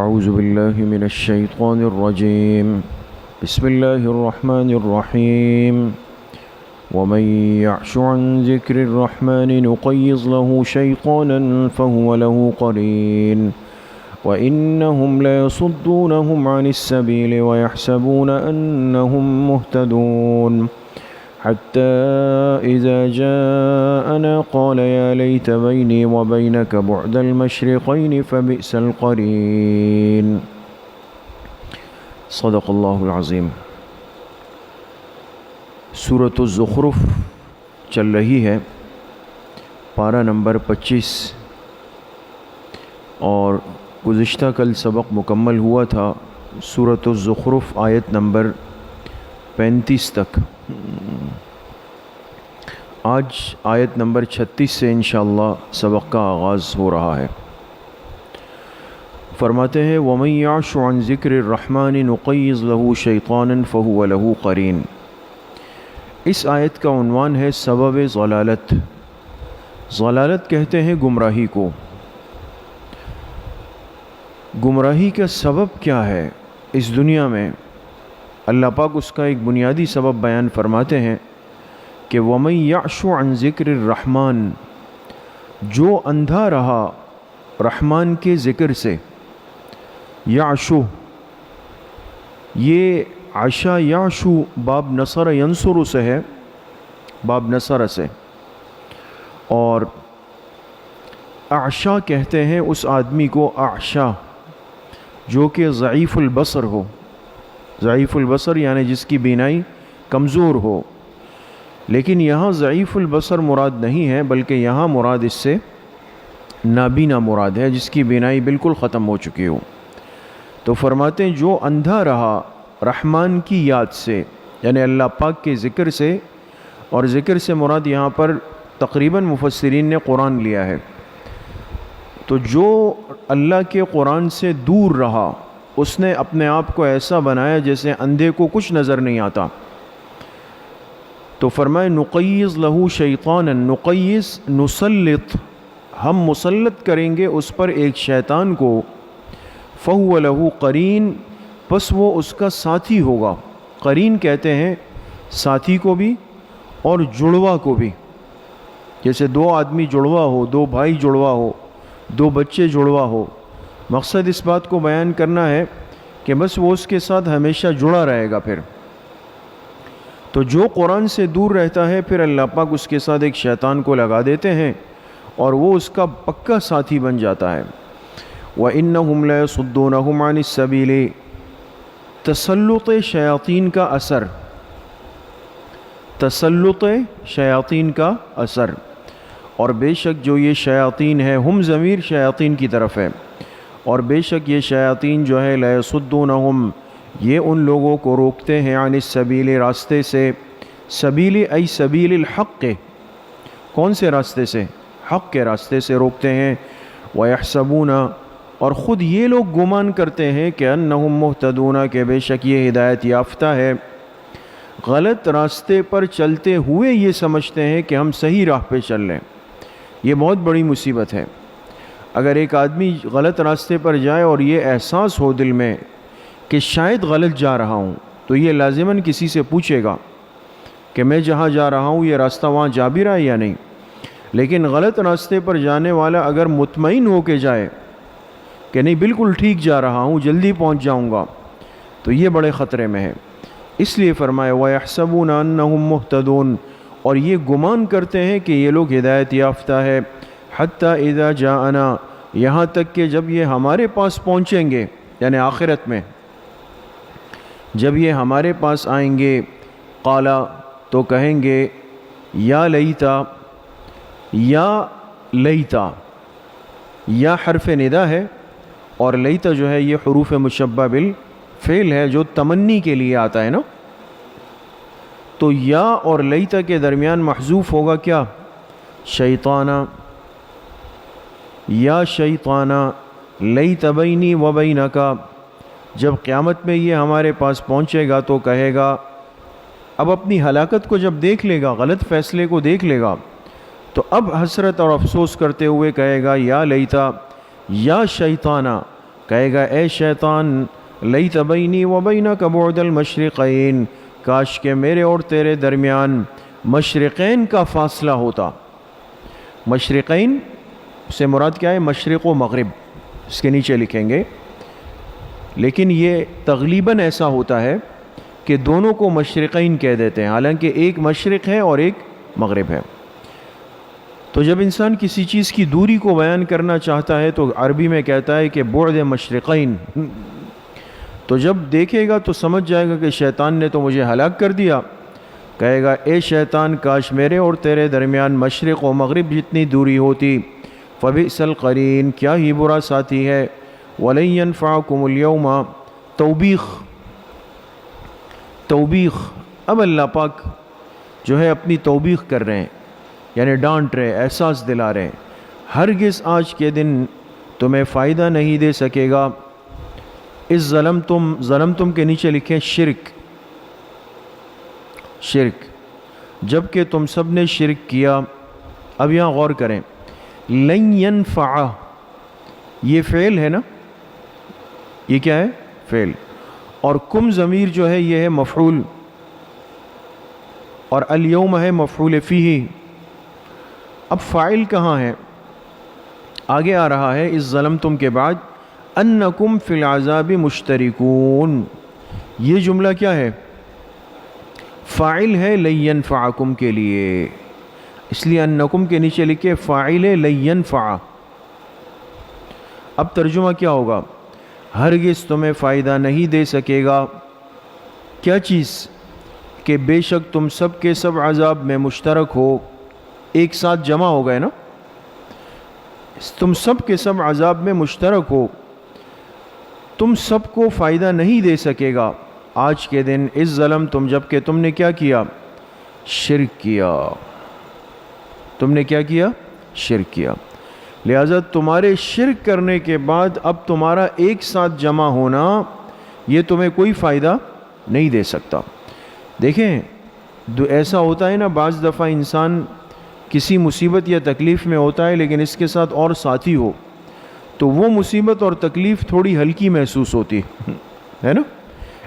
أعوذ بالله من الشيطان الرجيم بسم الله الرحمن الرحيم ومن يعش عن ذكر الرحمن نقيض له شيطانا فهو له قرين وإنهم ليصدونهم عن السبيل ويحسبون أنهم مهتدون حتى إذا جاءنا قال يا ليت بيني وبينك بعد المشرقين فبئس القرين صدق اللہ العظیم۔ سورۃ الزخرف چل رہی ہے، پارہ نمبر 25، اور گزشتہ کل سبق مکمل ہوا تھا سورۃ الزخرف آیت نمبر 35 تک۔ آج آیت نمبر 36 سے انشاءاللہ سبق کا آغاز ہو رہا ہے۔ فرماتے ہیں وَمَن يَعْشُ عَن ذِكْرِ الرَّحْمَنِ نُقَيِّضْ لَهُ شَيْطَانًا فَهُوَ لَهُ قَرِينٌ۔ اس آیت کا عنوان ہے سبب ضلالت۔ ضلالت کہتے ہیں گمراہی کو۔ گمراہی کا سبب کیا ہے اس دنیا میں؟ اللہ پاک اس کا ایک بنیادی سبب بیان فرماتے ہیں کہ وَمَن يَعْشُ عَن ذِكْرِ الرَّحْمَنِ، جو اندھا رہا رحمان کے ذکر سے۔ یعشو، یہ عشا یعشو باب نصر ینصر سے ہے، باب نصر سے، اور اعشا کہتے ہیں اس آدمی کو، اعشا جو کہ ضعیف البصر ہو۔ ضعیف البصر یعنی جس کی بینائی کمزور ہو، لیکن یہاں ضعیف البصر مراد نہیں ہے، بلکہ یہاں مراد اس سے نابینا مراد ہے، جس کی بینائی بالکل ختم ہو چکی ہو۔ تو فرماتے ہیں جو اندھا رہا رحمان کی یاد سے، یعنی اللہ پاک کے ذکر سے، اور ذکر سے مراد یہاں پر تقریباً مفسرین نے قرآن لیا ہے۔ تو جو اللہ کے قرآن سے دور رہا، اس نے اپنے آپ کو ایسا بنایا جیسے اندھے کو کچھ نظر نہیں آتا۔ تو فرمائے نقیض لہو شیطانا، نقیض نسلط، ہم مسلط کریں گے اس پر ایک شیطان کو، فہو لہو قرین، پس وہ اس کا ساتھی ہوگا۔ قرین کہتے ہیں ساتھی کو بھی اور جڑوا کو بھی، جیسے دو آدمی جڑوا ہو، دو بھائی جڑوا ہو، دو بچے جڑوا ہو۔ مقصد اس بات کو بیان کرنا ہے کہ بس وہ اس کے ساتھ ہمیشہ جڑا رہے گا۔ پھر تو جو قرآن سے دور رہتا ہے، پھر اللہ پاک اس کے ساتھ ایک شیطان کو لگا دیتے ہیں اور وہ اس کا پکا ساتھی بن جاتا ہے۔ وَإِنَّهُمْ لَيَصُدُّونَهُمْ عَنِ السَّبِيلِ، تسلط شیاطین کا اثر، تسلط شیاطین کا اثر، اور بے شک جو یہ شیاطین ہے، ہم ضمیر شیاطین کی طرف ہے، اور بے شک یہ شیاطین جو ہے لَيَصُدُّونَهُمْ، یہ ان لوگوں کو روکتے ہیں، عن السبیل، راستے سے۔ سبیل ای سبیل الحق، کون سے راستے سے؟ حق کے راستے سے روکتے ہیں۔ وَيَحْسَبُونَ، اور خود یہ لوگ گمان کرتے ہیں کہ انہم مہتدون، کہ بے شک یہ ہدایت یافتہ ہے۔ غلط راستے پر چلتے ہوئے یہ سمجھتے ہیں کہ ہم صحیح راہ پہ چل رہے ہیں۔ یہ بہت بڑی مصیبت ہے۔ اگر ایک آدمی غلط راستے پر جائے اور یہ احساس ہو دل میں کہ شاید غلط جا رہا ہوں، تو یہ لازماً کسی سے پوچھے گا کہ میں جہاں جا رہا ہوں یہ راستہ وہاں جا بھی رہا ہے یا نہیں۔ لیکن غلط راستے پر جانے والا اگر مطمئن ہو کے جائے کہ نہیں بالکل ٹھیک جا رہا ہوں، جلدی پہنچ جاؤں گا، تو یہ بڑے خطرے میں ہے۔ اس لیے فرمایا وَيَحْسَبُونَ أَنَّهُمْ مُهْتَدُونَ، اور یہ گمان کرتے ہیں کہ یہ لوگ ہدایت یافتہ ہے۔ حَتَّى إِذَا جَاءَنَا، یہاں تک کہ جب یہ ہمارے پاس پہنچیں گے، یعنی آخرت میں جب یہ ہمارے پاس آئیں گے، قالا، تو کہیں گے یا لیتا، یا لیتا، یا حرف ندا ہے، اور لیتا جو ہے یہ حروف مشبہ بالفعل ہے جو تمنی کے لیے آتا ہے نا۔ تو یا اور لیتا کے درمیان محذوف ہوگا کیا؟ شیطانہ، یا شیطانہ لیت بینی و بینکا، جب قیامت میں یہ ہمارے پاس پہنچے گا تو کہے گا، اب اپنی ہلاکت کو جب دیکھ لے گا، غلط فیصلے کو دیکھ لے گا، تو اب حسرت اور افسوس کرتے ہوئے کہے گا یا لیتا، یا شیطانہ، کہے گا اے شیطان لیت بینی و بینک بعد المشرقین، کاش کہ میرے اور تیرے درمیان مشرقین کا فاصلہ ہوتا۔ مشرقین سے مراد کیا ہے؟ مشرق و مغرب، اس کے نیچے لکھیں گے، لیکن یہ تغلیباً ایسا ہوتا ہے کہ دونوں کو مشرقین کہہ دیتے ہیں، حالانکہ ایک مشرق ہے اور ایک مغرب ہے۔ تو جب انسان کسی چیز کی دوری کو بیان کرنا چاہتا ہے تو عربی میں کہتا ہے کہ بعد مشرقین، تو جب دیکھے گا تو سمجھ جائے گا کہ شیطان نے تو مجھے ہلاک کر دیا۔ کہے گا اے شیطان کاش میرے اور تیرے درمیان مشرق و مغرب جتنی دوری ہوتی، فبئس القرین، کیا ہی برا ساتھی ہے، وَلَن يَنفَعَكُمُ الْيَوْمَ، توبیخ، اب اللہ پاک جو ہے اپنی توبیخ کر رہے ہیں، یعنی ڈانٹ رہے، احساس دلا رہے ہیں، ہرگز آج کے دن تمہیں فائدہ نہیں دے سکے گا۔ اس ظلمتم کے نیچے لکھیں شرک، جب کہ تم سب نے شرک کیا۔ اب یہاں غور کریں، لن ينفع، یہ فعل ہے نا، یہ کیا ہے؟ فعل، اور کم ضمیر جو ہے یہ ہے مفعول، اور الیوم ہے مفعول فیہ۔ اب فاعل کہاں ہے؟ آگے آ رہا ہے اس ظلمتم کے بعد، انکم فی العذاب مشترکون، یہ جملہ کیا ہے؟ فاعل ہے لن ينفعکم کے لیے، اس لیے انکم کے نیچے لکھے فاعل لن ينفع۔ اب ترجمہ کیا ہوگا؟ ہرگز تمہیں فائدہ نہیں دے سکے گا، کیا چیز؟ کہ بے شک تم سب کے سب عذاب میں مشترک ہو، ایک ساتھ جمع ہو گئے نا، تم سب کے سب عذاب میں مشترک ہو، تم سب کو فائدہ نہیں دے سکے گا آج کے دن اس ظلم تم، جب کہ تم نے کیا کیا؟ شرک کیا۔ تم نے کیا کیا؟ شرک کیا۔ لہذا تمہارے شرک کرنے کے بعد اب تمہارا ایک ساتھ جمع ہونا یہ تمہیں کوئی فائدہ نہیں دے سکتا۔ دیکھیں ایسا ہوتا ہے نا، بعض دفعہ انسان کسی مصیبت یا تکلیف میں ہوتا ہے لیکن اس کے ساتھ اور ساتھی ہو تو وہ مصیبت اور تکلیف تھوڑی ہلکی محسوس ہوتی ہے نا،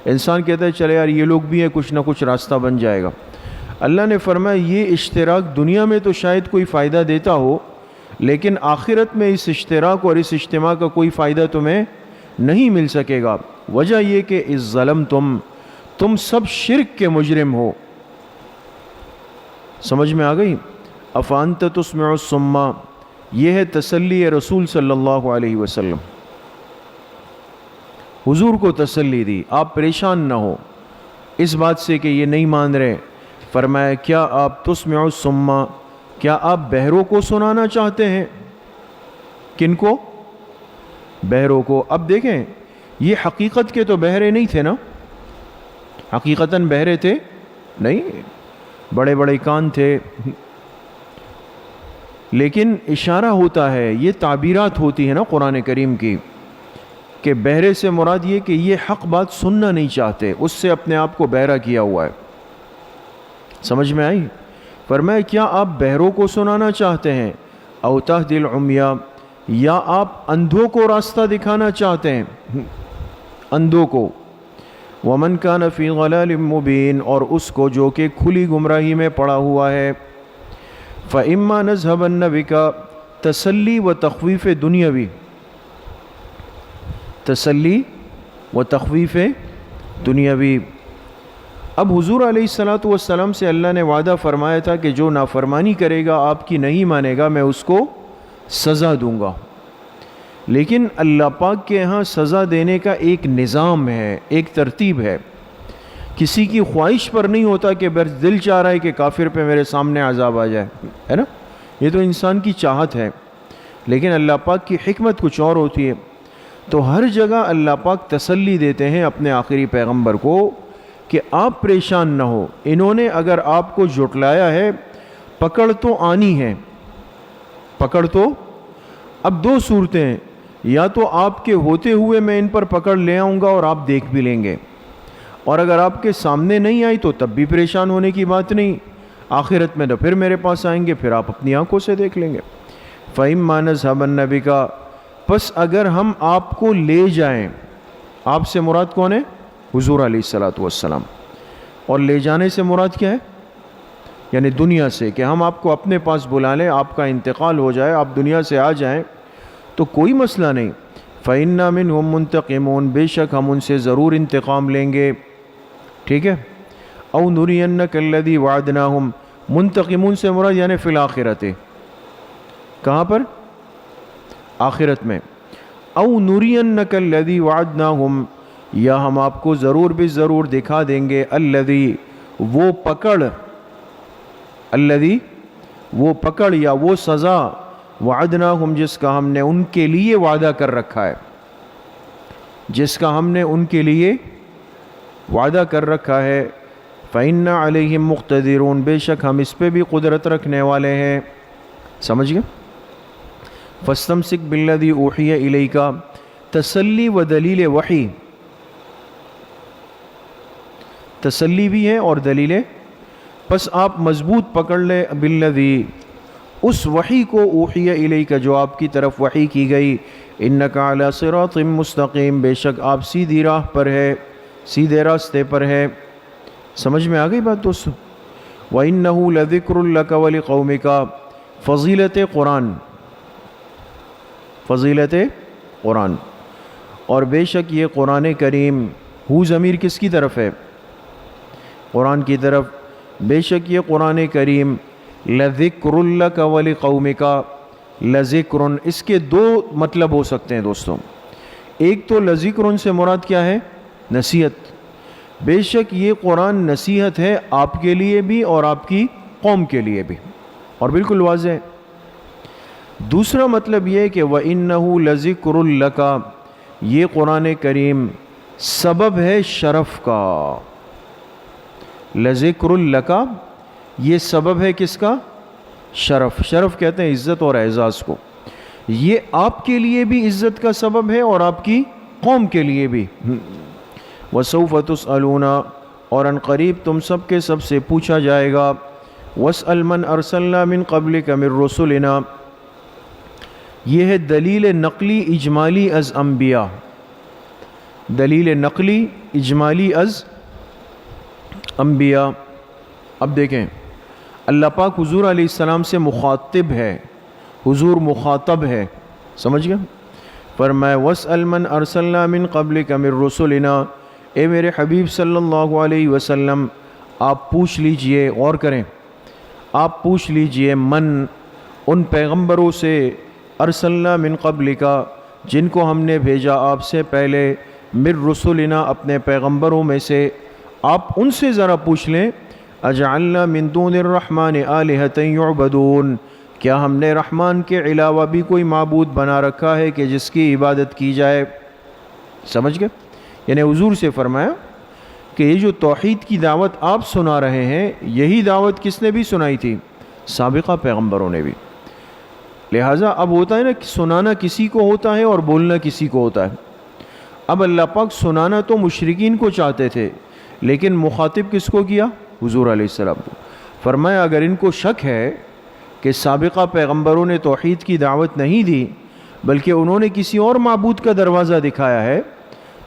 انسان کہتا ہے چلے یار یہ لوگ بھی ہیں، کچھ نہ کچھ راستہ بن جائے گا۔ اللہ نے فرمایا یہ اشتراک دنیا میں تو شاید کوئی فائدہ دیتا ہو، لیکن آخرت میں اس اشتراک اور اس اجتماع کا کوئی فائدہ تمہیں نہیں مل سکے گا۔ وجہ یہ کہ اس ظلم تم سب شرک کے مجرم ہو۔ سمجھ میں آ گئی؟ افانت تسمع الصم، یہ ہے تسلی رسول صلی اللہ علیہ وسلم، حضور کو تسلی دی، آپ پریشان نہ ہو اس بات سے کہ یہ نہیں مان رہے۔ فرمایا کیا آپ تسمع الصم، کیا آپ بہروں کو سنانا چاہتے ہیں؟ کن کو؟ بہروں کو۔ اب دیکھیں یہ حقیقت کے تو بہرے نہیں تھے نا، حقیقتاً بہرے تھے نہیں، بڑے بڑے کان تھے، لیکن اشارہ ہوتا ہے، یہ تعبیرات ہوتی ہے نا قرآن کریم کی، کہ بہرے سے مراد یہ کہ یہ حق بات سننا نہیں چاہتے، اس سے اپنے آپ کو بہرا کیا ہوا ہے۔ سمجھ میں آئی؟ فرمایا کیا آپ بہروں کو سنانا چاہتے ہیں؟ او تہدی العمی، یا آپ اندھوں کو راستہ دکھانا چاہتے ہیں، اندھوں کو۔ ومن کان فی ضلال مبین، اور اس کو جو کہ کھلی گمراہی میں پڑا ہوا ہے۔ فَإِمَّا نَذْهَبَنَّ بِكَ، تسلی و تخویف دنیاوی، تسلی و تخویف دنیاوی۔ اب حضور علیہ السلام سے اللہ نے وعدہ فرمایا تھا کہ جو نافرمانی کرے گا، آپ کی نہیں مانے گا، میں اس کو سزا دوں گا۔ لیکن اللہ پاک کے ہاں سزا دینے کا ایک نظام ہے، ایک ترتیب ہے، کسی کی خواہش پر نہیں ہوتا کہ بس دل چاہ رہا ہے کہ کافر پہ میرے سامنے عذاب آ جائے، ہے نا، یہ تو انسان کی چاہت ہے، لیکن اللہ پاک کی حکمت کچھ اور ہوتی ہے۔ تو ہر جگہ اللہ پاک تسلی دیتے ہیں اپنے آخری پیغمبر کو کہ آپ پریشان نہ ہو، انہوں نے اگر آپ کو جھٹلایا ہے، پکڑ تو آنی ہے، پکڑ تو۔ اب دو صورتیں ہیں، یا تو آپ کے ہوتے ہوئے میں ان پر پکڑ لے آؤں گا اور آپ دیکھ بھی لیں گے، اور اگر آپ کے سامنے نہیں آئی تو تب بھی پریشان ہونے کی بات نہیں، آخرت میں تو پھر میرے پاس آئیں گے، پھر آپ اپنی آنکھوں سے دیکھ لیں گے۔ فَإِمَّا نَذْهَبَنَّ بِكَ، پس اگر ہم آپ کو لے جائیں، آپ سے مراد کون ہے؟ حضور علیہ الصلوۃ والسلام، اور لے جانے سے مراد کیا ہے؟ یعنی دنیا سے، کہ ہم آپ کو اپنے پاس بلا لیں، آپ کا انتقال ہو جائے، آپ دنیا سے آ جائیں تو کوئی مسئلہ نہیں۔ فَإِنَّا مِنْهُمْ مُنْتَقِمُونَ، بے شک ہم ان سے ضرور انتقام لیں گے، ٹھیک ہے۔ اَوْ نُرِيَنَّكَ الَّذِي وَعَدْنَاهُمْ، منتقمون سے مراد یعنی فی الآخرت، کہاں پر؟ آخرت میں۔ اَوْ نُرِيَنَّكَ الَّذِي وَعَدْنَاهُمْ، یا ہم آپ کو ضرور بھی ضرور دکھا دیں گے، الذی، وہ پکڑ، الذی، وہ پکڑ یا وہ سزا، وعدناہم، جس کا ہم نے ان کے لیے وعدہ کر رکھا ہے، جس کا ہم نے ان کے لیے وعدہ کر رکھا ہے۔ فَإِنَّا عَلَيْهِمْ مُقْتَدِرُونَ، بے شک ہم اس پہ بھی قدرت رکھنے والے ہیں، سمجھ گئے؟ فَاسْتَمْسِكْ بِالَّذِي أُوحِيَ إِلَيْكَ، تسلی و دلیل وحی، تسلی بھی ہے اور دلیل، پس آپ مضبوط پکڑ لے، بالذی، اس وحی کو، اوحی الیک، جو آپ کی طرف وحی کی گئی، انک علی صراط مستقیم، بے شک آپ سیدھی راہ پر ہے، سیدھے راستے پر ہے۔ سمجھ میں آ گئی بات دوستو؟ وَإِنَّهُ لَذِكْرٌ لَكَ وَلِقَوْمِكَ، فضیلت قرآن، فضیلت قرآن، اور بے شک یہ قرآن کریم، ہو ضمیر کس کی طرف ہے؟ قرآن کی طرف۔ بے شک یہ قرآن کریم، لَذِكْرٌ لَكَ وَلِقَوْمِكَ، لَذِكْرٌ، اس کے دو مطلب ہو سکتے ہیں دوستوں۔ ایک تو لَذِكْرٌ سے مراد کیا ہے؟ نصیحت، بے شک یہ قرآن نصیحت ہے آپ کے لیے بھی اور آپ کی قوم کے لیے بھی، اور بالکل واضح ہے۔ دوسرا مطلب یہ کہ وَإِنَّهُ لَذِكْرٌ لَكَ، یہ قرآن کریم سبب ہے شرف کا، لَذِكْرٌ لَكَ، یہ سبب ہے کس کا؟ شرف، شرف کہتے ہیں عزت اور اعزاز کو، یہ آپ کے لیے بھی عزت کا سبب ہے اور آپ کی قوم کے لیے بھی۔ وَسَوْفَ تُسْأَلُونَ، اور ان قریب تم سب کے سب سے پوچھا جائے گا۔ وَاسْأَلْ مَنْ أَرْسَلْنَا مِنْ قَبْلِكَ مِنْ رُسُلِنَا، یہ ہے دلیل نقلی اجمالی از انبیاء، دلیل نقلی اجمالی از انبیاء۔ اب دیکھیں، اللہ پاک حضور علیہ السلام سے مخاطب ہے، حضور مخاطب ہے، سمجھ گئے؟ فرمایا وَاسْأَلْ مَنْ أَرْسَلْنَا مِنْ قَبْلِكَ مِنْ رُسُلِنَا، اے میرے حبیب صلی اللہ علیہ وسلم، آپ پوچھ لیجئے، غور کریں، آپ پوچھ لیجئے، من، ان پیغمبروں سے، ارسلنا من قبلک، جن کو ہم نے بھیجا آپ سے پہلے، من رسولنا، اپنے پیغمبروں میں سے، آپ ان سے ذرا پوچھ لیں، اجعلنا من دون الرحمن آلہۃ یعبدون، کیا ہم نے رحمان کے علاوہ بھی کوئی معبود بنا رکھا ہے کہ جس کی عبادت کی جائے؟ سمجھ گئے؟ یعنی حضور سے فرمایا کہ یہ جو توحید کی دعوت آپ سنا رہے ہیں، یہی دعوت کس نے بھی سنائی تھی؟ سابقہ پیغمبروں نے بھی۔ لہٰذا اب ہوتا ہے نا کہ سنانا کسی کو ہوتا ہے اور بولنا کسی کو ہوتا ہے۔ اب اللہ پاک سنانا تو مشرکین کو چاہتے تھے، لیکن مخاطب کس کو کیا؟ حضور علیہ السلام کو۔ فرمایا اگر ان کو شک ہے کہ سابقہ پیغمبروں نے توحید کی دعوت نہیں دی بلکہ انہوں نے کسی اور معبود کا دروازہ دکھایا ہے،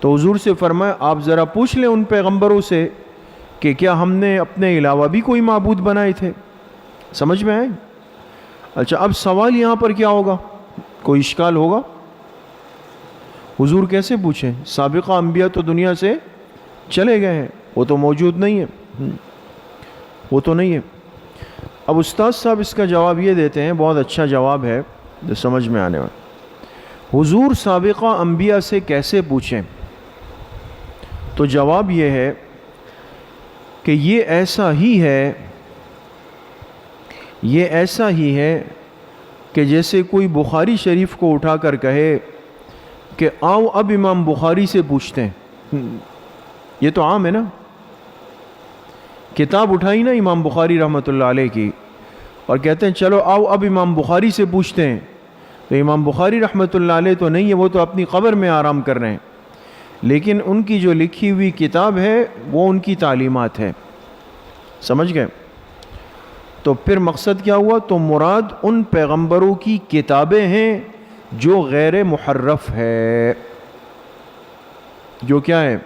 تو حضور سے فرمایا آپ ذرا پوچھ لیں ان پیغمبروں سے کہ کیا ہم نے اپنے علاوہ بھی کوئی معبود بنائے تھے؟ سمجھ میں آئے؟ اچھا، اب سوال یہاں پر کیا ہوگا؟ کوئی اشکال ہوگا؟ حضور کیسے پوچھیں؟ سابقہ انبیاء تو دنیا سے چلے گئے ہیں، وہ تو موجود نہیں ہے، وہ تو نہیں ہے۔ اب استاد صاحب اس کا جواب یہ دیتے ہیں، بہت اچھا جواب ہے جو سمجھ میں آنے والا۔ حضور سابقہ انبیاء سے کیسے پوچھیں؟ تو جواب یہ ہے کہ یہ ایسا ہی ہے، یہ ایسا ہی ہے کہ جیسے کوئی بخاری شریف کو اٹھا کر کہے کہ آؤ اب امام بخاری سے پوچھتے ہیں، یہ تو عام ہے نا۔ کتاب اٹھائی نا امام بخاری رحمۃ اللہ علیہ کی اور کہتے ہیں چلو آؤ اب امام بخاری سے پوچھتے ہیں، تو امام بخاری رحمۃ اللہ علیہ تو نہیں ہے، وہ تو اپنی قبر میں آرام کر رہے ہیں، لیکن ان کی جو لکھی ہوئی کتاب ہے وہ ان کی تعلیمات ہے، سمجھ گئے؟ تو پھر مقصد کیا ہوا؟ تو مراد ان پیغمبروں کی کتابیں ہیں جو غیر محرف ہے. جو کیا ہے؟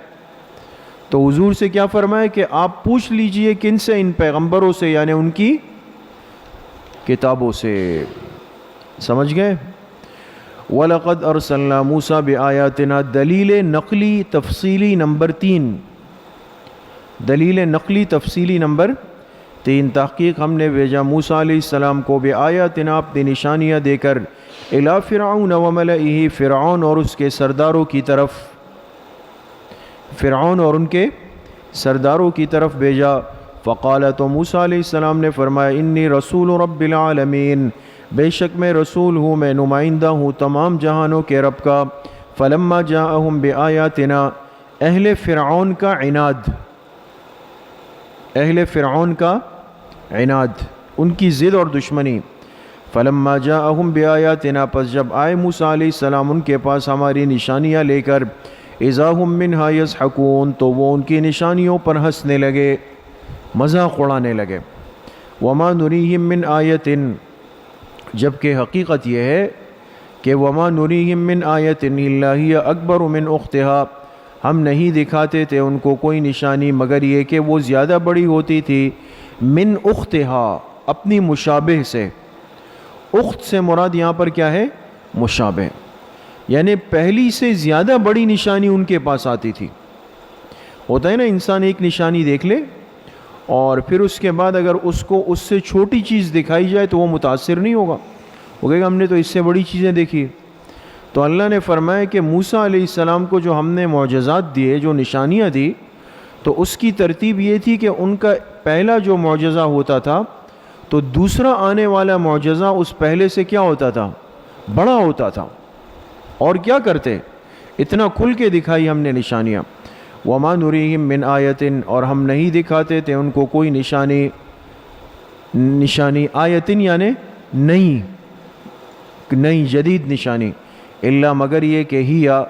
تو حضور سے کیا فرمایا کہ آپ پوچھ لیجئے کن سے؟ ان پیغمبروں سے، یعنی ان کی کتابوں سے. سمجھ گئے؟ وَلَقَدْ أَرْسَلْنَا مُوسَىٰ بِآيَاتِنَا دلیل نقلی تفصیلی نمبر 3. دلیل نقلی تفصیلی نمبر 3. تحقیق ہم نے بھیجا موسیٰ علیہ السلام کو بآیاتنا اپنی نشانیاں دے کر الی فرعون وملئہ فرعون اور اس کے سرداروں کی طرف، فرعون اور ان کے سرداروں کی طرف بھیجا. فقال تو موسیٰ علیہ السلام نے فرمایا انی رسول رب العالمین، بے شک میں رسول ہوں، میں نمائندہ ہوں تمام جہانوں کے رب کا. فلما جاءہم بآیاتنا، اہل فرعون کا عناد، اہل فرعون کا عناد، ان کی ضد اور دشمنی. فلما جاءہم بآیاتنا، پس جب آئے موسیٰ علیہ السلام ان کے پاس ہماری نشانیاں لے کر، اذا ہم منہا یضحکون، تو وہ ان کی نشانیوں پر ہنسنے لگے، مذاق اڑانے لگے. وما نریہم من آیت، جبکہ حقیقت یہ ہے کہ وما نریہم من آیت الا ہی اکبر من اختہا، ہم نہیں دکھاتے تھے ان کو کوئی نشانی مگر یہ کہ وہ زیادہ بڑی ہوتی تھی، من اختہا، اپنی مشابہ سے. اخت سے مراد یہاں پر کیا ہے؟ مشابہ، یعنی پہلی سے زیادہ بڑی نشانی ان کے پاس آتی تھی. ہوتا ہے نا انسان ایک نشانی دیکھ لے اور پھر اس کے بعد اگر اس کو اس سے چھوٹی چیز دکھائی جائے تو وہ متاثر نہیں ہوگا، وہ کہے گا ہم نے تو اس سے بڑی چیزیں دیکھی. تو اللہ نے فرمایا کہ موسیٰ علیہ السلام کو جو ہم نے معجزات دیے، جو نشانیاں دی، تو اس کی ترتیب یہ تھی کہ ان کا پہلا جو معجزہ ہوتا تھا تو دوسرا آنے والا معجزہ اس پہلے سے کیا ہوتا تھا؟ بڑا ہوتا تھا. اور کیا کرتے؟ اتنا کھل کے دکھائی ہم نے نشانیاں. وما نریہم من آیت، اور ہم نہیں دکھاتے تھے ان کو کوئی نشانی، نشانی آیتن یعنی نئی جدید نشانی، الا مگر یہ کہ ہیا،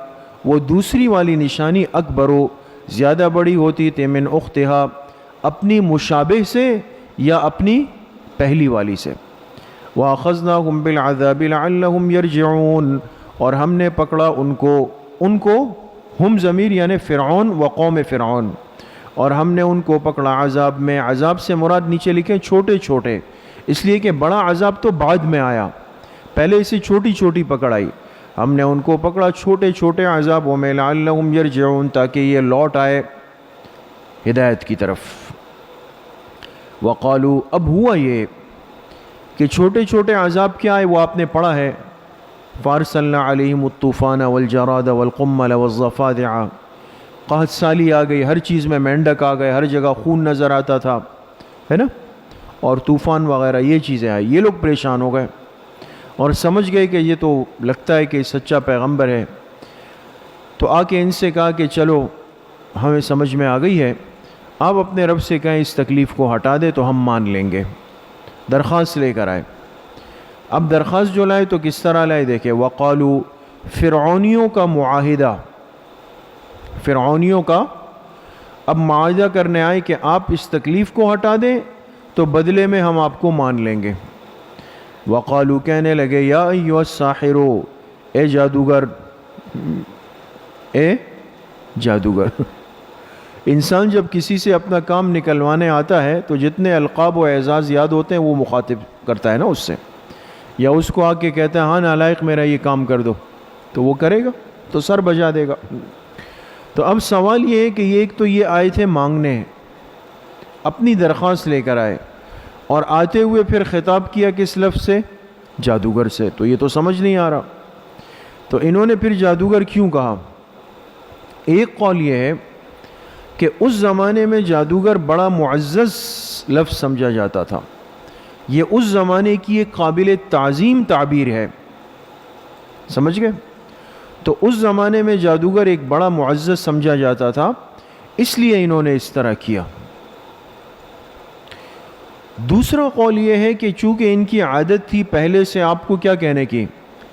وہ دوسری والی نشانی، اکبرو، زیادہ بڑی ہوتی تھی، من اختہا، اپنی مشابہ سے یا اپنی پہلی والی سے. وَأَخَذْنَاهُمْ بِالْعَذَابِ لَعَلَّهُمْ يَرْجِعُونَ، اور ہم نے پکڑا ان کو ہم ضمیر یعنی فرعون و قوم فرعون، اور ہم نے ان کو پکڑا عذاب میں. عذاب سے مراد نیچے لکھیں چھوٹے چھوٹے، اس لیے کہ بڑا عذاب تو بعد میں آیا، پہلے اسے چھوٹی چھوٹی پکڑ آئی. ہم نے ان کو پکڑا چھوٹے چھوٹے عذابوں میں، لعلہم یرجعون، تاکہ یہ لوٹ آئے ہدایت کی طرف. وقالو، اب ہوا یہ کہ چھوٹے چھوٹے عذاب کیا آئے وہ آپ نے پڑھا ہے. فارسلنا علیہم الطوفان والجراد والقمل والضفادع، قحط سالی آ گئی، ہر چیز میں مینڈک آ گئے، ہر جگہ خون نظر آتا تھا، ہے نا، اور طوفان وغیرہ یہ چیزیں آئی. یہ لوگ پریشان ہو گئے اور سمجھ گئے کہ یہ تو لگتا ہے کہ سچا پیغمبر ہے. تو آ کے ان سے کہا کہ چلو ہمیں سمجھ میں آ گئی ہے، آپ اپنے رب سے کہیں اس تکلیف کو ہٹا دے تو ہم مان لیں گے. درخواست لے کر آئے. اب درخواست جو لائے تو کس طرح لائے دیکھیں. وقالو، فرعونیوں کا معاہدہ، فرعونیوں کا اب معاہدہ کرنے آئے کہ آپ اس تکلیف کو ہٹا دیں تو بدلے میں ہم آپ کو مان لیں گے. وقالو، کہنے لگے، یا ایھا الساحرو، اے جادوگر، اے جادوگر. انسان جب کسی سے اپنا کام نکلوانے آتا ہے تو جتنے القاب و اعزاز یاد ہوتے ہیں وہ مخاطب کرتا ہے نا اس سے، یا اس کو آ کے کہتا ہے ہاں نالائق میرا یہ کام کر دو، تو وہ کرے گا، تو سر بجا دے گا. تو اب سوال یہ ہے کہ یہ ایک تو یہ آئے تھے مانگنے، اپنی درخواست لے کر آئے، اور آتے ہوئے پھر خطاب کیا کس لفظ سے؟ جادوگر سے. تو یہ تو سمجھ نہیں آ رہا. تو انہوں نے پھر جادوگر کیوں کہا؟ ایک قول یہ ہے کہ اس زمانے میں جادوگر بڑا معزز لفظ سمجھا جاتا تھا، یہ اس زمانے کی ایک قابل تعظیم تعبیر ہے. سمجھ گئے؟ تو اس زمانے میں جادوگر ایک بڑا معزز سمجھا جاتا تھا، اس لیے انہوں نے اس طرح کیا. دوسرا قول یہ ہے کہ چونکہ ان کی عادت تھی پہلے سے آپ کو کیا کہنے کی؟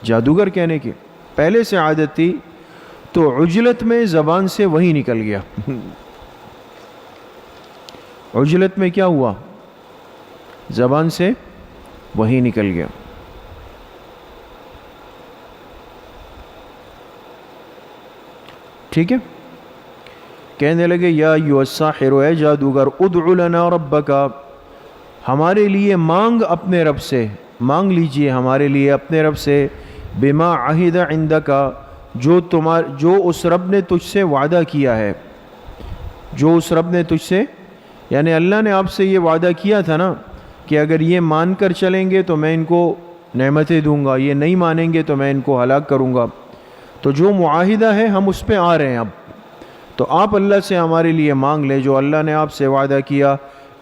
جادوگر کہنے کی، پہلے سے عادت تھی، تو عجلت میں زبان سے وہی نکل گیا. عجلت میں کیا ہوا؟ زبان سے وہی نکل گیا. ٹھیک ہے. کہنے لگے یا ایھا الساحر، اے جادوگر، ادع لنا ربک، ہمارے لیے مانگ اپنے رب سے، مانگ لیجئے ہمارے لیے اپنے رب سے، بما عہد عندک، جو اس رب نے تجھ سے وعدہ کیا ہے، جو اس رب نے تجھ سے، یعنی اللہ نے آپ سے یہ وعدہ کیا تھا نا کہ اگر یہ مان کر چلیں گے تو میں ان کو نعمتیں دوں گا، یہ نہیں مانیں گے تو میں ان کو ہلاک کروں گا. تو جو معاہدہ ہے ہم اس پہ آ رہے ہیں اب، تو آپ اللہ سے ہمارے لیے مانگ لیں جو اللہ نے آپ سے وعدہ کیا.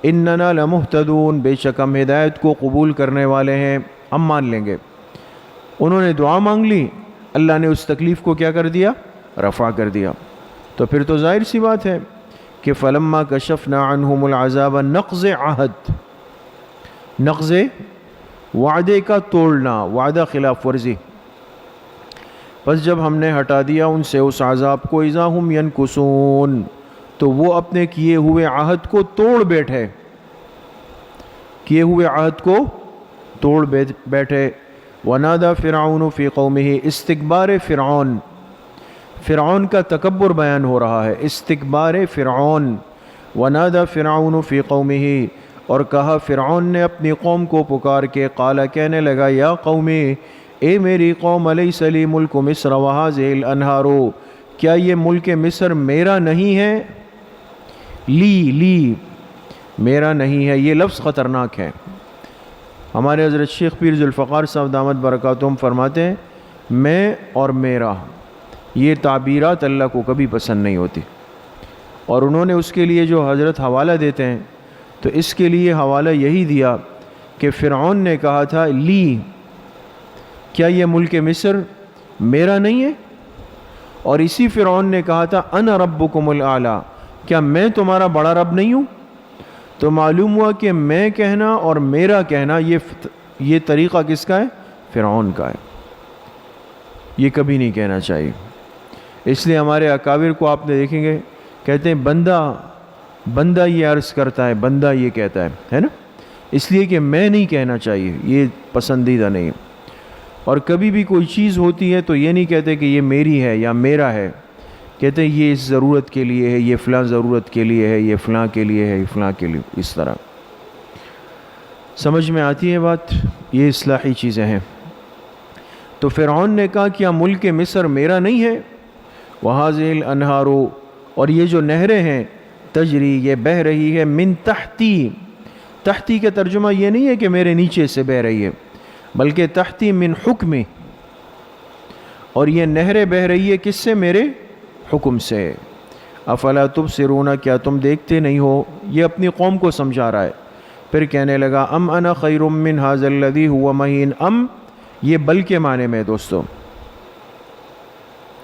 اننا لمہتدون، بے شک ہم ہدایت کو قبول کرنے والے ہیں، ہم مان لیں گے. انہوں نے دعا مانگ لی، اللہ نے اس تکلیف کو کیا کر دیا؟ رفع کر دیا. تو پھر تو ظاہر سی بات ہے کہ فلما کشفنا عنہم العذاب، نقض عہد، نقض وعدے کا توڑنا، وعدہ خلاف ورزی. بس جب ہم نے ہٹا دیا ان سے اس عذاب کو، اذا ہم ینکثون، تو وہ اپنے کیے ہوئے عہد کو توڑ بیٹھے، کیے ہوئے عہد کو توڑ بیٹھے. ونادى فرعون فی قومہ، استکبار فرعون، فرعون کا تکبر بیان ہو رہا ہے، استکبار فرعون. ونادى فرعون فی قومہ، اور کہا فرعون نے اپنی قوم کو پکار کے، قال، کہنے لگا، یا قومی، اے میری قوم، الیس لی ملک مصر وہذہ الانہار، کیا یہ ملک مصر میرا نہیں ہے؟ لی میرا نہیں ہے، یہ لفظ خطرناک ہے. ہمارے حضرت شیخ پیر ذوالفقار صاحب دامت برکاتہم فرماتے ہیں، میں اور میرا، یہ تعبیرات اللہ کو کبھی پسند نہیں ہوتی. اور انہوں نے اس کے لیے جو حضرت حوالہ دیتے ہیں تو اس کے لیے حوالہ یہی دیا کہ فرعون نے کہا تھا لی، کیا یہ ملک مصر میرا نہیں ہے؟ اور اسی فرعون نے کہا تھا انا ربکم الاعلی، کیا میں تمہارا بڑا رب نہیں ہوں؟ تو معلوم ہوا کہ میں کہنا اور میرا کہنا یہ طریقہ کس کا ہے؟ فرعون کا ہے. یہ کبھی نہیں کہنا چاہیے. اس لیے ہمارے اکابر کو آپ نے دیکھیں گے کہتے ہیں بندہ یہ عرض کرتا ہے، بندہ یہ کہتا ہے نا، اس لیے کہ میں نہیں کہنا چاہیے، یہ پسندیدہ نہیں. اور کبھی بھی کوئی چیز ہوتی ہے تو یہ نہیں کہتے کہ یہ میری ہے یا میرا ہے، کہتے ہیں یہ اس ضرورت کے لیے ہے، یہ فلاں ضرورت کے لیے ہے، یہ فلاں کے لیے ہے، یہ فلاں کے لیے. اس طرح سمجھ میں آتی ہے بات؟ یہ اصلاحی چیزیں ہیں. تو فرعون نے کہا کیا ملک مصر میرا نہیں ہے؟ وہذہ الانہار، اور یہ جو نہریں ہیں، تجری، یہ بہہ رہی ہے، من تحتی، تحتی کا ترجمہ یہ نہیں ہے کہ میرے نیچے سے بہہ رہی ہے، بلکہ تحتی من حکم، اور یہ نہریں بہہ رہی ہے کس سے؟ میرے حکم سے. افلا تبصرون، کیا تم دیکھتے نہیں ہو؟ یہ اپنی قوم کو سمجھا رہا ہے. پھر کہنے لگا ام انا خیر من ھذا الذی ھو مہین، ام یہ بل کے معنی میں دوستو،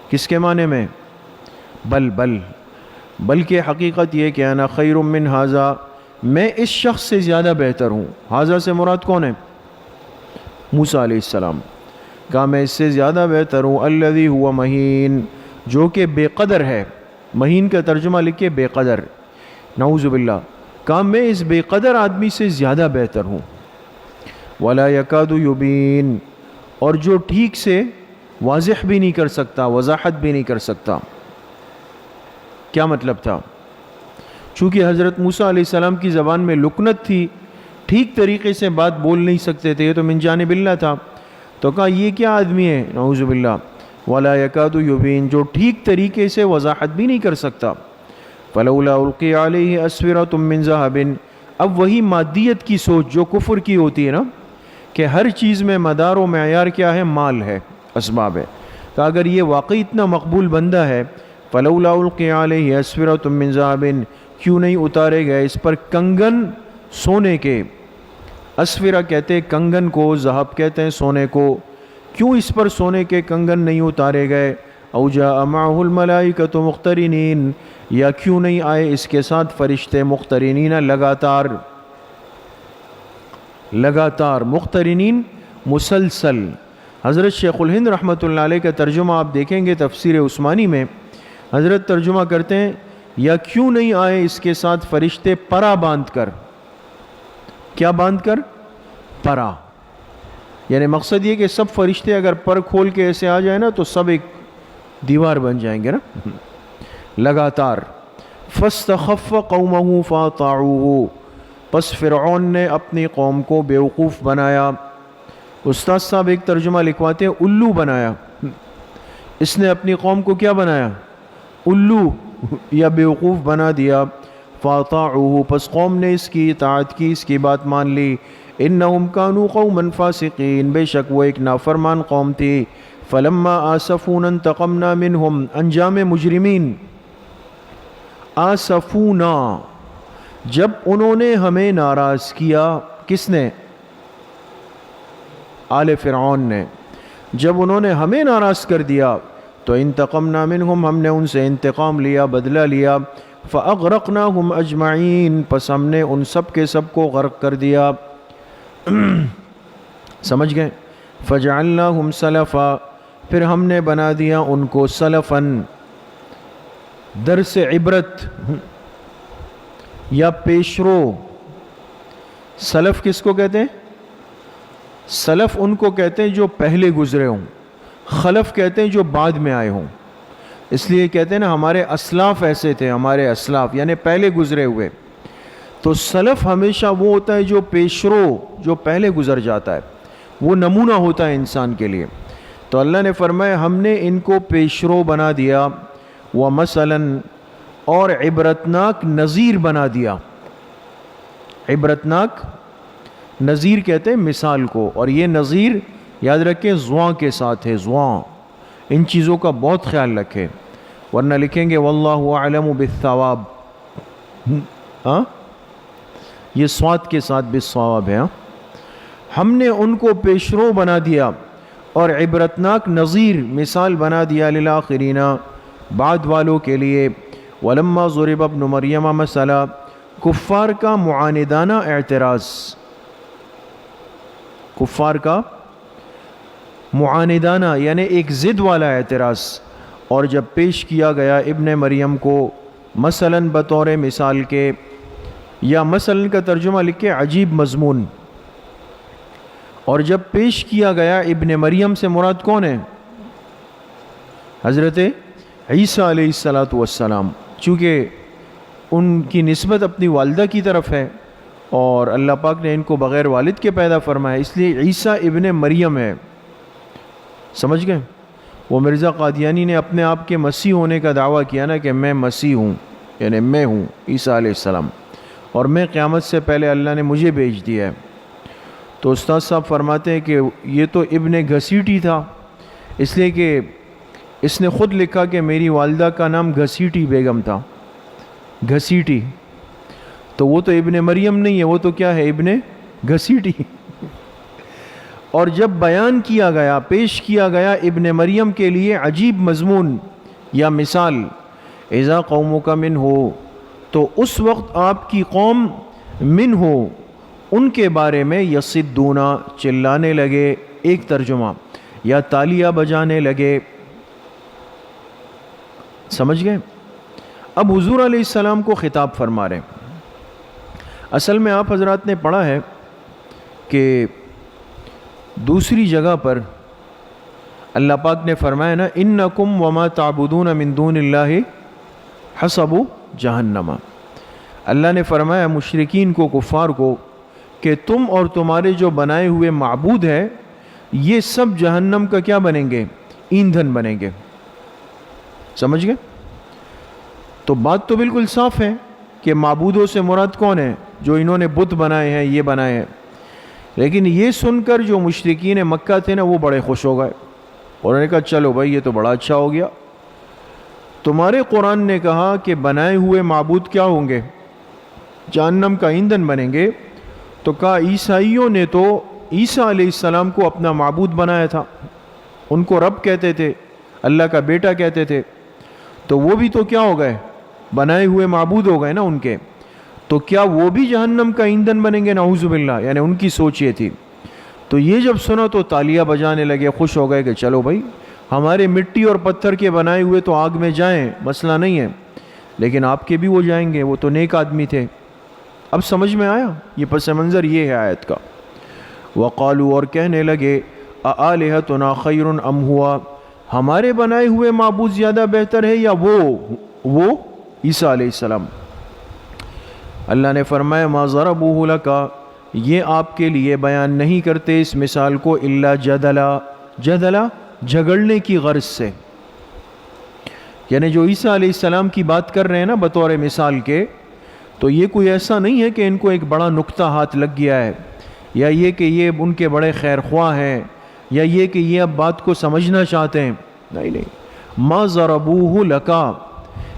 کس کے معنی میں؟ بلکہ حقیقت یہ کہ انا خیر من ھذا، میں اس شخص سے زیادہ بہتر ہوں. ھذا سے مراد کون ہے؟ موسیٰ علیہ السلام. کہا میں اس سے زیادہ بہتر ہوں، الذی ھو مہین، جو کہ بے قدر ہے. مہین کا ترجمہ لکھے بے قدر، نعوذ باللہ. کہا میں اس بے قدر آدمی سے زیادہ بہتر ہوں. ولا یکاد یبین، اور جو ٹھیک سے واضح بھی نہیں کر سکتا، وضاحت بھی نہیں کر سکتا. کیا مطلب تھا؟ چونکہ حضرت موسیٰ علیہ السلام کی زبان میں لکنت تھی، ٹھیک طریقے سے بات بول نہیں سکتے تھے، یہ تو من جانب اللہ تھا. تو کہا یہ کیا آدمی ہے، نعوذ باللہ. ولا یکاد یبین، جو ٹھیک طریقے سے وضاحت بھی نہیں کر سکتا. فلولا القی علیہ اسورۃ من ذہب، اب وہی مادیت کی سوچ جو کفر کی ہوتی ہے نا، کہ ہر چیز میں مدار و معیار کیا ہے؟ مال ہے، اسباب ہے. کہ اگر یہ واقعی اتنا مقبول بندہ ہے، فلولا القی علیہ اسورۃ من ذہب، کیوں نہیں اتارے گئے اس پر کنگن سونے کے؟ اسورہ کہتے ہیں کنگن کو، ذہب کہتے ہیں سونے کو. کیوں اس پر سونے کے کنگن نہیں اتارے گئے؟ او جاء معہ الملائکۃ مقترنین، یا کیوں نہیں آئے اس کے ساتھ فرشتے مقترنین، لگاتار مقترنین مسلسل. حضرت شیخ الہند رحمۃ اللہ علیہ کا ترجمہ آپ دیکھیں گے تفسیر عثمانی میں، حضرت ترجمہ کرتے ہیں یا کیوں نہیں آئے اس کے ساتھ فرشتے پرا باندھ کر. کیا باندھ کر؟ پرا. یعنی مقصد یہ کہ سب فرشتے اگر پر کھول کے ایسے آ جائیں نا تو سب ایک دیوار بن جائیں گے نا. لگاتار. فاستخف قومہ فاطاعوہ، پس فرعون نے اپنی قوم کو بیوقوف بنایا. استاد صاحب ایک ترجمہ لکھواتے ہیں الو بنایا. اس نے اپنی قوم کو کیا بنایا؟ الو یا بیوقوف بنا دیا. فاطاعوہ، پس قوم نے اس کی اطاعت کی، اس کی بات مان لی. انہم کانوا قوما فاسقین، بے شک وہ ایک نافرمان قوم تھی. فلما آسفونا انتقمنا منہم، انجام مجرمین. آسفونا، جب انہوں نے ہمیں ناراض کیا. کس نے؟ آل فرعون نے. جب انہوں نے ہمیں ناراض کر دیا تو انتقمنا منہم، ہم نے ان سے انتقام لیا، بدلہ لیا. فاغرقناہم اجمعین، پس ہم نے ان سب کے سب کو غرق کر دیا. سمجھ گئے؟ فجعلناہم سلفا، پھر ہم نے بنا دیا ان کو سلفن، درس عبرت یا پیشرو. سلف کس کو کہتے ہیں؟ سلف ان کو کہتے ہیں جو پہلے گزرے ہوں. خلف کہتے ہیں جو بعد میں آئے ہوں. اس لیے کہتے ہیں نا ہمارے اسلاف ایسے تھے، ہمارے اسلاف یعنی پہلے گزرے ہوئے. تو سلف ہمیشہ وہ ہوتا ہے جو پیشرو، جو پہلے گزر جاتا ہے، وہ نمونہ ہوتا ہے انسان کے لیے. تو اللہ نے فرمایا ہم نے ان کو پیشرو بنا دیا. وَمَثَلًا، اور عبرتناک نذیر بنا دیا. عبرتناک، نذیر کہتے ہیں مثال کو، اور یہ نذیر یاد رکھیں زواں کے ساتھ ہے. زواں، ان چیزوں کا بہت خیال رکھیں ورنہ لکھیں گے واللہ اعلم بالثواب. ہاں، یہ صاد کے ساتھ بالصواب ہے. ہم نے ان کو پیشرو بنا دیا اور عبرتناک نذیر مثال بنا دیا للآخرین، بعد والوں کے لیے. ولما ضرب ابن مریم مثلا، کفار کا معاندانہ اعتراض، کفار کا معاندانہ یعنی ایک ضد والا اعتراض. اور جب پیش کیا گیا ابن مریم کو مثلاً بطور مثال کے، یا مثلاً کا ترجمہ لکھے عجیب مضمون. اور جب پیش کیا گیا ابن مریم سے مراد کون ہے؟ حضرت عیسیٰ علیہ السلام. چونکہ ان کی نسبت اپنی والدہ کی طرف ہے اور اللہ پاک نے ان کو بغیر والد کے پیدا فرمایا، اس لیے عیسیٰ ابن مریم ہے. سمجھ گئے؟ وہ مرزا قادیانی نے اپنے آپ کے مسیح ہونے کا دعویٰ کیا نا کہ میں مسیح ہوں، یعنی میں ہوں عیسیٰ علیہ السلام، اور میں قیامت سے پہلے اللہ نے مجھے بھیج دیا ہے. تو استاد صاحب فرماتے ہیں کہ یہ تو ابن گھسیٹی تھا، اس لیے کہ اس نے خود لکھا کہ میری والدہ کا نام گھسیٹی بیگم تھا. گھسیٹی، تو وہ تو ابن مریم نہیں ہے، وہ تو کیا ہے؟ ابن گھسیٹی. اور جب بیان کیا گیا، پیش کیا گیا ابن مریم کے لیے عجیب مضمون یا مثال، اذا قومک من ہو، تو اس وقت آپ کی قوم من ہو، ان کے بارے میں یصدونا، چلانے لگے. ایک ترجمہ، یا تالیاں بجانے لگے. سمجھ گئے؟ اب حضور علیہ السلام کو خطاب فرما رہے ہیں. اصل میں آپ حضرات نے پڑھا ہے کہ دوسری جگہ پر اللہ پاک نے فرمایا نا انکم وما تعبدون من دون اللہ حسب جہنم. اللہ نے فرمایا مشرکین کو، کفار کو، کہ تم اور تمہارے جو بنائے ہوئے معبود ہیں یہ سب جہنم کا کیا بنیں گے؟ ایندھن بنیں گے. سمجھ گئے؟ تو بات تو بالکل صاف ہے کہ معبودوں سے مراد کون ہے؟ جو انہوں نے بت بنائے ہیں، یہ بنائے ہیں. لیکن یہ سن کر جو مشرکین مکہ تھے نا وہ بڑے خوش ہو گئے، اور انہوں نے کہا چلو بھائی یہ تو بڑا اچھا ہو گیا، تمہارے قرآن نے کہا کہ بنائے ہوئے معبود کیا ہوں گے؟ جہنم کا ایندھن بنیں گے. تو کہا عیسائیوں نے تو عیسیٰ علیہ السلام کو اپنا معبود بنایا تھا، ان کو رب کہتے تھے، اللہ کا بیٹا کہتے تھے، تو وہ بھی تو کیا ہو گئے؟ بنائے ہوئے معبود ہو گئے نا ان کے. تو کیا وہ بھی جہنم کا ایندھن بنیں گے؟ نعوذ باللہ. یعنی ان کی سوچ یہ تھی. تو یہ جب سنا تو تالیاں بجانے لگے، خوش ہو گئے کہ چلو بھائی ہمارے مٹی اور پتھر کے بنائے ہوئے تو آگ میں جائیں، مسئلہ نہیں ہے، لیکن آپ کے بھی وہ جائیں گے، وہ تو نیک آدمی تھے. اب سمجھ میں آیا؟ یہ پس منظر یہ ہے آیت کا. وقالوا، اور کہنے لگے، اآلہتنا خیر ام ہوا، ہمارے بنائے ہوئے معبود زیادہ بہتر ہے یا وہ وہ عیسیٰ علیہ السلام۔ اللہ نے فرمایا ما ضربوہ لکا، یہ آپ کے لیے بیان نہیں کرتے اس مثال کو الا جدلا، جدلا جھگڑنے کی غرض سے، یعنی جو عیسیٰ علیہ السلام کی بات کر رہے ہیں نا بطور مثال کے، تو یہ کوئی ایسا نہیں ہے کہ ان کو ایک بڑا نکتہ ہاتھ لگ گیا ہے، یا یہ کہ یہ ان کے بڑے خیر خواہ ہیں، یا یہ کہ یہ اب بات کو سمجھنا چاہتے ہیں، نہیں نہیں، ما ضربوہ لکا،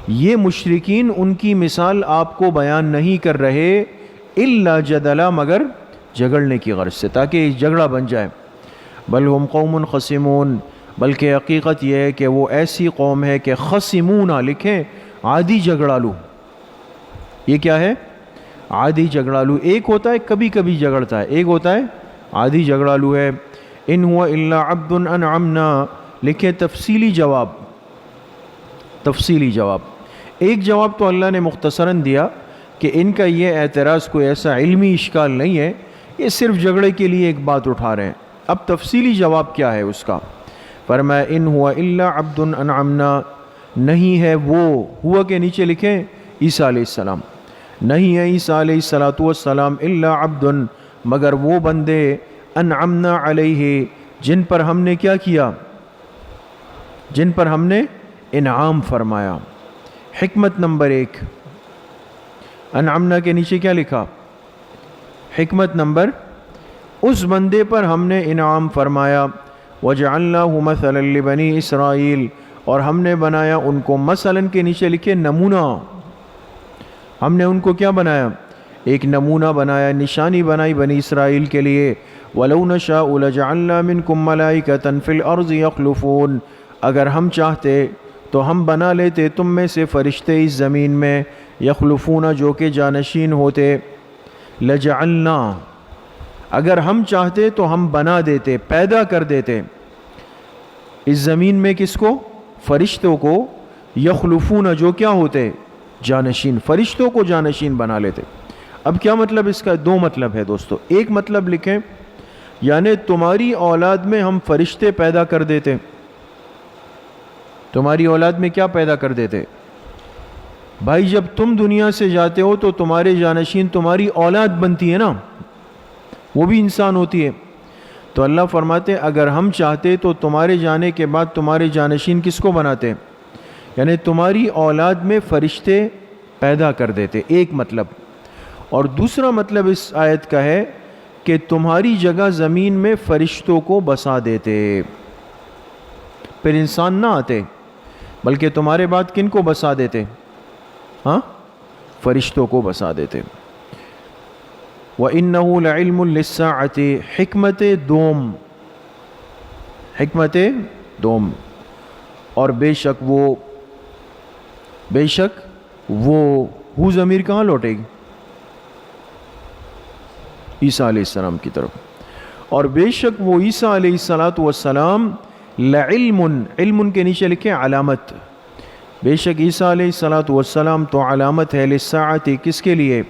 یہ مشرکین ان کی مثال آپ کو بیان نہیں کر رہے الا جدلا، مگر جھگڑنے کی غرض سے، تاکہ جھگڑا بن جائے۔ بل ہم قوم خصمون، بلکہ حقیقت یہ ہے کہ وہ ایسی قوم ہے کہ خصمون لکھیں عادی جھگڑالو۔ یہ کیا ہے؟ عادی جھگڑالو۔ ایک ہوتا ہے کبھی کبھی جھگڑتا ہے، ایک ہوتا ہے عادی جھگڑالو ہے۔ ان ہوا الا عبد انعمنا، لکھیں تفصیلی جواب، تفصیلی جواب۔ ایک جواب تو اللہ نے مختصراً دیا کہ ان کا یہ اعتراض کوئی ایسا علمی اشکال نہیں ہے، یہ صرف جھگڑے کے لیے ایک بات اٹھا رہے ہیں۔ اب تفصیلی جواب کیا ہے اس کا؟ فرمایا ان ہوا الا عبد انعمنا، نہیں ہے وہ، ہوا کے نیچے لکھیں عیسیٰ علیہ السلام، نہیں ہے عیسیٰ علیہ السلام الا عبد، مگر وہ بندے انعمنا علیہ جن پر ہم نے کیا کیا، جن پر ہم نے انعام فرمایا۔ حکمت نمبر 1، انعمنا کے نیچے کیا لکھا؟ حکمت نمبر، اس بندے پر ہم نے انعام فرمایا۔ وجعلناہ مثلا لبنی اسرائیل، اور ہم نے بنایا ان کو، مثلا کے نیچے لکھے نمونہ، ہم نے ان کو کیا بنایا؟ ایک نمونہ بنایا، نشانی بنائی بنی اسرائیل کے لیے۔ وَلَوْ نَشَاءُ لَجَعَلْنَا مِنْكُمْ مَلَائِكَةً فِي الْأَرْضِ يَخْلُفُونَ، اگر ہم چاہتے تو ہم بنا لیتے تم میں سے فرشتے اس زمین میں، یخلفون جو کہ جانشین ہوتے، لجعلنا، اگر ہم چاہتے تو ہم بنا دیتے، پیدا کر دیتے اس زمین میں، کس کو؟ فرشتوں کو، یخلفون جو کیا ہوتے؟ جانشین، فرشتوں کو جانشین بنا لیتے۔ اب کیا مطلب اس کا؟ دو مطلب ہے دوستو۔ ایک مطلب لکھیں یعنی تمہاری اولاد میں ہم فرشتے پیدا کر دیتے، تمہاری اولاد میں کیا پیدا کر دیتے؟ بھائی جب تم دنیا سے جاتے ہو تو تمہارے جانشین تمہاری اولاد بنتی ہے نا، وہ بھی انسان ہوتی ہے۔ تو اللہ فرماتے اگر ہم چاہتے تو تمہارے جانے کے بعد تمہارے جانشین کس کو بناتے؟ یعنی تمہاری اولاد میں فرشتے پیدا کر دیتے، ایک مطلب۔ اور دوسرا مطلب اس آیت کا ہے کہ تمہاری جگہ زمین میں فرشتوں کو بسا دیتے، پھر انسان نہ آتے، بلکہ تمہارے بعد کن کو بسا دیتے؟ ہاں، فرشتوں کو بسا دیتے۔ وَإِنَّهُ لَعِلْمٌ لِلسَّاعَةِ، حکمت دوم، حکمت دوم، اور بے شک وہ ہو ضمیر کہاں لوٹے گی؟ عیسیٰ علیہ السلام کی طرف۔ اور بے شک وہ عیسیٰ علیہ السلام لعلم، علم کے نیچے لکھیں علامت، بے شک عیسیٰ علیہ السلام تو علامت ہے، للساعۃ، کس کے لیے؟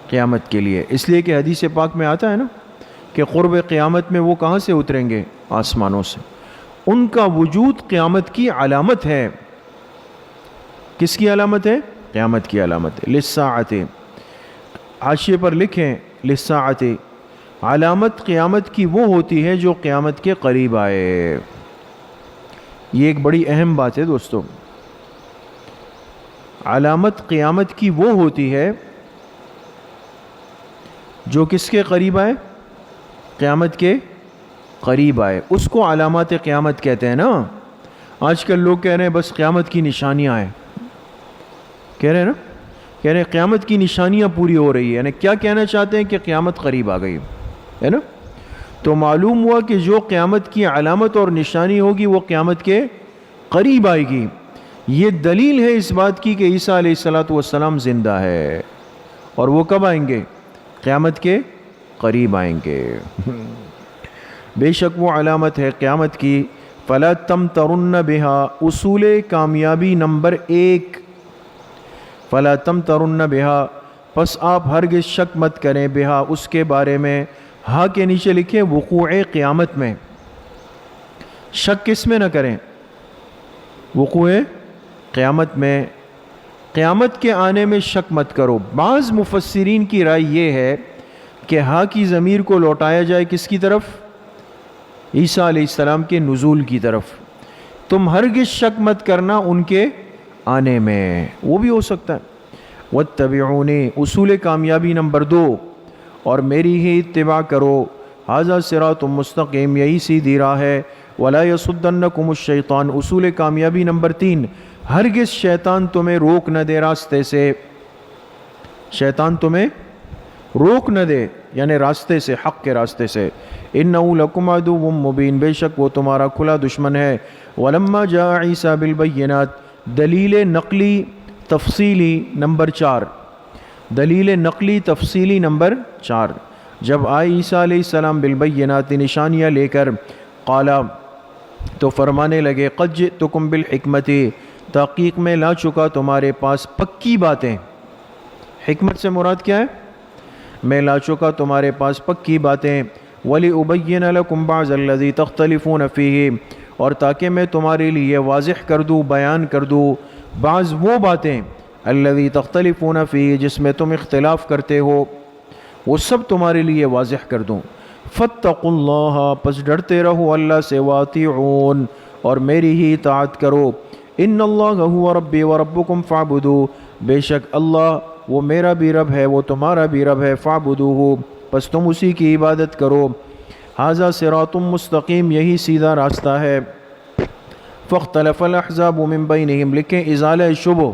قیامت کے لیے۔ اس لیے کہ حدیث پاک میں آتا ہے نا کہ قرب قیامت میں وہ کہاں سے اتریں گے؟ آسمانوں سے۔ ان کا وجود قیامت کی علامت ہے۔ کس کی علامت ہے؟ قیامت کی علامت ہے۔ للساعۃ، حاشیے پر لکھیں للساعۃ، علامت قیامت کی وہ ہوتی ہے جو قیامت کے قریب آئے۔ یہ ایک بڑی اہم بات ہے دوستو، علامت قیامت کی وہ ہوتی ہے جو کس کے قریب آئے؟ قیامت کے قریب آئے، اس کو علامات قیامت کہتے ہیں نا۔ آج کل لوگ کہہ رہے ہیں بس قیامت کی نشانیاں ہیں، کہہ رہے ہیں نا، کہہ رہے ہیں قیامت کی نشانیاں پوری ہو رہی ہے، یعنی کیا کہنا چاہتے ہیں؟ کہ قیامت قریب آ گئی ہے نا۔ تو معلوم ہوا کہ جو قیامت کی علامت اور نشانی ہوگی وہ قیامت کے قریب آئے گی۔ یہ دلیل ہے اس بات کی کہ عیسیٰ علیہ السلام زندہ ہے، اور وہ کب آئیں گے؟ قیامت کے قریب آئیں گے۔ بے شک وہ علامت ہے قیامت کی۔ فَلَا تَمْتَرُنَّ بِهَا، اصول کامیابی نمبر 1، فَلَا تَمْتَرُنَّ بِهَا، پس آپ ہرگز شک مت کریں، بہا اس کے بارے میں، ہاں کے نیچے لکھیں وقوع قیامت میں، شک کس میں نہ کریں؟ وقوع قیامت میں، قیامت کے آنے میں شک مت کرو۔ بعض مفسرین کی رائے یہ ہے کہ ہاں کی ضمیر کو لوٹایا جائے کس کی طرف؟ عیسیٰ علیہ السلام کے نزول کی طرف۔ تم ہرگز شک مت کرنا ان کے آنے میں، وہ بھی ہو سکتا ہے۔ واتبعونی، اصول کامیابی نمبر 2، اور میری ہی اتباع کرو۔ ھذا صراط مستقیم، یہی سیدھی راہ ہے۔ ولا یصدنکم الشیطان، اصول کامیابی نمبر 3، ہرگز شیطان تمہیں روک نہ دے راستے سے، شیطان تمہیں روک نہ دے، یعنی راستے سے، حق کے راستے سے۔ انہ لکم عدو مبین، بے شک وہ تمہارا کھلا دشمن ہے۔ ولما جاء عیسیٰ بالبینات، دلیل نقلی تفصیلی نمبر 4، دلیل نقلی تفصیلی نمبر 4، جب آئے عیسیٰ علیہ السلام بالبینات، نشانیاں لے کر، قالا، تو فرمانے لگے، قد جئتکم بالحکمت، تحقیق میں لا چکا تمہارے پاس پکی باتیں۔ حکمت سے مراد کیا ہے؟ میں لا چکا تمہارے پاس پکی باتیں۔ وَلِأُبَيِّنَ لَكُمْ بَعْضَ الَّذِي تَخْتَلِفُونَ فِيهِ، اور تاکہ میں تمہارے لیے واضح کر دوں، بیان کر دوں، بعض وہ باتیں، الَّذِي تَخْتَلِفُونَ فِيهِ، جس میں تم اختلاف کرتے ہو، وہ سب تمہارے لیے واضح کر دوں۔ فَاتَّقُوا اللَّهَ، پس ڈرتے رہو اللہ سے، وَأَطِیعُونِ، اور میری ہی اطاعت کرو۔ ان اللہ هو ربی وربکم فاعبدوہ، بے شک اللہ وہ میرا بھی رب ہے، وہ تمہارا بھی رب ہے، فاعبدوہ، پس تم اسی کی عبادت کرو۔ ھذا صراط مستقیم، یہی سیدھا راستہ ہے۔ فاختلف الاحزاب من بینہم، لکھیں ازالہ شبہ،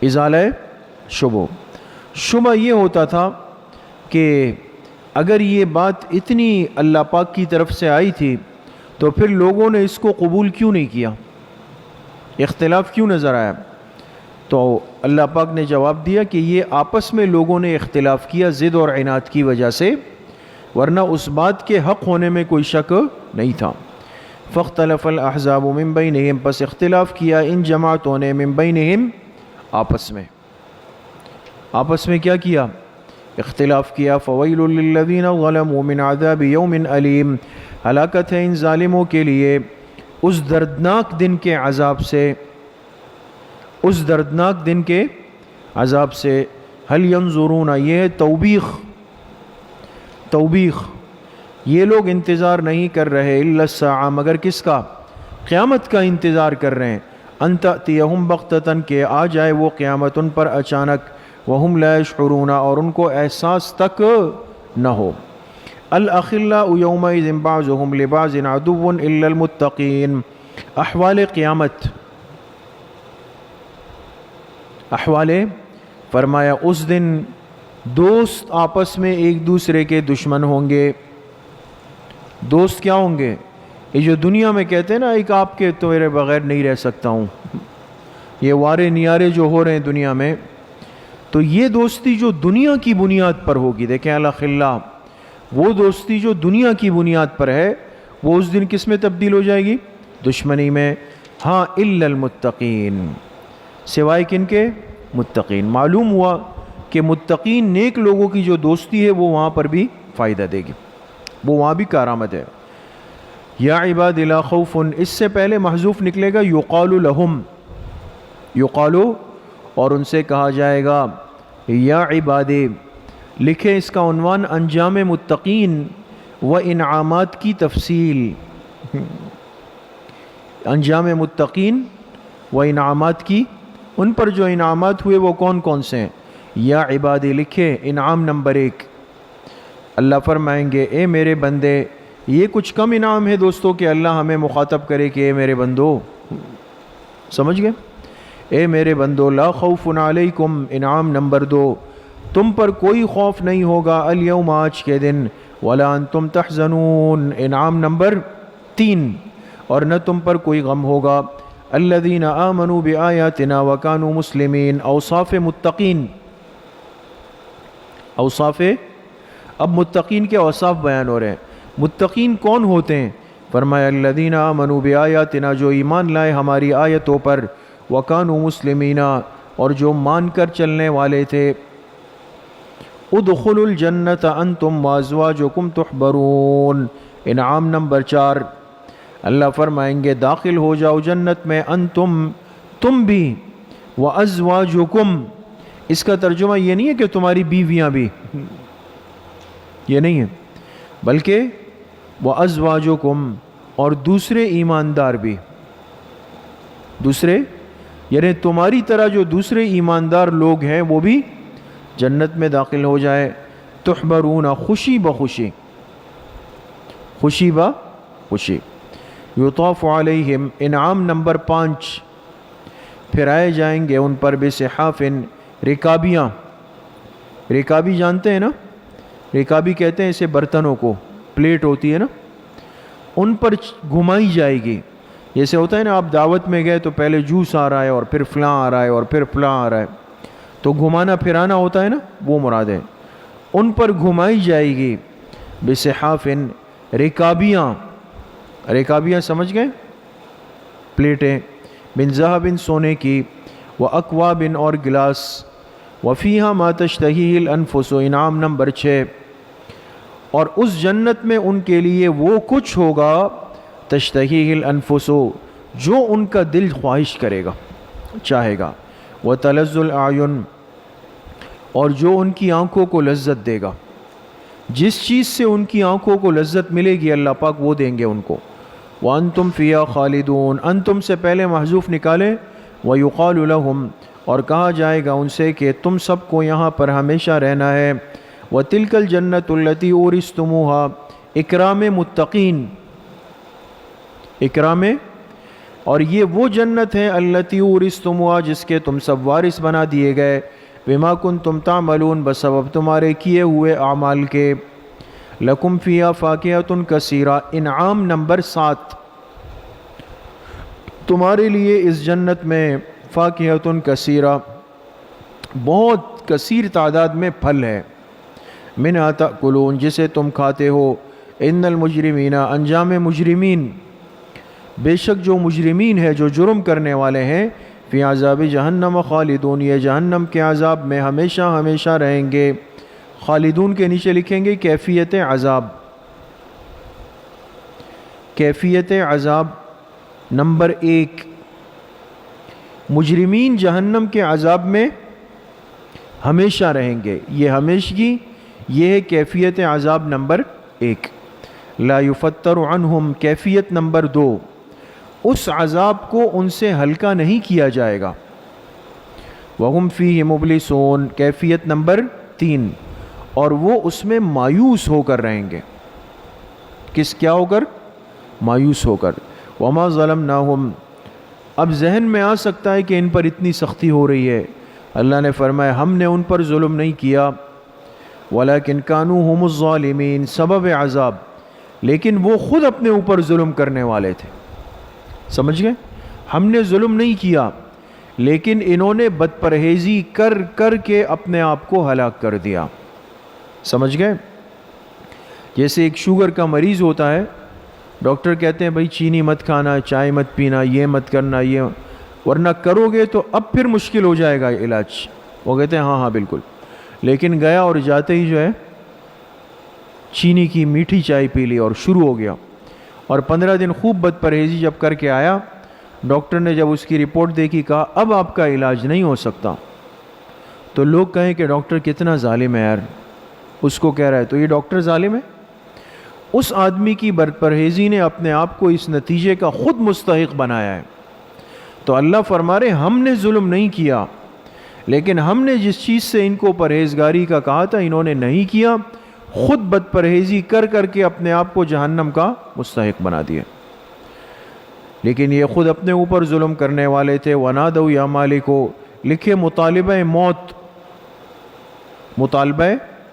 ازالہ شبہ۔ شبہ یہ ہوتا تھا کہ اگر یہ بات اتنی اللہ پاک کی طرف سے آئی تھی تو پھر لوگوں نے اس کو قبول کیوں نہیں کیا، اختلاف کیوں نظر آیا؟ تو اللہ پاک نے جواب دیا کہ یہ آپس میں لوگوں نے اختلاف کیا ضد اور عناد کی وجہ سے، ورنہ اس بات کے حق ہونے میں کوئی شک نہیں تھا۔ فاختلف الاحزاب من بینہم، پس اختلاف کیا ان جماعتوں نے، من بینہم، آپس میں، آپس میں کیا کیا؟ اختلاف کیا۔ فویل للذین ظلموا من عذاب یوم علیم، ہلاکت ہے ان ظالموں کے لیے اس دردناک دن کے عذاب سے، اس دردناک دن کے عذاب سے۔ هل ينظرون، یہ ہے توبیخ، توبیخ، یہ لوگ انتظار نہیں کر رہے، الا الساعہ، مگر کس کا؟ قیامت کا انتظار کر رہے ہیں۔ ان تأتیہم بغتۃ، کہ آ جائے وہ قیامت ان پر اچانک، وہم لا یشعرون، اور ان کو احساس تک نہ ہو۔ الاخلاء یومئذ بعضهم لبعض عدو الا المتقین، احوال قیامت، احوال، فرمایا اس دن دوست آپس میں ایک دوسرے کے دشمن ہوں گے۔ دوست کیا ہوں گے؟ یہ جو دنیا میں کہتے ہیں نا، ایک آپ کے تو میرے بغیر نہیں رہ سکتا ہوں، یہ وارے نیارے جو ہو رہے ہیں دنیا میں، تو یہ دوستی جو دنیا کی بنیاد پر ہوگی، دیکھیں الاخلاء، وہ دوستی جو دنیا کی بنیاد پر ہے، وہ اس دن کس میں تبدیل ہو جائے گی؟ دشمنی میں۔ ہاں الا المتقین، سوائے کن کے؟ متقین۔ معلوم ہوا کہ متقین نیک لوگوں کی جو دوستی ہے وہ وہاں پر بھی فائدہ دے گی، وہ وہاں بھی کارآمد ہے۔ یا عباد لا خوف، اس سے پہلے محذوف نکلے گا یقال لہم، یقالو، اور ان سے کہا جائے گا یا عباد۔ لکھیں اس کا عنوان انجام متقین و انعامات کی تفصیل، انجام متقین و انعامات کی، ان پر جو انعامات ہوئے وہ کون کون سے ہیں؟ یا عبادی، لکھے انعام نمبر 1، اللہ فرمائیں گے اے میرے بندے، یہ کچھ کم انعام ہے دوستو کہ اللہ ہمیں مخاطب کرے کہ اے میرے بندو، سمجھ گئے؟ اے میرے بندو، لا خوف علیکم، انعام نمبر 2، تم پر کوئی خوف نہیں ہوگا، الیوم، آج کے دن، ولا انتم تحزنون، انعام نمبر 3، اور نہ تم پر کوئی غم ہوگا۔ الذین آمنوا بآیاتنا وکانوا مسلمین، اوصاف متقین، اوصاف، اب متقین کے اوصاف بیان ہو رہے ہیں۔ متقین کون ہوتے ہیں؟ فرمایا الذین آمنوا بآیاتنا، جو ایمان لائے ہماری آیتوں پر، وکانوا مسلمین، اور جو مان کر چلنے والے تھے۔ ادخلوا الجنۃ انتم وازواجکم تحبرون، انعام نمبر 4، اللہ فرمائیں گے داخل ہو جاؤ جنت میں، انتم، تم بھی، وَأَزْوَاجُكُمْ، اس کا ترجمہ یہ نہیں ہے کہ تمہاری بیویاں بھی، یہ نہیں ہے، بلکہ وَأَزْوَاجُكُمْ، اور دوسرے ایماندار بھی، دوسرے یعنی تمہاری طرح جو دوسرے ایماندار لوگ ہیں وہ بھی جنت میں داخل ہو جائے. تحبرون، خوشی بخوشی، خوشی بخوشی. یطاف علیہم، انعام نمبر 5، پھر آئے جائیں گے ان پر بصحاف، رکابیاں. رکابی جانتے ہیں نا، رکابی کہتے ہیں اسے برتنوں کو، پلیٹ ہوتی ہے نا، ان پر گھمائی جائے گی. جیسے ہوتا ہے نا آپ دعوت میں گئے تو پہلے جوس آ رہا ہے اور پھر فلاں آ رہا ہے اور پھر فلاں آ رہا ہے، تو گھمانا پھرانا ہوتا ہے نا، وہ مراد ہے. ان پر گھمائی جائے گی بصحاف، رکابیاں. رکابیاں سمجھ گئے؟ پلیٹیں. من ذہب، سونے کی. واکواب، اور گلاس. وفیہا ما تشتہیہ الانفس، انعام نمبر 6، اور اس جنت میں ان کے لیے وہ کچھ ہوگا تشتہیہ الانفس، جو ان کا دل خواہش کرے گا، چاہے گا. وتلذ الاعین، اور جو ان کی آنکھوں کو لذت دے گا. جس چیز سے ان کی آنکھوں کو لذت ملے گی اللہ پاک وہ دیں گے ان کو. وانتم فیہا خالدون، انتم سے پہلے محذوف نکالے. ویقال لہم، اور کہا جائے گا ان سے کہ تم سب کو یہاں پر ہمیشہ رہنا ہے. وتلک الجنۃ التی اورثتموہا، اکرام متقین، اکرام، اور یہ وہ جنت ہے التی اورثتموہا جس کے تم سب وارث بنا دیے گئے. بما کنتم تعملون، بسبب تمہارے کیے ہوئے اعمال کے. لکم فیہا فاکہۃ کثیرہ، انعام نمبر 7، تمہارے لیے اس جنت میں فاکہۃ کثیرہ، بہت کثیر تعداد میں پھل ہے. منہا تأکلون، جسے تم کھاتے ہو. ان المجرمین، انجام مجرمین، بے شک جو مجرمین ہے، جو جرم کرنے والے ہیں، فی عذاب جہنم خالدون، یہ جہنم کے عذاب میں ہمیشہ ہمیشہ رہیں گے. خالدون کے نیچے لکھیں گے کیفیت عذاب. کیفیت عذاب نمبر 1، مجرمین جہنم کے عذاب میں ہمیشہ رہیں گے، یہ ہمیشگی، یہ ہے کیفیت عذاب نمبر 1. لا یفتر عنہم، کیفیت نمبر 2، اس عذاب کو ان سے ہلکا نہیں کیا جائے گا. وہم فیہ مبلسون، کیفیت نمبر 3، اور وہ اس میں مایوس ہو کر رہیں گے. کیا ہو کر؟ مایوس ہو کر. وما ظلمناہم، اب ذہن میں آ سکتا ہے کہ ان پر اتنی سختی ہو رہی ہے. اللہ نے فرمایا ہم نے ان پر ظلم نہیں کیا. ولیکن کانوا ہم الظالمین، سبب عذاب، لیکن وہ خود اپنے اوپر ظلم کرنے والے تھے. سمجھ گئے؟ ہم نے ظلم نہیں کیا، لیکن انہوں نے بد پرہیزی کر کر کے اپنے آپ کو ہلاک کر دیا. سمجھ گئے؟ جیسے ایک شوگر کا مریض ہوتا ہے، ڈاکٹر کہتے ہیں بھائی چینی مت کھانا، چائے مت پینا، یہ مت کرنا، یہ ورنہ کرو گے تو اب پھر مشکل ہو جائے گا علاج. وہ کہتے ہیں ہاں ہاں بالکل، لیکن گیا اور جاتے ہی جو ہے چینی کی میٹھی چائے پی لی اور شروع ہو گیا. اور 15 دن خوب بد پرہیزی جب کر کے آیا، ڈاکٹر نے جب اس کی رپورٹ دیکھی کہا اب آپ کا علاج نہیں ہو سکتا. تو لوگ کہیں کہ ڈاکٹر کتنا ظالم ہے یار، اس کو کہہ رہا ہے تو یہ ڈاکٹر ظالم ہے. اس آدمی کی بد پرہیزی نے اپنے آپ کو اس نتیجے کا خود مستحق بنایا ہے. تو اللہ فرما رہے ہم نے ظلم نہیں کیا، لیکن ہم نے جس چیز سے ان کو پرہیزگاری کا کہا تھا انہوں نے نہیں کیا، خود بد پرہیزی کر کر کے اپنے آپ کو جہنم کا مستحق بنا دیا. لیکن یہ خود اپنے اوپر ظلم کرنے والے تھے. وَنَادَوْا يَا مَالِكُ، لکھے مطالبہ موت، مطالبہ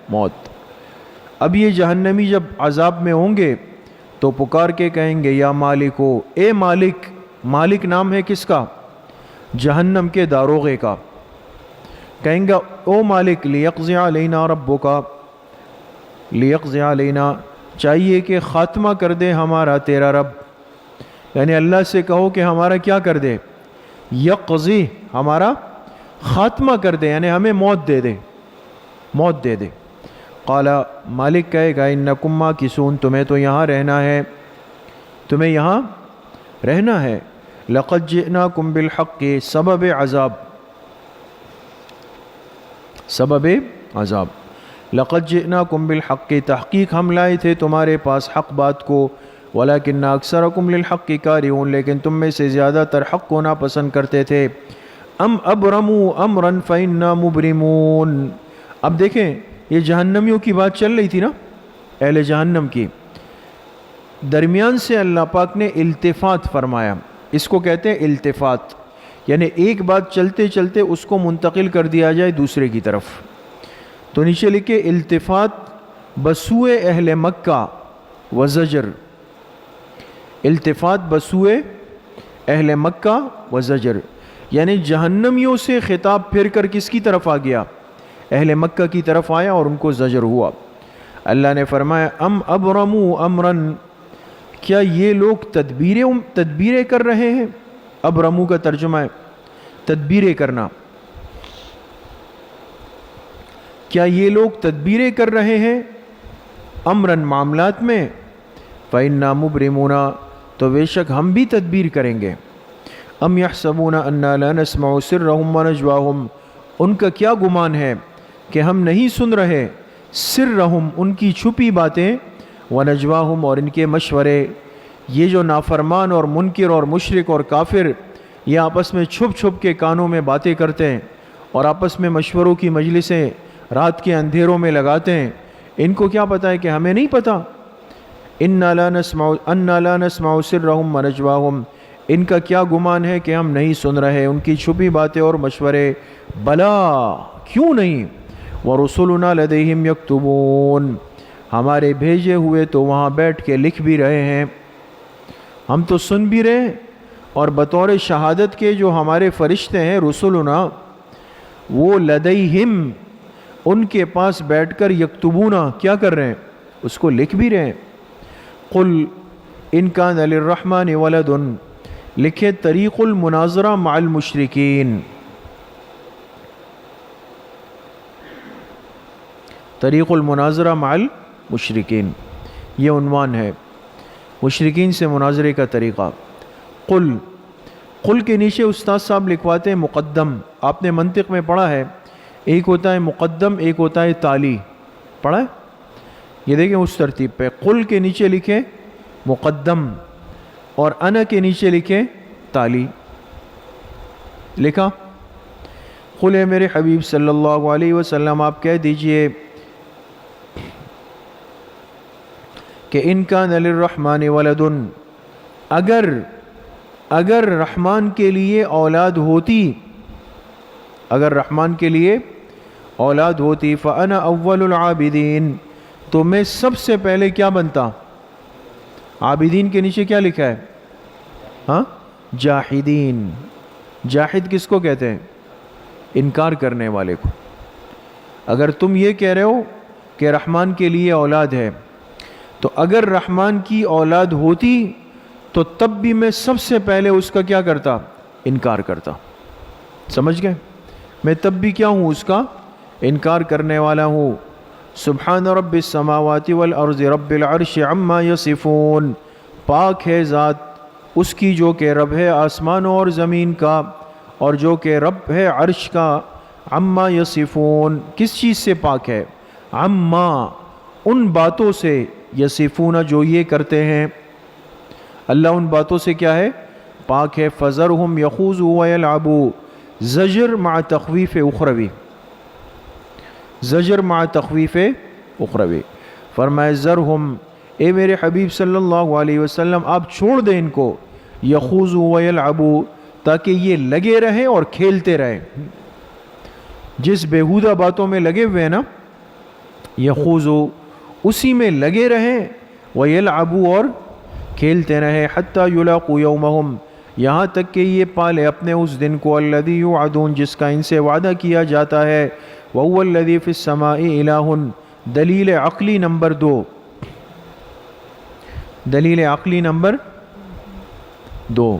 موت. اب یہ جہنمی جب عذاب میں ہوں گے تو پکار کے کہیں گے یا مالکو، اے مالک. مالک نام ہے کس کا؟ جہنم کے داروغے کا. کہیں گا او مالک، لیقضی علینا ربک، لیقضی علینا، چاہیے کہ خاتمہ کر دے ہمارا تیرا رب. یعنی اللہ سے کہو کہ ہمارا کیا کر دے؟ یقضی، ہمارا خاتمہ کر دے، یعنی ہمیں موت دے دے، موت دے دے. قال، مالک کہے گا انکم ماکثون، تمہیں تو یہاں رہنا ہے، تمہیں یہاں رہنا ہے. لقد جئناکم بالحق، سبب عذاب، سبب عذاب۔ لقد جئناکم بالحق، تحقیق ہم لائے تھے تمہارے پاس حق بات کو، ولکن اکثرکم للحق کارہون، لیکن تم میں سے زیادہ تر حق کو ناپسند کرتے تھے۔ ام ابرموا امرا فإنا مبرمون۔ اب دیکھیں یہ جہنمیوں کی بات چل رہی تھی نا، اہل جہنم کی، درمیان سے اللہ پاک نے التفات فرمایا، اس کو کہتے ہیں التفات، یعنی ایک بات چلتے چلتے اس کو منتقل کر دیا جائے دوسرے کی طرف۔ تو نیچے لکھے التفات بسوئے اہل مکہ و زجر، التفات بسوئے اہل مکہ و زجر، یعنی جہنمیوں سے خطاب پھر کر کس کی طرف آ گیا؟ اہل مکہ کی طرف آیا اور ان کو زجر ہوا۔ اللہ نے فرمایا ام ابرموا امرا، کیا یہ لوگ تدبیریں کر رہے ہیں؟ ابرمو کا ترجمہ ہے تدبیریں کرنا۔ کیا یہ لوگ تدبیریں کر رہے ہیں امرن معاملات میں؟ فإنا مبرمون، تو بے شک ہم بھی تدبیر کریں گے۔ ام یحسبون انا لا نسمع سرهم ونجواهم، ان کا کیا گمان ہے کہ ہم نہیں سن رہے سرهم، ان کی چھپی باتیں، ونجواهم، اور ان کے مشورے۔ یہ جو نافرمان اور منکر اور مشرک اور کافر یہ آپس میں چھپ چھپ کے کانوں میں باتیں کرتے ہیں اور آپس میں مشوروں کی مجلسیں رات کے اندھیروں میں لگاتے ہیں، ان کو کیا پتہ ہے کہ ہمیں نہیں پتہ؟ انا لا نسمع سرهم ونجواهم، ان کا کیا گمان ہے کہ ہم نہیں سن رہے ان کی چھپی باتیں اور مشورے؟ بلا، کیوں نہیں؟ ورسلنا لدیہم یکتبون، ہمارے بھیجے ہوئے تو وہاں بیٹھ کے لکھ بھی رہے ہیں، ہم تو سن بھی رہے ہیں، اور بطور شہادت کے جو ہمارے فرشتے ہیں رسولنا، وہ لدیہم، ان کے پاس بیٹھ کر یکتبون، کیا کر رہے ہیں؟ اس کو لکھ بھی رہے ہیں۔ قل ان کان للرحمن ولد، لکھے طریق المناظرہ مع المشرکین، طریق المناظرہ مع المشرکین، یہ عنوان ہے، مشرکین سے مناظرے کا طریقہ۔ قل کے نیچے استاد صاحب لکھواتے ہیں مقدم، آپ نے منطق میں پڑھا ہے، ایک ہوتا ہے مقدم، ایک ہوتا ہے تالی، پڑھا ہے؟ یہ دیکھیں اس ترتیب پہ، قل کے نیچے لکھے مقدم اور انا کے نیچے لکھے تالی، لکھا قل اے میرے حبیب صلی اللہ علیہ وسلم آپ کہہ دیجئے کہ ان کان للرحمن ولد، اگر رحمان کے لیے اولاد ہوتی، اگر رحمان کے لیے اولاد ہوتی، فانا اول العابدین، تو میں سب سے پہلے کیا بنتا؟ عابدین کے نیچے کیا لکھا ہے؟ ہاں، جاحدین۔ جاحد کس کو کہتے ہیں؟ انکار کرنے والے کو۔ اگر تم یہ کہہ رہے ہو کہ رحمان کے لیے اولاد ہے، تو اگر رحمان کی اولاد ہوتی تو تب بھی میں سب سے پہلے اس کا کیا کرتا؟ انکار کرتا۔ سمجھ گئے؟ میں تب بھی کیا ہوں؟ اس کا انکار کرنے والا ہوں۔ سبحان رب السماوات والارض رب العرش عما یصفون، پاک ہے ذات اس کی جو کہ رب ہے آسمانوں اور زمین کا، اور جو کہ رب ہے عرش کا، عما یصفون، کس چیز سے پاک ہے؟ عما، ان باتوں سے، یصفون جو یہ کرتے ہیں، اللہ ان باتوں سے کیا ہے؟ پاک ہے۔ فذرہم یخوضوا ویلعبوا، زجر مع تخویف اخروی، زجر مع تخویف اخروی، فرمائے ذرہم، اے میرے حبیب صلی اللہ علیہ وسلم آپ چھوڑ دیں ان کو، یخوضوا ویلعبوا، تاکہ یہ لگے رہیں اور کھیلتے رہیں، جس بیہودہ باتوں میں لگے ہوئے ہیں نا، یخوضوا، اسی میں لگے رہیں، ویلعبوا، اور کھیلتے رہیں، حتی یلاقوا یومہم، یہاں تک کہ یہ پالے اپنے اس دن کو، الذی یوعدون، جس کا ان سے وعدہ کیا جاتا ہے، وَهُوَ الَّذِي فِي السَّمَاءِ إِلَٰهٌ، دلیل عقلی نمبر 2، دلیل عقلی نمبر 2،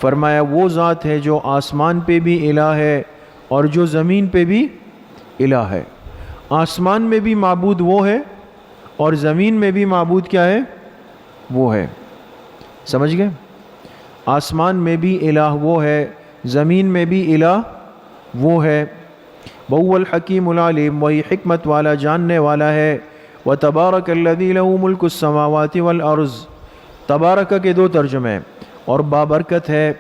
فرمایا وہ ذات ہے جو آسمان پہ بھی الہ ہے اور جو زمین پہ بھی الہ ہے۔ آسمان میں بھی معبود وہ ہے اور زمین میں بھی معبود کیا ہے؟ وہ ہے۔ سمجھ گئے؟ آسمان میں بھی الہ وہ ہے، زمین میں بھی الہ وہ ہے۔ وهو الحکیم العلیم، وہی حکمت والا جاننے والا ہے۔ وتبارک الذی لہ ملک السماوات والارض، تبارک کے دو ترجمے، اور بابرکت ہے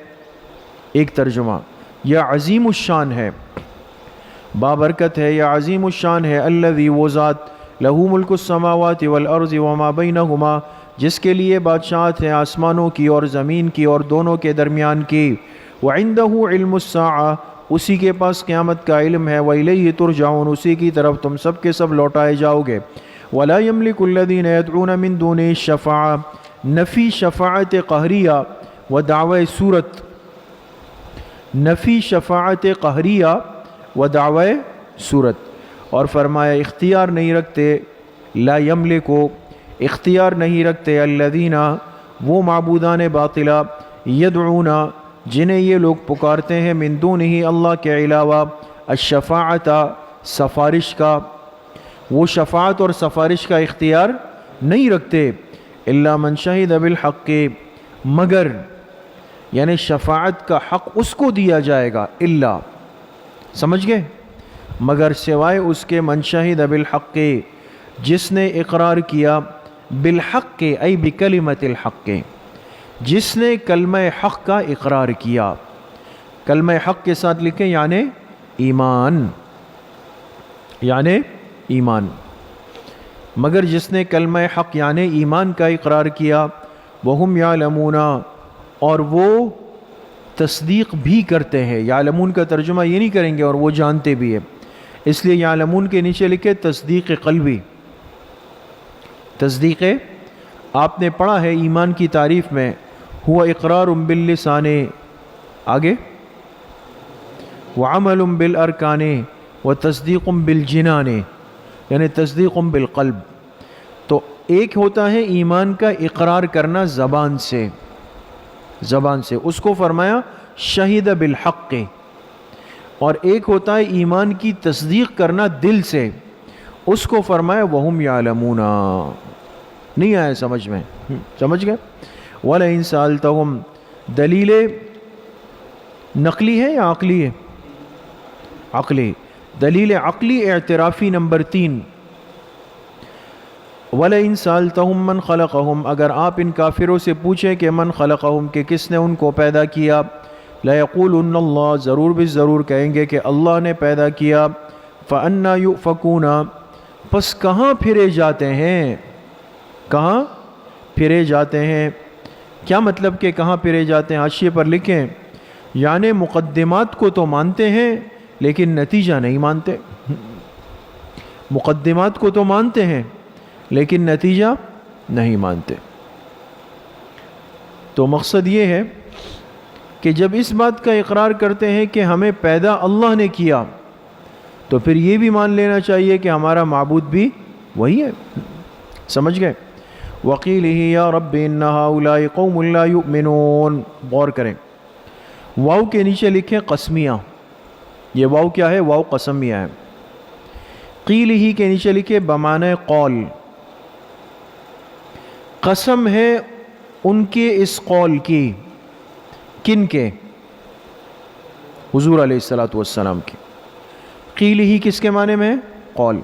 ایک ترجمہ، یا عظیم الشان ہے، بابرکت ہے یا عظیم الشان ہے، الذی وہ ذات، لہو ملک السماوات والارض وما بینہما، جس کے لیے بادشاہت ہے آسمانوں کی اور زمین کی اور دونوں کے درمیان کی، وعندہ علم الساعہ، اسی کے پاس قیامت کا علم ہے، وإلیہ ترجعون، اسی کی طرف تم سب کے سب لوٹائے جاؤ گے۔ ولا یملک الذین یدعون من دونہ الشفاعہ، نفی شفاعت قہریہ و دعوی صورت، نفی شفاعت قہریہ و دعوی صورت، اور فرمایا اختیار نہیں رکھتے، لا یملکو، اختیار نہیں رکھتے، الذین، وہ معبودان باطلہ، یدعون، جنہیں یہ لوگ پکارتے ہیں، من دونہ، اللہ کے علاوہ، الشفاعت، سفارش کا، وہ شفاعت اور سفارش کا اختیار نہیں رکھتے، الا من شہد بالحق، مگر، یعنی شفاعت کا حق اس کو دیا جائے گا، الا، سمجھ گئے، مگر سوائے اس کے، من شہد بالحق، جس نے اقرار کیا، بالحق ای بکلمت الحق، جس نے کلمہ حق کا اقرار کیا، کلمہ حق کے ساتھ لکھیں یعنی ایمان، یعنی ایمان، مگر جس نے کلمہ حق یعنی ایمان کا اقرار کیا، وہم یعلمون، اور وہ تصدیق بھی کرتے ہیں، یعلمون کا ترجمہ یہ نہیں کریں گے اور وہ جانتے بھی ہیں، اس لیے یعلمون کے نیچے لکھے تصدیق قلبی، تصدیق، آپ نے پڑھا ہے ایمان کی تعریف میں، ہوا اقرار باللسان، آگے، وعمل بالارکان وتصدیق بالجنان، یعنی تصدیق بالقلب۔ تو ایک ہوتا ہے ایمان کا اقرار کرنا زبان سے، زبان سے، اس کو فرمایا شہید بالحق، اور ایک ہوتا ہے ایمان کی تصدیق کرنا دل سے، اس کو فرمایا وہم یعلمون۔ نہیں آیا سمجھ میں؟ سمجھ گئے؟ وَلَئِن سَأَلْتَهُمْ، دلیل نقلی ہے یا عقلی ہے؟ عقلی، دلیل عقلی اعترافی نمبر 3، وَلَئِن سَأَلْتَهُمْ مَنْ خَلَقَهُمْ، اگر آپ ان کافروں سے پوچھیں کہ من خلقہم، کہ کس نے ان کو پیدا کیا، لَيَقُولُنَّ اللَّهُ، ضرور بھی ضرور کہیں گے کہ اللہ نے پیدا کیا، فَأَنَّا يُؤْفَكُونَ، پس کہاں پھرے جاتے ہیں، کہاں پھرے جاتے ہیں، کیا مطلب کہ کہاں پھرے جاتے ہیں؟ حاشیے پر لکھیں یعنی مقدمات کو تو مانتے ہیں لیکن نتیجہ نہیں مانتے، مقدمات کو تو مانتے ہیں لیکن نتیجہ نہیں مانتے۔ تو مقصد یہ ہے کہ جب اس بات کا اقرار کرتے ہیں کہ ہمیں پیدا اللہ نے کیا، تو پھر یہ بھی مان لینا چاہیے کہ ہمارا معبود بھی وہی ہے، سمجھ گئے؟ وَقِيلِهِ يَا رَبِّ إِنَّ هَؤُلَاءِ قَوْمٌ لَا يُؤْمِنُونَ، غور کریں، واو کے نیچے لکھیں قسمیہ، یہ واو کیا ہے؟ واو قسمیہ ہے۔ قیلہ کے نیچے لکھیں بمعنی قول، قسم ہے ان کے اس قول کی، کن کے؟ حضور علیہ السلام کی۔ قیلہ کس کے معنی میں؟ قول،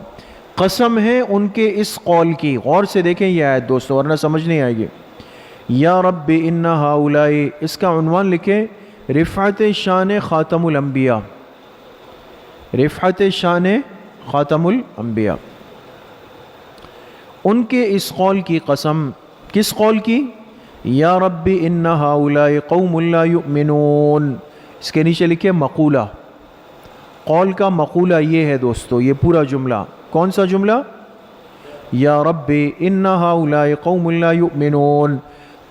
قسم ہے ان کے اس قول کی، غور سے دیکھیں یہ آیت دوستو ورنہ سمجھ نہیں آئے گی۔ یا رب ان ہؤلاء، اس کا عنوان لکھیں رفعت شان خاتم الانبیاء، رفعت شان خاتم الانبیاء، ان کے اس قول کی قسم، کس قول کی؟ یا رب ان ہؤلاء قوم لا یؤمنون، اس کے نیچے لکھیں مقولہ، قول کا مقولہ یہ ہے دوستو، یہ پورا جملہ، کون سا جملہ؟ یا رب ان ہؤلاء قوم لا یؤمنون،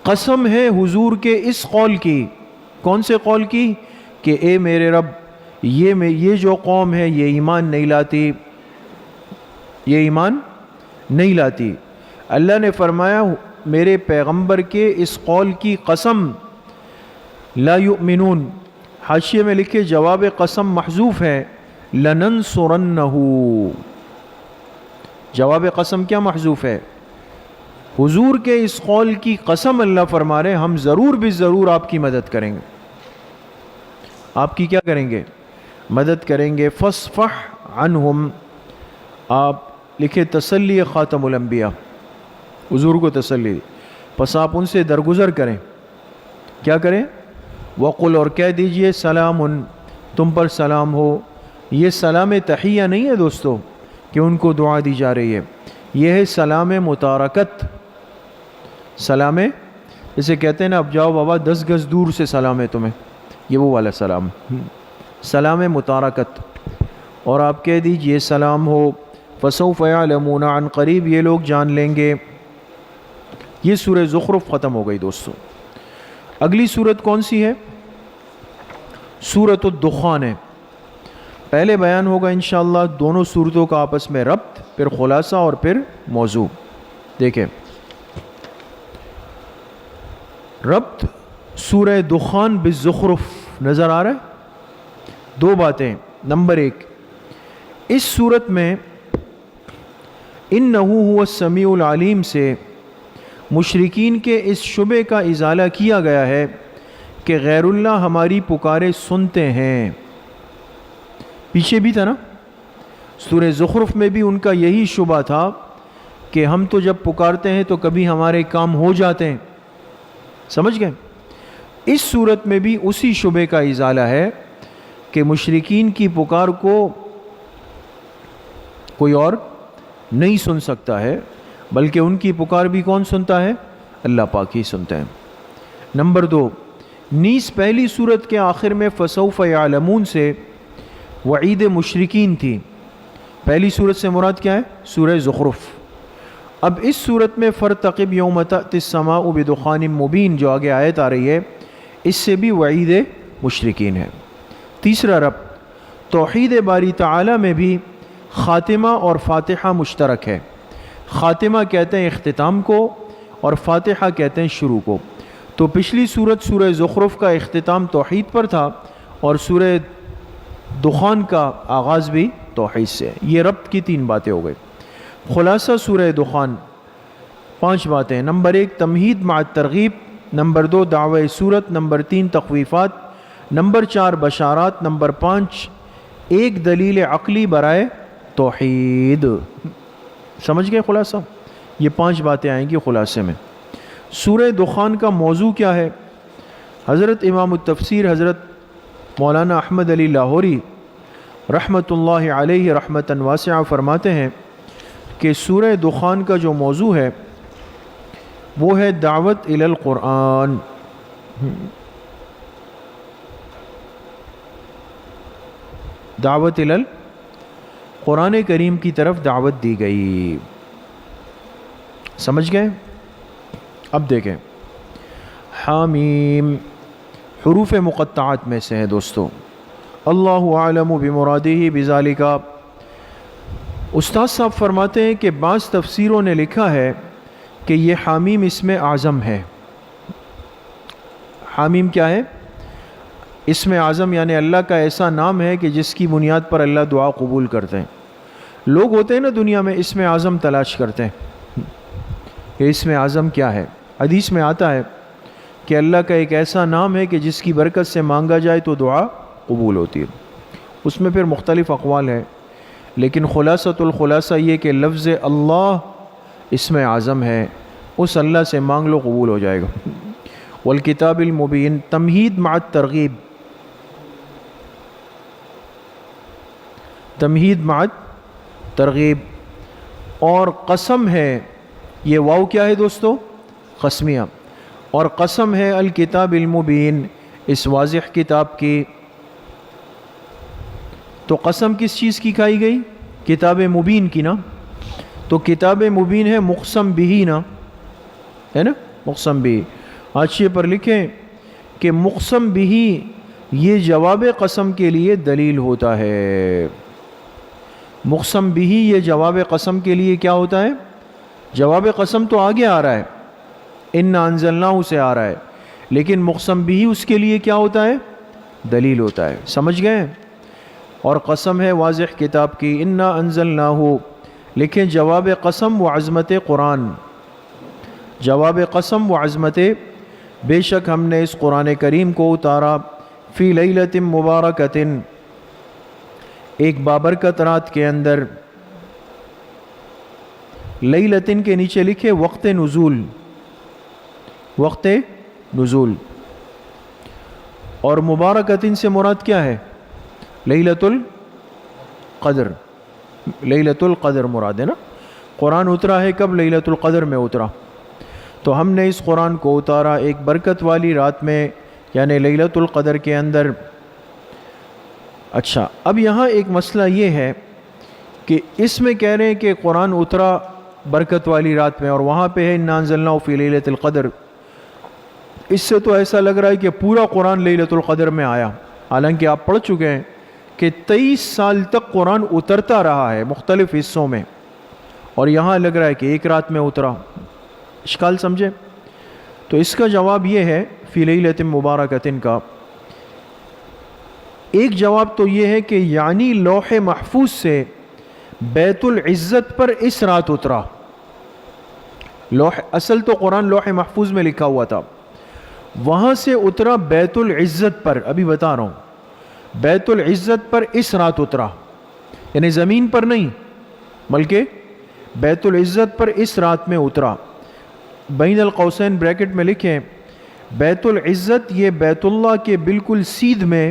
قسم ہے حضور کے اس قول کی، کون سے قول کی؟ کہ اے میرے رب یہ جو قوم ہے یہ ایمان نہیں لاتی، یہ ایمان نہیں لاتی۔ اللہ نے فرمایا میرے پیغمبر کے اس قول کی قسم، لا یؤمنون، حاشیے میں لکھے جواب قسم محذوف ہے، لننصرنہ، جواب قسم کیا محذوف ہے؟ حضور کے اس قول کی قسم اللہ فرما رہے ہم ضرور بھی ضرور آپ کی مدد کریں گے، آپ کی کیا کریں گے؟ مدد کریں گے. فاصفح عنہم، آپ لکھے تسلی خاتم الانبیاء، حضور کو تسلی دی، پس آپ ان سے درگزر کریں. کیا کریں؟ وقل، اور کہہ دیجئے سلام، تم پر سلام ہو. یہ سلام تحیہ نہیں ہے دوستو کہ ان کو دعا دی جا رہی ہے، یہ ہے سلام متارکت. سلام جسے کہتے ہیں نا اب جاؤ بابا 10 گز دور سے سلام ہے تمہیں، یہ وہ والا سلام، سلام متارکت. اور آپ کہہ دیجئے سلام ہو. فسوف یعلمون، عن قریب یہ لوگ جان لیں گے. یہ سورہ زخرف ختم ہو گئی دوستو. اگلی سورت کون سی ہے؟ سورۃ الدخان ہے. پہلے بیان ہوگا انشاءاللہ دونوں سورتوں کا آپس میں ربط، پھر خلاصہ اور پھر موضوع. دیکھیں ربط سورہ دخان بالزخرف نظر آ رہا ہے؟ دو باتیں. نمبر 1، اس سورت میں انہ هو السمیع العلیم سے مشرکین کے اس شبے کا ازالہ کیا گیا ہے کہ غیر اللہ ہماری پکارے سنتے ہیں. پیچھے بھی تھا نا سورہ زخرف میں بھی ان کا یہی شبہ تھا کہ ہم تو جب پکارتے ہیں تو کبھی ہمارے کام ہو جاتے ہیں. سمجھ گئے؟ اس صورت میں بھی اسی شبے کا ازالہ ہے کہ مشرکین کی پکار کو کوئی اور نہیں سن سکتا ہے، بلکہ ان کی پکار بھی کون سنتا ہے؟ اللہ پاک ہی سنتے ہیں. نمبر 2، نیز پہلی صورت کے آخر میں فسوف یعلمون سے وعید مشرکین تھی. پہلی صورت سے مراد کیا ہے؟ سورہ زخرف. اب اس صورت میں فرتقب یوم تأتی السماء بدخان مبین جو آگے آیت آ رہی ہے، اس سے بھی وعید مشرکین ہے. تیسرا ربط، توحید باری تعالی میں بھی خاتمہ اور فاتحہ مشترک ہے. خاتمہ کہتے ہیں اختتام کو اور فاتحہ کہتے ہیں شروع کو. تو پچھلی صورت سورہ زخرف کا اختتام توحید پر تھا اور سورہ دخان کا آغاز بھی توحید سے. یہ ربط کی 3 باتیں ہو گئی. خلاصہ سورہ دخان 5 باتیں. نمبر 1، تمہید مع ترغیب. نمبر 2، دعوی صورت. نمبر 3، تخویفات. نمبر 4، بشارات. نمبر 5، ایک دلیل عقلی برائے توحید. سمجھ گئے خلاصہ؟ یہ 5 باتیں آئیں گی خلاصے میں. سورہ دخان کا موضوع کیا ہے؟ حضرت امام التفسیر حضرت مولانا احمد علی لاہوری رحمۃ اللہ علیہ رحمتاً واسعہ فرماتے ہیں کہ سورہ دخان کا جو موضوع ہے وہ ہے دعوت الی القرآن. دعوت الی قرآن کریم کی طرف دعوت دی گئی. سمجھ گئے؟ اب دیکھیں حامیم حروف مقطعات میں سے ہے دوستو. اللہ اعلم بمرادہ بذالک. استاد صاحب فرماتے ہیں کہ بعض تفسیروں نے لکھا ہے کہ یہ حامیم اسم اعظم ہے. حامیم کیا ہے؟ اسم اعظم، یعنی اللہ کا ایسا نام ہے کہ جس کی بنیاد پر اللہ دعا قبول کرتے ہیں. لوگ ہوتے ہیں نا دنیا میں اسم اعظم تلاش کرتے ہیں کہ اسم اعظم کیا ہے. حدیث میں آتا ہے کہ اللہ کا ایک ایسا نام ہے کہ جس کی برکت سے مانگا جائے تو دعا قبول ہوتی ہے. اس میں پھر مختلف اقوال ہیں، لیکن خلاصۃ الخلاصہ یہ کہ لفظ اللہ اسم اعظم ہے، اس اللہ سے مانگ لو قبول ہو جائے گا. والکتاب المبین. تمہید مع الترغیب. تمہید مع ترغیب. اور قسم ہے، یہ واو کیا ہے دوستو؟ قسمیہ. اور قسم ہے الکتاب المبین، اس واضح کتاب کی. تو قسم کس چیز کی کھائی گئی؟ کتاب مبین کی نا. تو کتاب مبین ہے مقسم بھی نا، ہے نا؟ مقسم بھی. حاشیے پر لکھیں کہ مقسم بھی یہ جواب قسم کے لیے دلیل ہوتا ہے. مقسم بھی یہ جواب قسم کے لیے کیا ہوتا ہے؟ جواب قسم تو آگے آ رہا ہے، انا انزلناہ سے آ رہا ہے، لیکن مقسم بھی اس کے لیے کیا ہوتا ہے؟ دلیل ہوتا ہے. سمجھ گئے؟ اور قسم ہے واضح کتاب کی. انا انزلناہ. لکھیں جواب قسم و عظمت قرآن. جواب قسم و عظمت، بے شک ہم نے اس قرآن کریم کو اتارا فی لیلۃ مبارکۃ، ایک بابرکت رات کے اندر لیلتن کے نیچے لکھے وقت نزول، وقت نزول، اور مبارکتن سے مراد کیا ہے؟ لیلۃ القدر، لیلۃ القدر مراد ہے نا۔ قرآن اترا ہے کب؟ لیلۃ القدر میں اترا۔ تو ہم نے اس قرآن کو اتارا ایک برکت والی رات میں، یعنی لیلۃ القدر کے اندر۔ اچھا، اب یہاں ایک مسئلہ یہ ہے کہ اس میں کہہ رہے ہیں کہ قرآن اترا برکت والی رات میں، اور وہاں پہ ہے انا انزلناہ فی لیلۃ القدر۔ اس سے تو ایسا لگ رہا ہے کہ پورا قرآن لیلۃ القدر میں آیا، حالانکہ آپ پڑھ چکے ہیں کہ 23 سال تک قرآن اترتا رہا ہے مختلف حصوں میں، اور یہاں لگ رہا ہے کہ ایک رات میں اترا۔ اشکال سمجھے؟ تو اس کا جواب یہ ہے فی لیلۃ مبارکۃ کا، ایک جواب تو یہ ہے کہ یعنی لوح محفوظ سے بیت العزت پر اس رات اترا۔ اصل تو قرآن لوح محفوظ میں لکھا ہوا تھا، وہاں سے اترا بیت العزت پر، ابھی بتا رہا ہوں، بیت العزت پر اس رات اترا، یعنی زمین پر نہیں بلکہ بیت العزت پر اس رات میں اترا۔ بین القوسین بریکٹ میں لکھیں بیت العزت یہ بیت اللہ کے بالکل سیدھ میں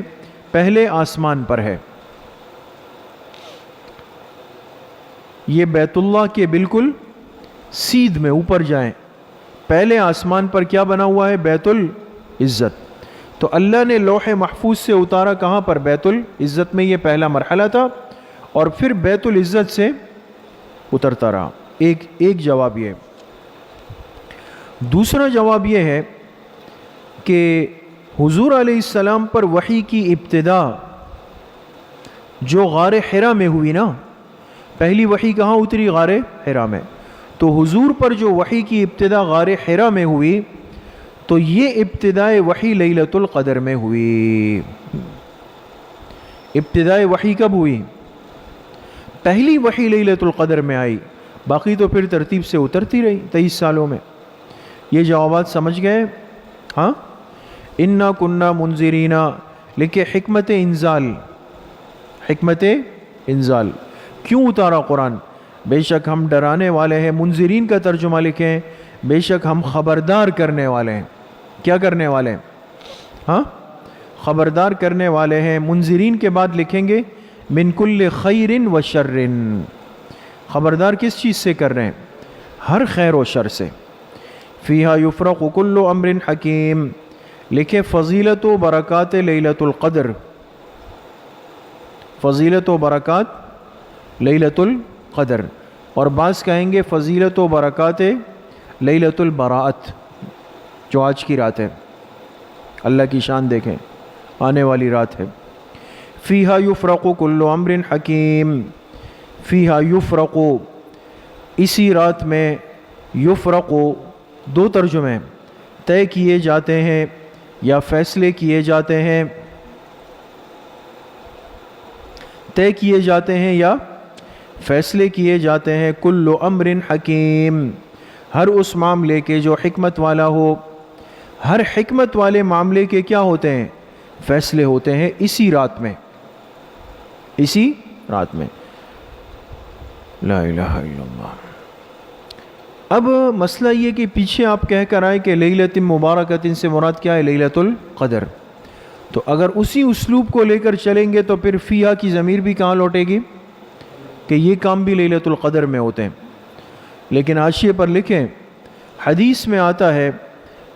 پہلے آسمان پر ہے، یہ بیت اللہ کے بالکل سیدھ میں اوپر جائیں، پہلے آسمان پر کیا بنا ہوا ہے؟ بیت العزت۔ تو اللہ نے لوح محفوظ سے اتارا کہاں پر؟ بیت العزت میں، یہ پہلا مرحلہ تھا، اور پھر بیت العزت سے اترتا رہا۔ ایک جواب یہ۔ دوسرا جواب یہ ہے کہ حضور علیہ السلام پر وحی کی ابتدا جو غار حرا میں ہوئی نا، پہلی وحی کہاں اتری؟ غار حرا میں۔ تو حضور پر جو وحی کی ابتدا غار حرا میں ہوئی، تو یہ ابتدائے وحی لیلۃ القدر میں ہوئی۔ ابتدائے وحی کب ہوئی؟ پہلی وحی لیلۃ القدر میں آئی، باقی تو پھر ترتیب سے اترتی رہی 23 سالوں میں۔ یہ جوابات سمجھ گئے؟ ہاں، انا کننا منذرین، لکھے حکمت انزال، حکمت انزال، کیوں اتارا قرآن؟ بے شک ہم ڈرانے والے ہیں۔ منذرین کا ترجمہ لکھیں بے شک ہم خبردار کرنے والے ہیں۔ کیا کرنے والے ہیں؟ ہاں، خبردار کرنے والے ہیں۔ منذرین کے بعد لکھیں گے من کل خیر و شر، خبردار کس چیز سے کر رہے ہیں؟ ہر خیر و شر سے۔ فیہا یفرق کل امر حکیم، لکھے فضیلت و برکات لیلۃ القدر، فضیلت و برکات لیلۃ القدر، اور بعض کہیں گے فضیلت و برکات لیلۃ البراءت، جو آج کی رات ہے۔ اللہ کی شان دیکھیں، آنے والی رات ہے۔ فیہا یفرق کل امر حکیم، فیہا یفرق، اسی رات میں، یفرق دو ترجمے، طے کیے جاتے ہیں یا فیصلے کیے جاتے ہیں، طے کیے جاتے ہیں یا فیصلے کیے جاتے ہیں، کل امر حکیم، ہر اس معاملے کے جو حکمت والا ہو، ہر حکمت والے معاملے کے کیا ہوتے ہیں؟ فیصلے ہوتے ہیں اسی رات میں، اسی رات میں۔ لا الہ الا اللہ۔ اب مسئلہ یہ کہ پیچھے آپ کہہ کر آئے کہ لیلۃ مبارکۃ سے مراد کیا ہے؟ لیلۃ القدر۔ تو اگر اسی اسلوب کو لے کر چلیں گے تو پھر فیہا کی ضمیر بھی کہاں لوٹے گی؟ کہ یہ کام بھی لیلۃ القدر میں ہوتے ہیں۔ لیکن حاشیے پر لکھیں حدیث میں آتا ہے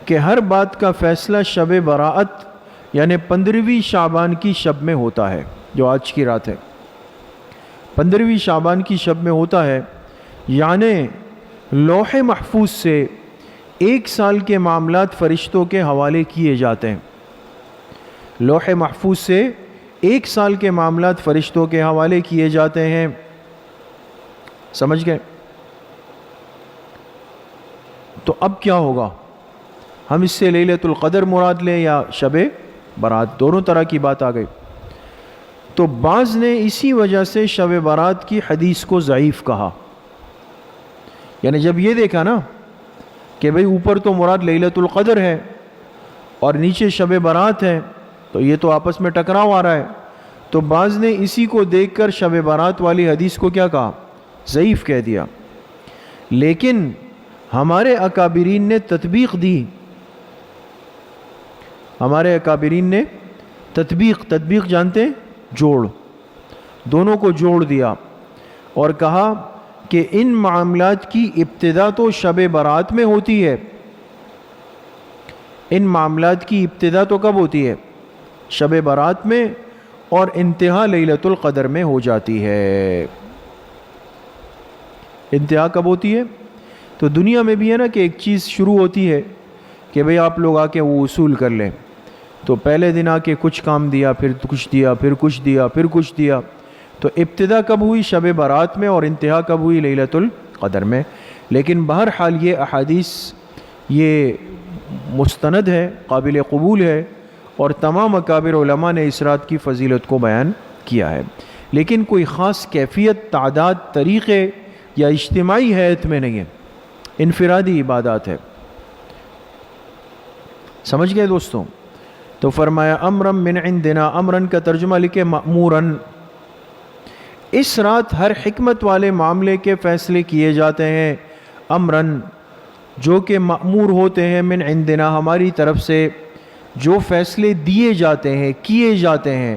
کہ ہر بات کا فیصلہ شب براءت یعنی 15ویں شعبان کی شب میں ہوتا ہے، جو آج کی رات ہے، 15ویں شعبان کی شب میں ہوتا ہے، یعنی لوح محفوظ سے 1 سال کے معاملات فرشتوں کے حوالے کیے جاتے ہیں، لوح محفوظ سے 1 سال کے معاملات فرشتوں کے حوالے کیے جاتے ہیں۔ سمجھ گئے؟ تو اب کیا ہوگا؟ ہم اس سے لیلۃ القدر مراد لیں یا شب برات، دونوں طرح کی بات آ گئی۔ تو بعض نے اسی وجہ سے شب برات کی حدیث کو ضعیف کہا، یعنی جب یہ دیکھا نا کہ بھئی اوپر تو مراد لیلۃ القدر ہے اور نیچے شب برات ہے، تو یہ تو آپس میں ٹکراؤ آ رہا ہے، تو بعض نے اسی کو دیکھ کر شب برات والی حدیث کو کیا کہا؟ ضعیف کہہ دیا، لیکن ہمارے اکابرین نے تطبیق دی، ہمارے اکابرین نے تطبیق جانتے ہیں؟ جوڑ، دونوں کو جوڑ دیا اور کہا کہ ان معاملات کی ابتدا تو شب برات میں ہوتی ہے، ان معاملات کی ابتدا تو کب ہوتی ہے؟ شب برات میں، اور انتہا لیلۃ القدر میں ہو جاتی ہے۔ انتہا کب ہوتی ہے؟ تو دنیا میں بھی ہے نا کہ ایک چیز شروع ہوتی ہے کہ بھئی آپ لوگ آ کے وہ وصول کر لیں، تو پہلے دن آ کے کچھ کام دیا، پھر کچھ دیا، پھر کچھ دیا، پھر کچھ دیا، تو ابتدا کب ہوئی؟ شب برات میں، اور انتہا کب ہوئی؟ لیلۃ القدر میں۔ لیکن بہرحال یہ احادیث یہ مستند ہے، قابل قبول ہے، اور تمام اکابر علماء نے اس رات کی فضیلت کو بیان کیا ہے، لیکن کوئی خاص کیفیت، تعداد، طریقے یا اجتماعی حیت میں نہیں ہے، انفرادی عبادات ہے۔ سمجھ گئے دوستوں؟ تو فرمایا امرا من عندنا، امرن کا ترجمہ لکھے مأمورن، اس رات ہر حکمت والے معاملے کے فیصلے کیے جاتے ہیں، امرن جو کہ مأمور ہوتے ہیں، من عندنا ہماری طرف سے جو فیصلے دیے جاتے ہیں، کیے جاتے ہیں،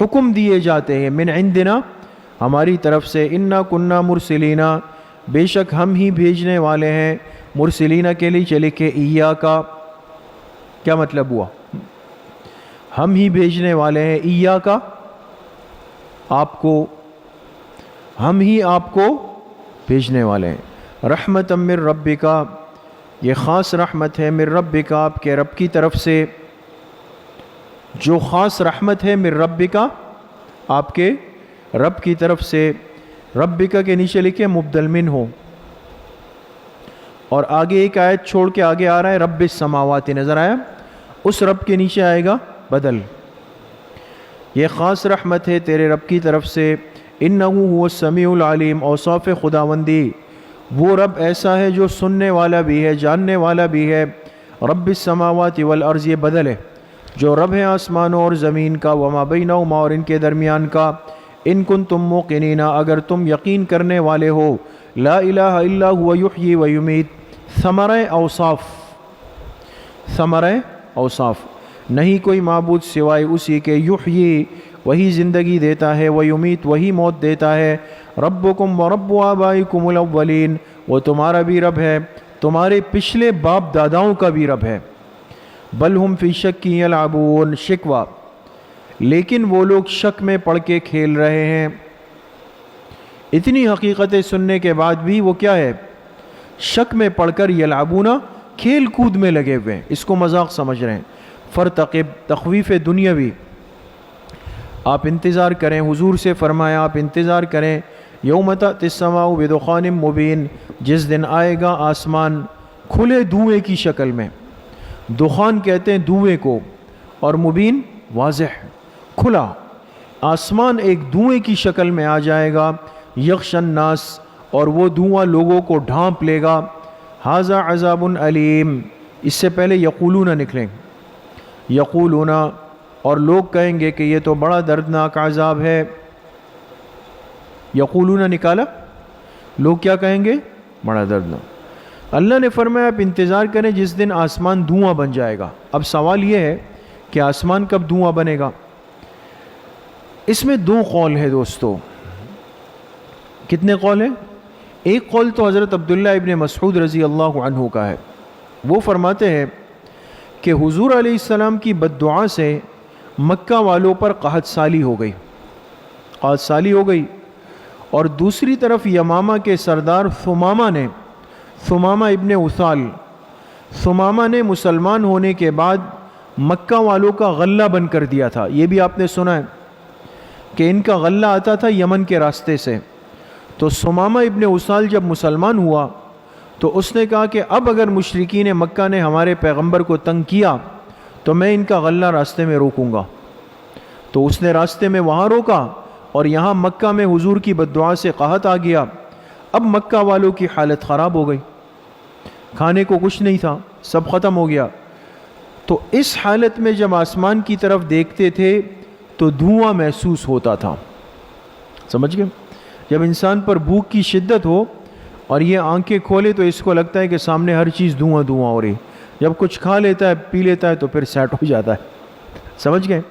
حکم دیے جاتے ہیں، من عندنا ہماری طرف سے، انا کننا مرسلینا بے شک ہم ہی بھیجنے والے ہیں، مرسلینا کے لیے چلے کہ ایاکا کیا مطلب ہوا؟ ہم ہی بھیجنے والے ہیں، ایاکا آپ کو، ہم ہی آپ کو بھیجنے والے ہیں، رحمت من ربکا یہ خاص رحمت ہے، من ربکا آپ کے رب کی طرف سے، جو خاص رحمت ہے من ربکا آپ کے رب کی طرف سے، ربکا کے نیچے لکھے مبدل من ہو، اور آگے ایک آیت چھوڑ کے آگے آ رہا ہے رب السماوات، نظر آیا؟ اس رب کے نیچے آئے گا بدل، یہ خاص رحمت ہے تیرے رب کی طرف سے، انہ هو السمیع العلیم، اوصاف خداوندی وہ رب ایسا ہے جو سننے والا بھی ہے، جاننے والا بھی ہے، رب السماوات والارض یہ بدل ہے، جو رب ہے آسمانوں اور زمین کا، وما بینہما اور ان کے درمیان کا، ان کنتم موقنین اگر تم یقین کرنے والے ہو، لا الہ الا هو یحیی و یمیت، ثمرہ اوصاف، ثمرہ اوصاف، نہیں کوئی معبود سوائے اسی کے، یحیی وہی زندگی دیتا ہے، و یمیت وہی موت دیتا ہے، ربکم و رب آبائکم الاولین وہ تمہارا بھی رب ہے، تمہارے پچھلے باپ داداؤں کا بھی رب ہے، بل ہم فی شک یلعبون شکوہ لیکن وہ لوگ شک میں پڑ کے کھیل رہے ہیں، اتنی حقیقتیں سننے کے بعد بھی وہ کیا ہے؟ شک میں پڑ کر یلعبونا کھیل کود میں لگے ہوئے ہیں، اس کو مذاق سمجھ رہے ہیں۔ فرتقب تخویف دنیاوی، آپ انتظار کریں، حضور سے فرمایا آپ انتظار کریں، یوم تأتی السماء بدخان مبین جس دن آئے گا آسمان کھلے دھوئے کی شکل میں، دخان کہتے ہیں دھوئے کو، اور مبین واضح کھلا، آسمان ایک دھوئے کی شکل میں آ جائے گا، یغشی الناس اور وہ دھواں لوگوں کو ڈھانپ لے گا، ھذا عذاب علیم اس سے پہلے یقولون نکلیں، یقولون اور لوگ کہیں گے کہ یہ تو بڑا دردناک عذاب ہے، یقولون نکالا، لوگ کیا کہیں گے؟ بڑا دردناک۔ اللہ نے فرمایا آپ انتظار کریں جس دن آسمان دھواں بن جائے گا۔ اب سوال یہ ہے کہ آسمان کب دھواں بنے گا؟ اس میں دو قول ہے دوستو، کتنے قول ہیں؟ ایک قول تو حضرت عبداللہ ابن مسعود رضی اللہ عنہ کا ہے، وہ فرماتے ہیں کہ حضور علیہ السلام کی بد دعا سے مکہ والوں پر قحط سالی ہو گئی، قحط سالی ہو گئی، اور دوسری طرف یمامہ کے سردار ثمامہ ابن اثال، ثمامہ نے مسلمان ہونے کے بعد مکہ والوں کا غلہ بن کر دیا تھا، یہ بھی آپ نے سنا ہے کہ ان کا غلہ آتا تھا یمن کے راستے سے، تو ثمامہ ابن اثال جب مسلمان ہوا تو اس نے کہا کہ اب اگر مشرکین مکہ نے ہمارے پیغمبر کو تنگ کیا تو میں ان کا غلہ راستے میں روکوں گا، تو اس نے راستے میں وہاں روکا، اور یہاں مکہ میں حضور کی بد دعا سے قحط آ گیا، اب مکہ والوں کی حالت خراب ہو گئی، کھانے کو کچھ نہیں تھا، سب ختم ہو گیا، تو اس حالت میں جب آسمان کی طرف دیکھتے تھے تو دھواں محسوس ہوتا تھا. سمجھ گئے؟ جب انسان پر بھوک کی شدت ہو اور یہ آنکھیں کھولے تو اس کو لگتا ہے کہ سامنے ہر چیز دھواں دھواں ہو رہی. جب کچھ کھا لیتا ہے پی لیتا ہے تو پھر سیٹ ہو جاتا ہے. سمجھ گئے؟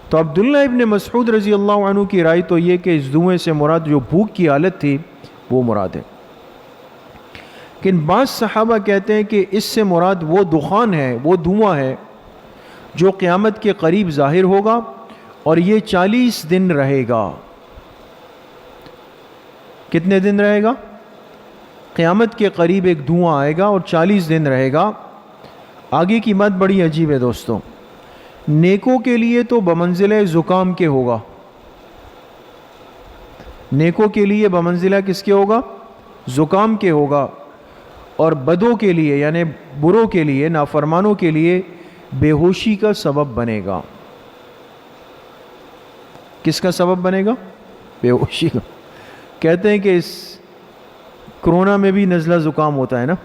تو عبداللہ ابن مسعود رضی اللہ عنہ کی رائے تو یہ کہ اس دھوئیں سے مراد جو بھوک کی حالت تھی وہ مراد ہے. لیکن بعض صحابہ کہتے ہیں کہ اس سے مراد وہ دخان ہے، وہ دھواں ہے جو قیامت کے قریب ظاہر ہوگا اور یہ 40 دن رہے گا. کتنے دن رہے گا؟ قیامت کے قریب ایک دھواں آئے گا اور 40 دن رہے گا. آگے کی بات بڑی عجیب ہے دوستوں. نیکوں کے لیے تو بمنزلہ زکام کے ہوگا. نیکوں کے لیے بمنزلہ کس کے ہوگا؟ زکام کے ہوگا. اور بدوں کے لیے یعنی بروں کے لیے، نافرمانوں کے لیے بے ہوشی کا سبب بنے گا. کس کا سبب بنے گا؟ بے ہوشی کا. کہتے ہیں کہ اس کرونا میں بھی نزلہ زکام ہوتا ہے نا.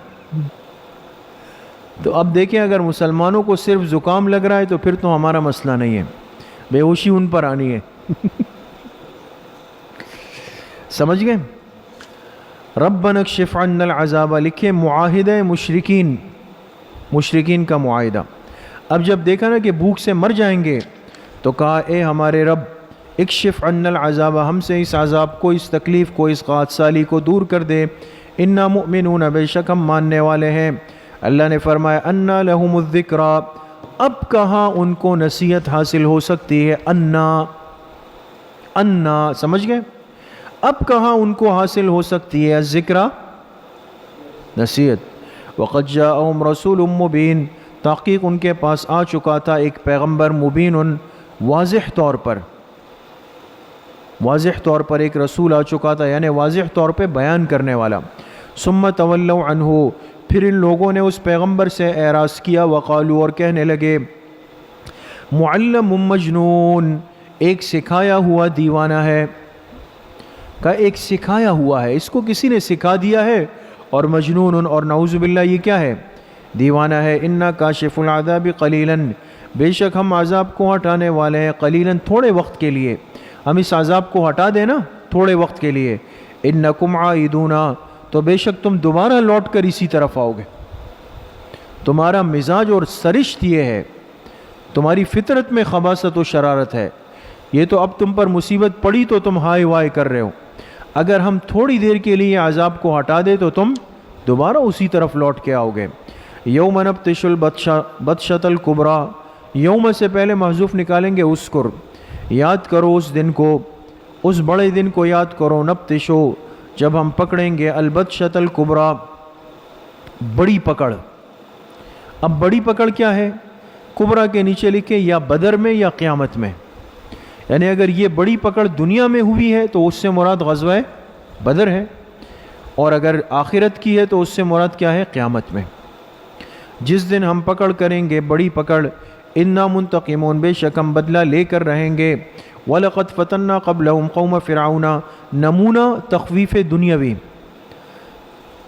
تو اب دیکھیں اگر مسلمانوں کو صرف زکام لگ رہا ہے تو پھر تو ہمارا مسئلہ نہیں ہے، بے ہوشی ان پر آنی ہے. سمجھ گئے؟ ربنا اکشف عنا العذاب لکھے معاہدہ مشرکین کا معاہدہ. اب جب دیکھا نا کہ بھوک سے مر جائیں گے تو کہا اے ہمارے رب اکشف عنا العذاب، ہم سے اس عذاب کو، اس تکلیف کو، اس قحط سالی کو دور کر دے. انا مؤمنون، بے شک ہم ماننے والے ہیں. اللہ نے فرمایا انا لہم الذکریٰ، اب کہاں ان کو نصیحت حاصل ہو سکتی ہے. انا سمجھ گئے؟ اب کہاں ان کو حاصل ہو سکتی ہے الذکریٰ، نصیحت. وقد جاءہم رسول مبین، تحقیق ان کے پاس آ چکا تھا ایک پیغمبر مبین، واضح طور پر ایک رسول آ چکا تھا، یعنی واضح طور پہ بیان کرنے والا. ثم تولوا عنہ، پھر ان لوگوں نے اس پیغمبر سے اعراض کیا. وقالوا، اور کہنے لگے معلم مجنون، ایک سکھایا ہوا دیوانہ ہے. کا ایک سکھایا ہوا ہے، اس کو کسی نے سکھا دیا ہے. اور مجنون، اور نعوذ باللہ یہ کیا ہے؟ دیوانہ ہے. انا کاشف العذاب قلیلا، بے شک ہم عذاب کو ہٹانے والے ہیں. قلیلا، تھوڑے وقت کے لیے. ہم اس عذاب کو ہٹا دیں نا تھوڑے وقت کے لیے. انکم عائدون، تو بے شک تم دوبارہ لوٹ کر اسی طرف آؤ گے. تمہارا مزاج اور سرشت یہ ہے، تمہاری فطرت میں خباثت و شرارت ہے. یہ تو اب تم پر مصیبت پڑی تو تم ہائے وائے کر رہے ہو. اگر ہم تھوڑی دیر کے لیے عذاب کو ہٹا دے تو تم دوبارہ اسی طرف لوٹ کے آؤ گے. یوم نبطش البطشۃ الکبریٰ، یوم سے پہلے محذوف نکالیں گے اذکر، یاد کرو اس دن کو، اس بڑے دن کو یاد کرو. نبطشو، جب ہم پکڑیں گے، البطشۃ الکبریٰ، بڑی پکڑ. اب بڑی پکڑ کیا ہے؟ کبریٰ کے نیچے لکھے یا بدر میں یا قیامت میں. یعنی اگر یہ بڑی پکڑ دنیا میں ہوئی ہے تو اس سے مراد غزوہ بدر ہے، اور اگر آخرت کی ہے تو اس سے مراد کیا ہے؟ قیامت میں. جس دن ہم پکڑ کریں گے بڑی پکڑ. انا منتقمون، بے شک ہم بدلہ لے کر رہیں گے. وَلَقَدْ فَتَنَّا قَبْلَهُمْ قَوْمَ فِرْعَوْنَ، نمونہ تخویف دنیاوی،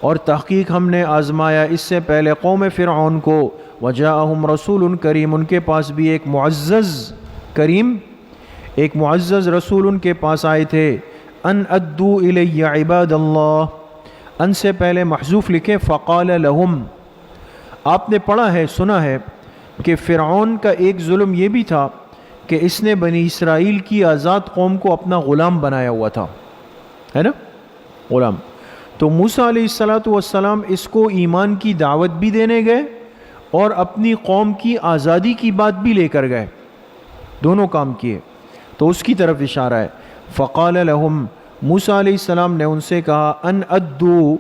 اور تحقیق ہم نے آزمایا اس سے پہلے قوم فرعون کو. وَجَاءَهُمْ رَسُولٌ کریم، ان کے پاس بھی ایک معزز کریم، ایک معزز رسول ان کے پاس آئے تھے. ان ادو الی عباد اللہ، ان سے پہلے محذوف لکھے فقال لہم. آپ نے پڑھا ہے، سنا ہے کہ فرعون کا ایک ظلم یہ بھی تھا کہ اس نے بنی اسرائیل کی آزاد قوم کو اپنا غلام بنایا ہوا تھا، ہے نا، غلام. تو موسیٰ علیہ السلام اس کو ایمان کی دعوت بھی دینے گئے اور اپنی قوم کی آزادی کی بات بھی لے کر گئے، دونوں کام کیے. تو اس کی طرف اشارہ ہے. فقال لہم، موسیٰ علیہ السلام نے ان سے کہا ان ادو،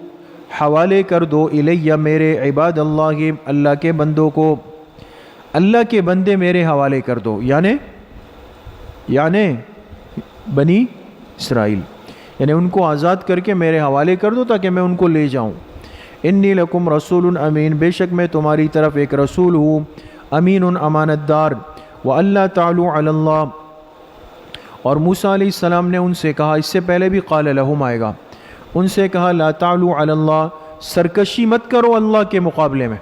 حوالے کر دو، الیہ میرے، عباد اللہ، اللہ کے بندوں کو، اللہ کے بندے میرے حوالے کر دو، یعنی بنی اسرائیل، یعنی ان کو آزاد کر کے میرے حوالے کر دو تاکہ میں ان کو لے جاؤں. انی لکم رسول امین، بے شک میں تمہاری طرف ایک رسول ہوں، امین، امانت دار. وَأَلَّا تَعْلُوا عَلَى اللَّهِ، اور موسیٰ علیہ السلام نے ان سے کہا، اس سے پہلے بھی قال لہم آئے گا، ان سے کہا لا تعلوا علی اللہ، سرکشی مت کرو اللہ کے مقابلے میں.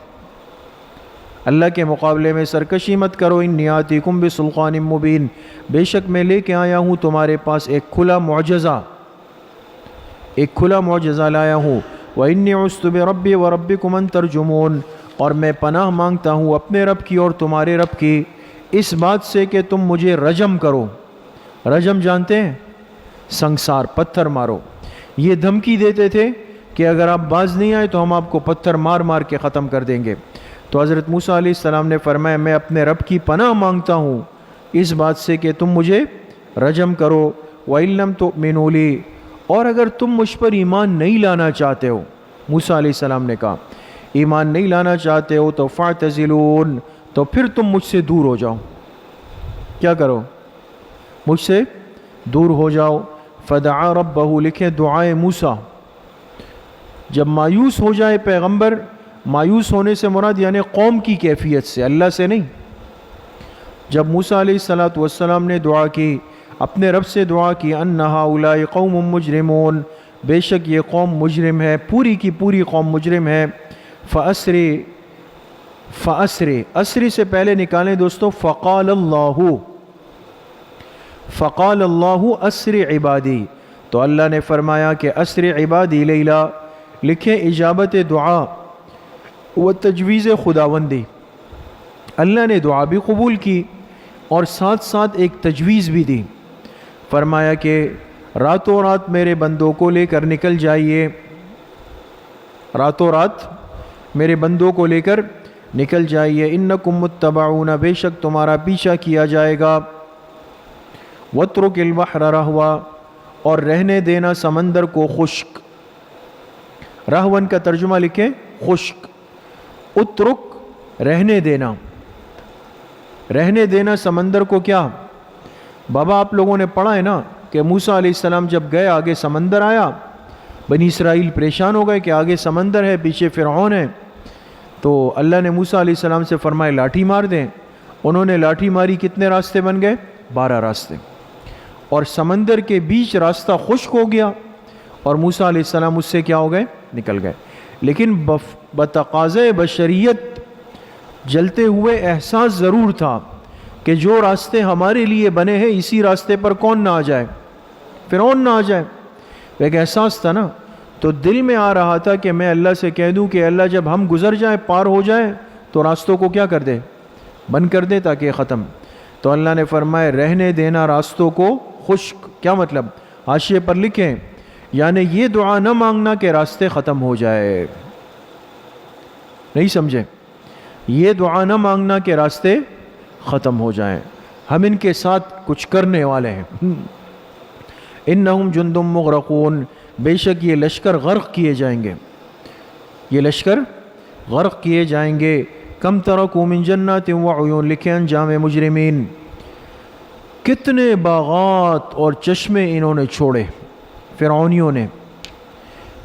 اللہ کے مقابلے میں سرکشی مت کرو. انی آتیکم بسلطان مبین، بے شک میں لے کے آیا ہوں تمہارے پاس ایک کھلا معجزہ لایا ہوں. وَإِنِّي عُذْتُ بِرَبِّي وَرَبِّكُمْ أَن تَرْجُمُونَ، اور میں پناہ مانگتا ہوں اپنے رب کی اور تمہارے رب کی اس بات سے کہ تم مجھے رجم کرو. رجم جانتے ہیں؟ سنگسار، پتھر مارو. یہ دھمکی دیتے تھے کہ اگر آپ باز نہیں آئے تو ہم آپ کو پتھر مار مار کے ختم کر دیں گے. تو حضرت موسیٰ علیہ السلام نے فرمایا میں اپنے رب کی پناہ مانگتا ہوں اس بات سے کہ تم مجھے رجم کرو. وَإِن لَّمْ تُؤْمِنُوا لِي، اور اگر تم مجھ پر ایمان نہیں لانا چاہتے ہو، موسیٰ علیہ السلام نے کہا ایمان نہیں لانا چاہتے ہو تو فَاعْتَزِلُونَ، تو پھر تم مجھ سے دور ہو جاؤ. کیا کرو؟ مجھ سے دور ہو جاؤ. فَدَعَا رَبَّهُ، لکھے دعائے موسیٰ. جب مایوس ہو جائے پیغمبر، مایوس ہونے سے مراد یعنی قوم کی کیفیت سے، اللہ سے نہیں. جب موسیٰ علیہ السلام نے دعا کی، اپنے رب سے دعا کی، ان ہؤلاء قوم مجرمون، بے شک یہ قوم مجرم ہے، پوری کی پوری قوم مجرم ہے. اسری سے پہلے نکالیں دوستو فقال اللہ اسری عبادی، تو اللہ نے فرمایا کہ اسری عبادی لیلا. لکھیں اجابت دعا و تجویز خداوندی، اللہ نے دعا بھی قبول کی اور ساتھ ساتھ ایک تجویز بھی دی. فرمایا کہ راتوں رات میرے بندوں کو لے کر نکل جائیے، راتوں رات میرے بندوں کو لے کر نکل جائیے. انکم متبعون، بے شک تمہارا پیچھا کیا جائے گا. واترک البحر رہوا، اور رہنے دینا سمندر کو خشک. رہون کا ترجمہ لکھیں خشک. اترک رہنے دینا، رہنے دینا سمندر کو. کیا بابا آپ لوگوں نے پڑھا ہے نا کہ موسیٰ علیہ السلام جب گئے آگے سمندر آیا، بنی اسرائیل پریشان ہو گئے کہ آگے سمندر ہے پیچھے فرعون ہے. تو اللہ نے موسیٰ علیہ السلام سے فرمایا لاٹھی مار دیں. انہوں نے لاٹھی ماری، کتنے راستے بن گئے؟ 12 راستے. اور سمندر کے بیچ راستہ خشک ہو گیا اور موسیٰ علیہ السلام اس سے کیا ہو گئے؟ نکل گئے. لیکن بتقاضۂ بشریت جلتے ہوئے احساس ضرور تھا کہ جو راستے ہمارے لیے بنے ہیں اسی راستے پر کون نہ آ جائے؟ فرعون نہ آ جائے. ایک احساس تھا نا. تو دل میں آ رہا تھا کہ میں اللہ سے کہہ دوں کہ اللہ جب ہم گزر جائیں، پار ہو جائیں، تو راستوں کو کیا کر دے؟ بند کر دے تاکہ ختم. تو اللہ نے فرمایا رہنے دینا راستوں کو خشک. کیا مطلب؟ حاشیے پر لکھیں یعنی یہ دعا نہ مانگنا کہ راستے ختم ہو جائے. نہیں سمجھے؟ یہ دعا نہ مانگنا کہ راستے ختم ہو جائیں، ہم ان کے ساتھ کچھ کرنے والے ہیں. انہم جند مغرقون، بے شک یہ لشکر غرق کیے جائیں گے، یہ لشکر غرق کیے جائیں گے. کم ترکوا من جنات وعیون، لکھیں انجام مجرمین، کتنے باغات اور چشمے انہوں نے چھوڑے. فرعونیوں نے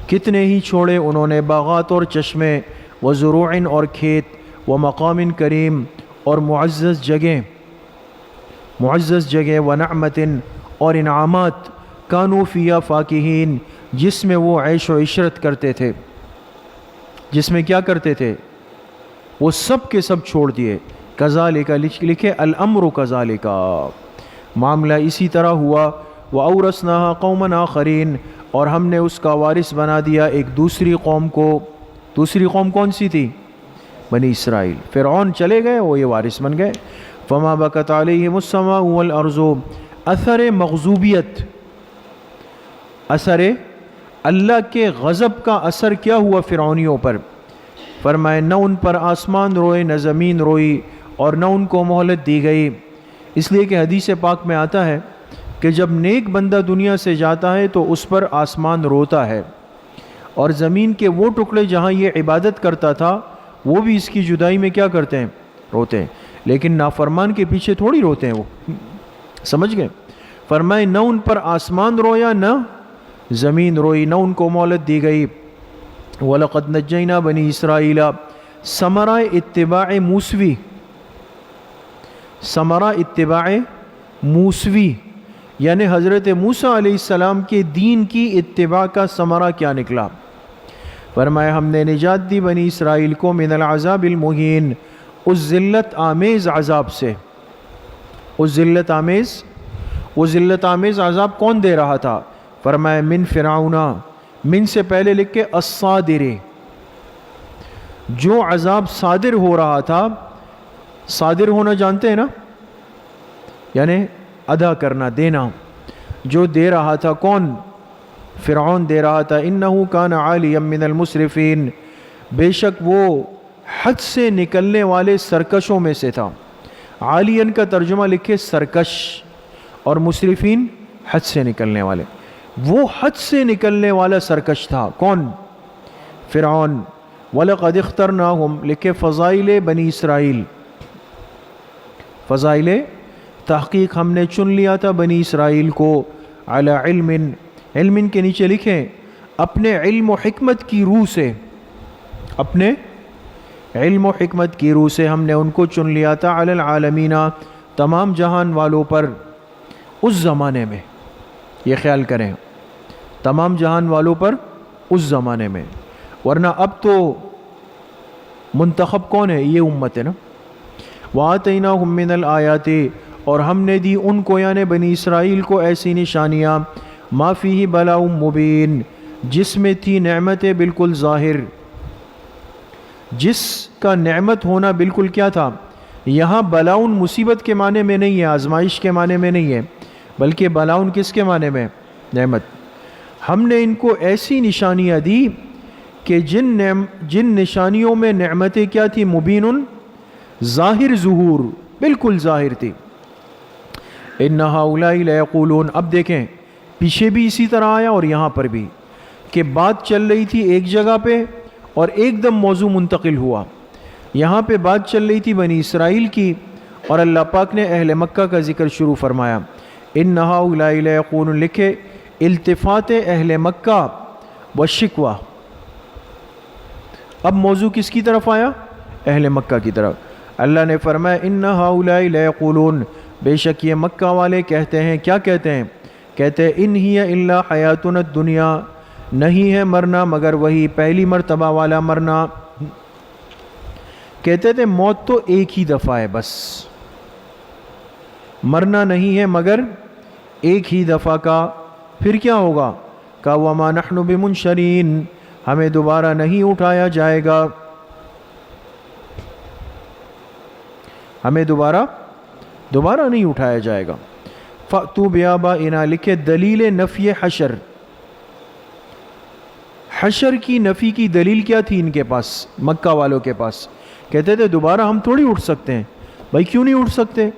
کتنے ہی چھوڑے انہوں نے، باغات اور چشمے. وزروع، اور کھیت. ومقام کریم، اور معزز جگہ. ونعمت، اور انعامات. کانوا فیہا فاکہین، جس میں وہ عیش و عشرت کرتے تھے، جس میں کیا کرتے تھے؟ وہ سب کے سب چھوڑ دیے. کذالک، لکھے الامر کذالک، معاملہ اسی طرح ہوا. وَأَوْرَثْنَاهَا قَوْمًا آخَرِينَ، اور ہم نے اس کا وارث بنا دیا ایک دوسری قوم کو. دوسری قوم کون سی تھی؟ بنی اسرائیل. فرعون چلے گئے، وہ یہ وارث بن گئے. فَمَا بَكَتْ عَلَيْهِمُ السَّمَاءُ وَالْأَرْضُ، اثر مغضوبیت، اثر اللہ کے غضب کا اثر کیا ہوا فرعونیوں پر؟ فرمائے نہ ان پر آسمان روئے نہ زمین روئی اور نہ ان کو مہلت دی گئی. اس لیے کہ حدیث پاک میں آتا ہے کہ جب نیک بندہ دنیا سے جاتا ہے تو اس پر آسمان روتا ہے، اور زمین کے وہ ٹکڑے جہاں یہ عبادت کرتا تھا وہ بھی اس کی جدائی میں کیا کرتے ہیں؟ روتے ہیں. لیکن نافرمان کے پیچھے تھوڑی روتے ہیں وہ. سمجھ گئے؟ فرمائے نہ ان پر آسمان رویا نہ زمین روئی، نہ ان کو مہلت دی گئی. وَلَقَدْ نَجَّيْنَا بَنِي إِسْرَائِيلَ، ثمرہ اتباع موسوی، ثمرہ اتباع موسوی یعنی حضرت موسیٰ علیہ السلام کے دین کی اتباع کا ثمرہ کیا نکلا؟ فرمایا ہم نے نجات دی بنی اسرائیل کو من العذاب المہین، اس ذلت آمیز عذاب سے. اس ذلت آمیز، وہ ذلت آمیز عذاب کون دے رہا تھا؟ فرمایا من فرعون، من سے پہلے لکھ کے الصادر، جو عذاب صادر ہو رہا تھا. صادر ہونا جانتے ہیں نا، یعنی ادا کرنا، دینا. جو دے رہا تھا کون؟ فرعون دے رہا تھا. انہو کان عالیا من المسرفین، بے شک وہ حد سے نکلنے والے سرکشوں میں سے تھا. عالین کا ترجمہ لکھے سرکش، اور مسرفین حد سے نکلنے والے. وہ حد سے نکلنے والا سرکش تھا. کون؟ فرعون. وَلَقَدْ اخْتَرْنَاهُمْ لکھے فضائل بنی اسرائیل. فضائل تحقیق ہم نے چن لیا تھا بنی اسرائیل کو. علی علم، علم کے نیچے لکھیں اپنے علم و حکمت کی روح سے، اپنے علم و حکمت کی روح سے ہم نے ان کو چن لیا تھا. علی العالمین، تمام جہان والوں پر. اس زمانے میں، یہ خیال کریں، تمام جہان والوں پر اس زمانے میں. ورنہ اب تو منتخب کون ہے؟ یہ امت ہے نا. وَآتَيْنَاهُمْ مِنَ الْآيَاتِ، اور ہم نے دی ان کو یعنی بنی اسرائیل کو ایسی نشانیاں، مَا فِيهِ بَلَاءٌ مُبِينٌ، جس میں تھی نعمت بالکل ظاہر. جس کا نعمت ہونا بالکل کیا تھا؟ یہاں بلاؤن مصیبت کے معنی میں نہیں ہے، آزمائش کے معنی میں نہیں ہے، بلکہ بلاؤن کس کے معنی میں؟ نعمت. ہم نے ان کو ایسی نشانیاں دی کہ جن نشانیوں میں نعمتیں کیا تھی؟ مبین، ظاہر، ظہور، بالکل ظاہر تھی. ان ہؤلاء لیقولون، اب دیکھیں پیچھے بھی اسی طرح آیا اور یہاں پر بھی، کہ بات چل رہی تھی ایک جگہ پہ اور ایک دم موضوع منتقل ہوا. یہاں پہ بات چل رہی تھی بنی اسرائیل کی، اور اللہ پاک نے اہل مکہ کا ذکر شروع فرمایا. ان ہؤلاء لیقولون لکھے التفات اہل مکہ والشکوہ. اب موضوع کس کی طرف آیا؟ اہل مکہ کی طرف. اللہ نے فرمایا ان ہؤلاء لیقولون، بے شک یہ مکہ والے کہتے ہیں. کیا کہتے ہیں؟ کہتے ہیں ان ہی الا حیاتنا الدنیا، نہیں ہے مرنا مگر وہی پہلی مرتبہ والا مرنا. کہتے تھے موت تو ایک ہی دفعہ ہے، بس مرنا نہیں ہے مگر ایک ہی دفعہ کا. پھر کیا ہوگا؟ کہ وما نحن بمنشرین، ہمیں دوبارہ نہیں اٹھایا جائے گا، ہمیں دوبارہ نہیں اٹھایا جائے گا. فَأْتُوا بِآبَائِنَا لکھے دلیل نفی حشر. حشر کی نفی کی دلیل کیا تھی ان کے پاس، مکہ والوں کے پاس؟ کہتے تھے دوبارہ ہم تھوڑی اٹھ سکتے ہیں. بھائی کیوں نہیں اٹھ سکتے؟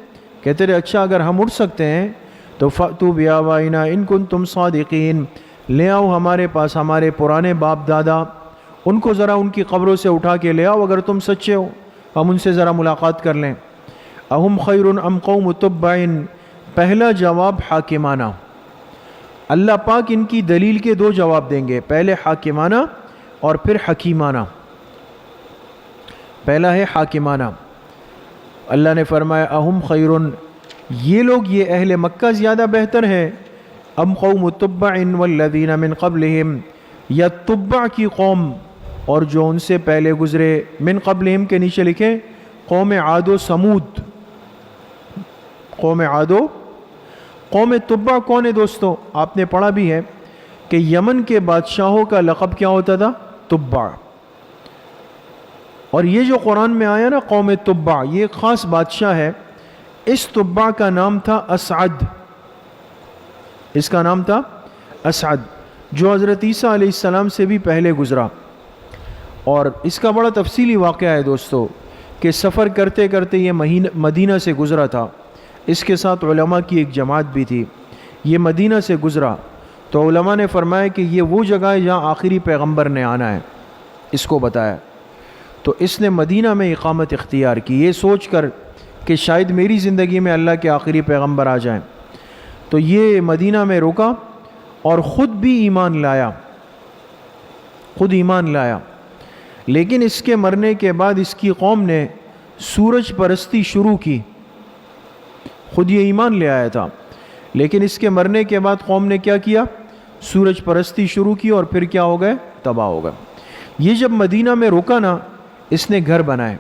کہتے تھے اچھا اگر ہم اٹھ سکتے ہیں تو فَأْتُوا بِآبَائِنَا إِن كُنتُمْ صَادِقِينَ، لے آؤ ہمارے پاس ہمارے پرانے باپ دادا، ان کو ذرا ان کی قبروں سے اٹھا کے لے آؤ اگر تم سچے ہو، ہم ان سے ذرا ملاقات کر لیں. اہم خیر ام قوم تبع، پہلا جواب حاکمانہ. اللہ پاک ان کی دلیل کے دو جواب دیں گے، پہلے حاکمانہ اور پھر حکیمانہ. پہلا ہے حاکمانہ. اللہ نے فرمایا اہم خیر، یہ لوگ یہ اہل مکہ زیادہ بہتر ہے، ام قوم تبع والذین من قبلہم، یا تبع کی قوم اور جو ان سے پہلے گزرے. من قبلہم کے نیچے لکھیں قوم عاد و سمود. قوم عاد و قوم تبع کون ہے دوستو؟ آپ نے پڑھا بھی ہے کہ یمن کے بادشاہوں کا لقب کیا ہوتا تھا؟ تبع. اور یہ جو قرآن میں آیا نا قوم تبع، یہ ایک خاص بادشاہ ہے. اس تبع کا نام تھا اسعد. اس کا نام تھا اسعد، جو حضرت عیسیٰ علیہ السلام سے بھی پہلے گزرا. اور اس کا بڑا تفصیلی واقعہ ہے دوستو کہ سفر کرتے کرتے یہ مدینہ سے گزرا تھا. اس کے ساتھ علماء کی ایک جماعت بھی تھی. یہ مدینہ سے گزرا تو علماء نے فرمایا کہ یہ وہ جگہ ہے جہاں آخری پیغمبر نے آنا ہے، اس کو بتایا. تو اس نے مدینہ میں اقامت اختیار کی، یہ سوچ کر کہ شاید میری زندگی میں اللہ کے آخری پیغمبر آ جائیں. تو یہ مدینہ میں رکا اور خود بھی ایمان لایا، خود ایمان لایا. لیکن اس کے مرنے کے بعد اس کی قوم نے سورج پرستی شروع کی. خود یہ ایمان لے آیا تھا، لیکن اس کے مرنے کے بعد قوم نے کیا کیا؟ سورج پرستی شروع کی، اور پھر کیا ہو گئے؟ تباہ ہو گئے. یہ جب مدینہ میں رکا نا، اس نے گھر بنائے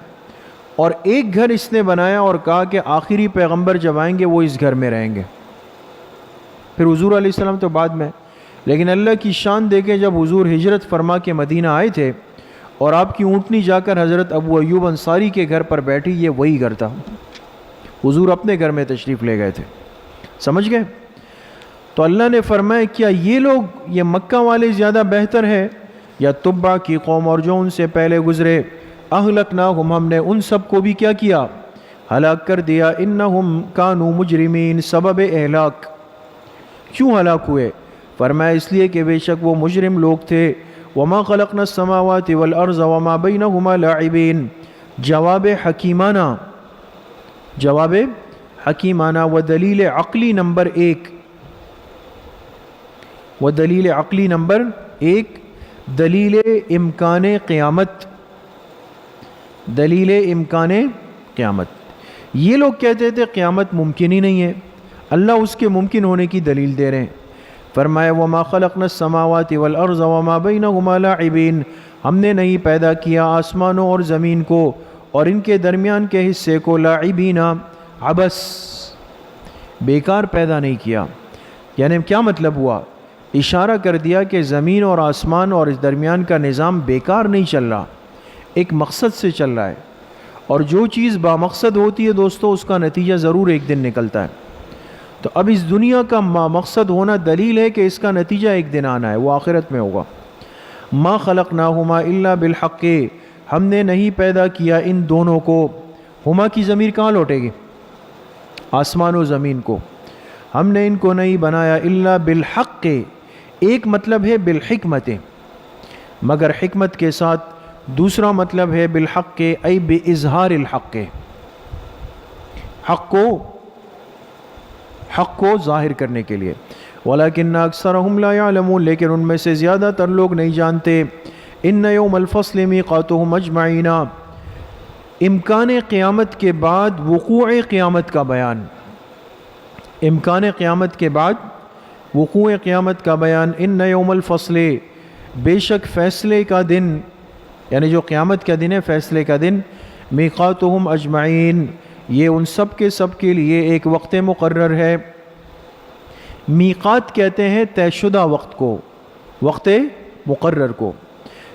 اور ایک گھر اس نے بنایا اور کہا کہ آخری پیغمبر جب آئیں گے وہ اس گھر میں رہیں گے. پھر حضور علیہ السلام تو بعد میں. لیکن اللہ کی شان دیکھیں، جب حضور ہجرت فرما کے مدینہ آئے تھے اور آپ کی اونٹنی جا کر حضرت ابو ایوب انصاری کے گھر پر بیٹھی، یہ وہی گھر تھا. حضور اپنے گھر میں تشریف لے گئے تھے. سمجھ گئے؟ تو اللہ نے فرمایا کیا یہ لوگ، یہ مکہ والے زیادہ بہتر ہے یا تبع کی قوم اور جو ان سے پہلے گزرے؟ اہلکناہم، ہم نے ان سب کو بھی کیا کیا؟ ہلاک کر دیا. انہم کانوا مجرمین، سبب اہلاک. کیوں ہلاک ہوئے؟ فرمایا اس لیے کہ بے شک وہ مجرم لوگ تھے. وما خلقنا السماوات والارض وما بینہما لاعبین. جواب حکیمانہ، جواب حکیمانہ. و دلیل عقلی نمبر 1، و دلیل عقلی نمبر 1 دلیل امکان قیامت. دلیل امکان قیامت. یہ لوگ کہتے تھے قیامت ممکن ہی نہیں ہے، اللہ اس کے ممکن ہونے کی دلیل دے رہے ہیں. فرمایا وما خلقنا السماوات والارض وما بینہما لاعبین، ہم نے نہیں پیدا کیا آسمانوں اور زمین کو اور ان کے درمیان کے حصے کو لاعبین، عبث، بیکار پیدا نہیں کیا. یعنی کیا مطلب ہوا؟ اشارہ کر دیا کہ زمین اور آسمان اور اس درمیان کا نظام بیکار نہیں چل رہا، ایک مقصد سے چل رہا ہے. اور جو چیز بامقصد ہوتی ہے دوستو، اس کا نتیجہ ضرور ایک دن نکلتا ہے. تو اب اس دنیا کا مقصد ہونا دلیل ہے کہ اس کا نتیجہ ایک دن آنا ہے، وہ آخرت میں ہوگا. ما خلقناہما الا بالحق، ہم نے نہیں پیدا کیا ان دونوں کو. ہما کی ضمیر کہاں لوٹے گی؟ آسمان و زمین کو. ہم نے ان کو نہیں بنایا الا بالحق، ایک مطلب ہے بالحکمت، مگر حکمت کے ساتھ. دوسرا مطلب ہے بالحق ای باظہار الحق، حق کو ظاہر کرنے کے لیے. ولیکن اکثرہم لا یعلمون، لیکن ان میں سے زیادہ تر لوگ نہیں جانتے. ان یوم الفصل میقاتہم اجمعین، امکان قیامت کے بعد وقوع قیامت کا بیان. امکان قیامت کے بعد وقوع قیامت کا بیان. ان یوم الفصل، بے شک فیصلے کا دن، یعنی جو قیامت کا دن ہے، فیصلے کا دن. میقاتہم اجمعین، یہ ان سب کے لیے ایک وقت مقرر ہے. میقات کہتے ہیں طے شدہ وقت کو، وقت مقرر کو.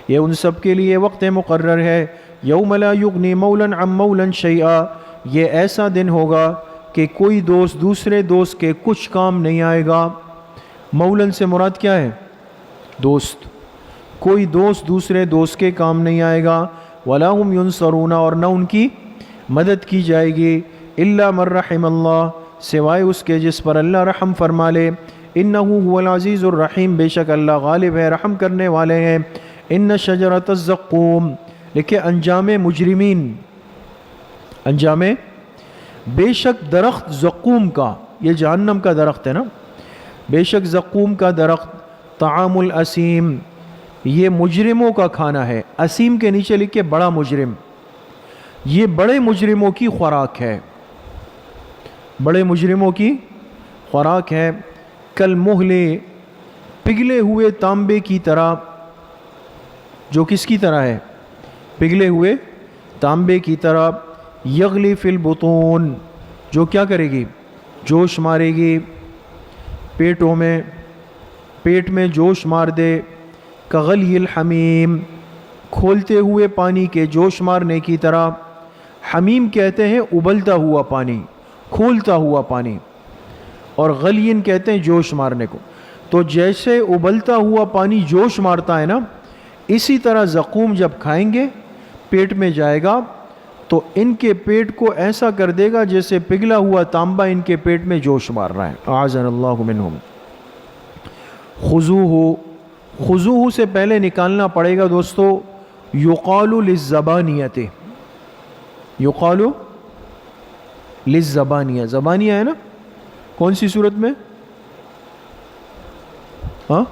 یہ ان سب کے لیے وقت مقرر ہے. یوم لا یغنی مولا عن مولا شیئا، یہ ایسا دن ہوگا کہ کوئی دوست دوسرے دوست کے کچھ کام نہیں آئے گا. مولن سے مراد کیا ہے؟ دوست. کوئی دوست دوسرے دوست کے کام نہیں آئے گا. ولا هم ینصرون، اور نہ ان کی مدد کی جائے گی. الا من رحم اللہ، سوائے اس کے جس پر اللہ رحم فرما لے. انہ هو العزیز الرحیم، بے شک اللہ غالب ہے، رحم کرنے والے ہیں. ان شجرۃ الزقوم، لکھے انجام مجرمین، انجام، بے شک درخت زقوم کا، یہ جہنم کا درخت ہے نا. بے شک زقوم کا درخت، طعام الاسیم، یہ مجرموں کا کھانا ہے. اسیم کے نیچے لکھے بڑا مجرم، یہ بڑے مجرموں کی خوراک ہے، بڑے مجرموں کی خوراک ہے. کالمہل، پگھلے ہوئے تانبے کی طرح. جو کس کی طرح ہے؟ پگھلے ہوئے تانبے کی طرح. یغلی فی البطون، جو کیا کرے گی؟ جوش مارے گی پیٹوں میں، پیٹ میں جوش مار دے. کغلی الحمیم، کھولتے ہوئے پانی کے جوش مارنے کی طرح. حمیم کہتے ہیں ابلتا ہوا پانی، کھولتا ہوا پانی، اور غلین کہتے ہیں جوش مارنے کو. تو جیسے ابلتا ہوا پانی جوش مارتا ہے نا، اسی طرح زقوم جب کھائیں گے پیٹ میں جائے گا تو ان کے پیٹ کو ایسا کر دے گا جیسے پگھلا ہوا تانبا ان کے پیٹ میں جوش مار رہا ہے. اعاذنا اللہ منہم. خذوہ، خذوہ سے پہلے نکالنا پڑے گا دوستو یقال للزبانیت. یقال للزبانیہ، زبانیہ ہے نا، کون سی صورت میں؟ ہاں،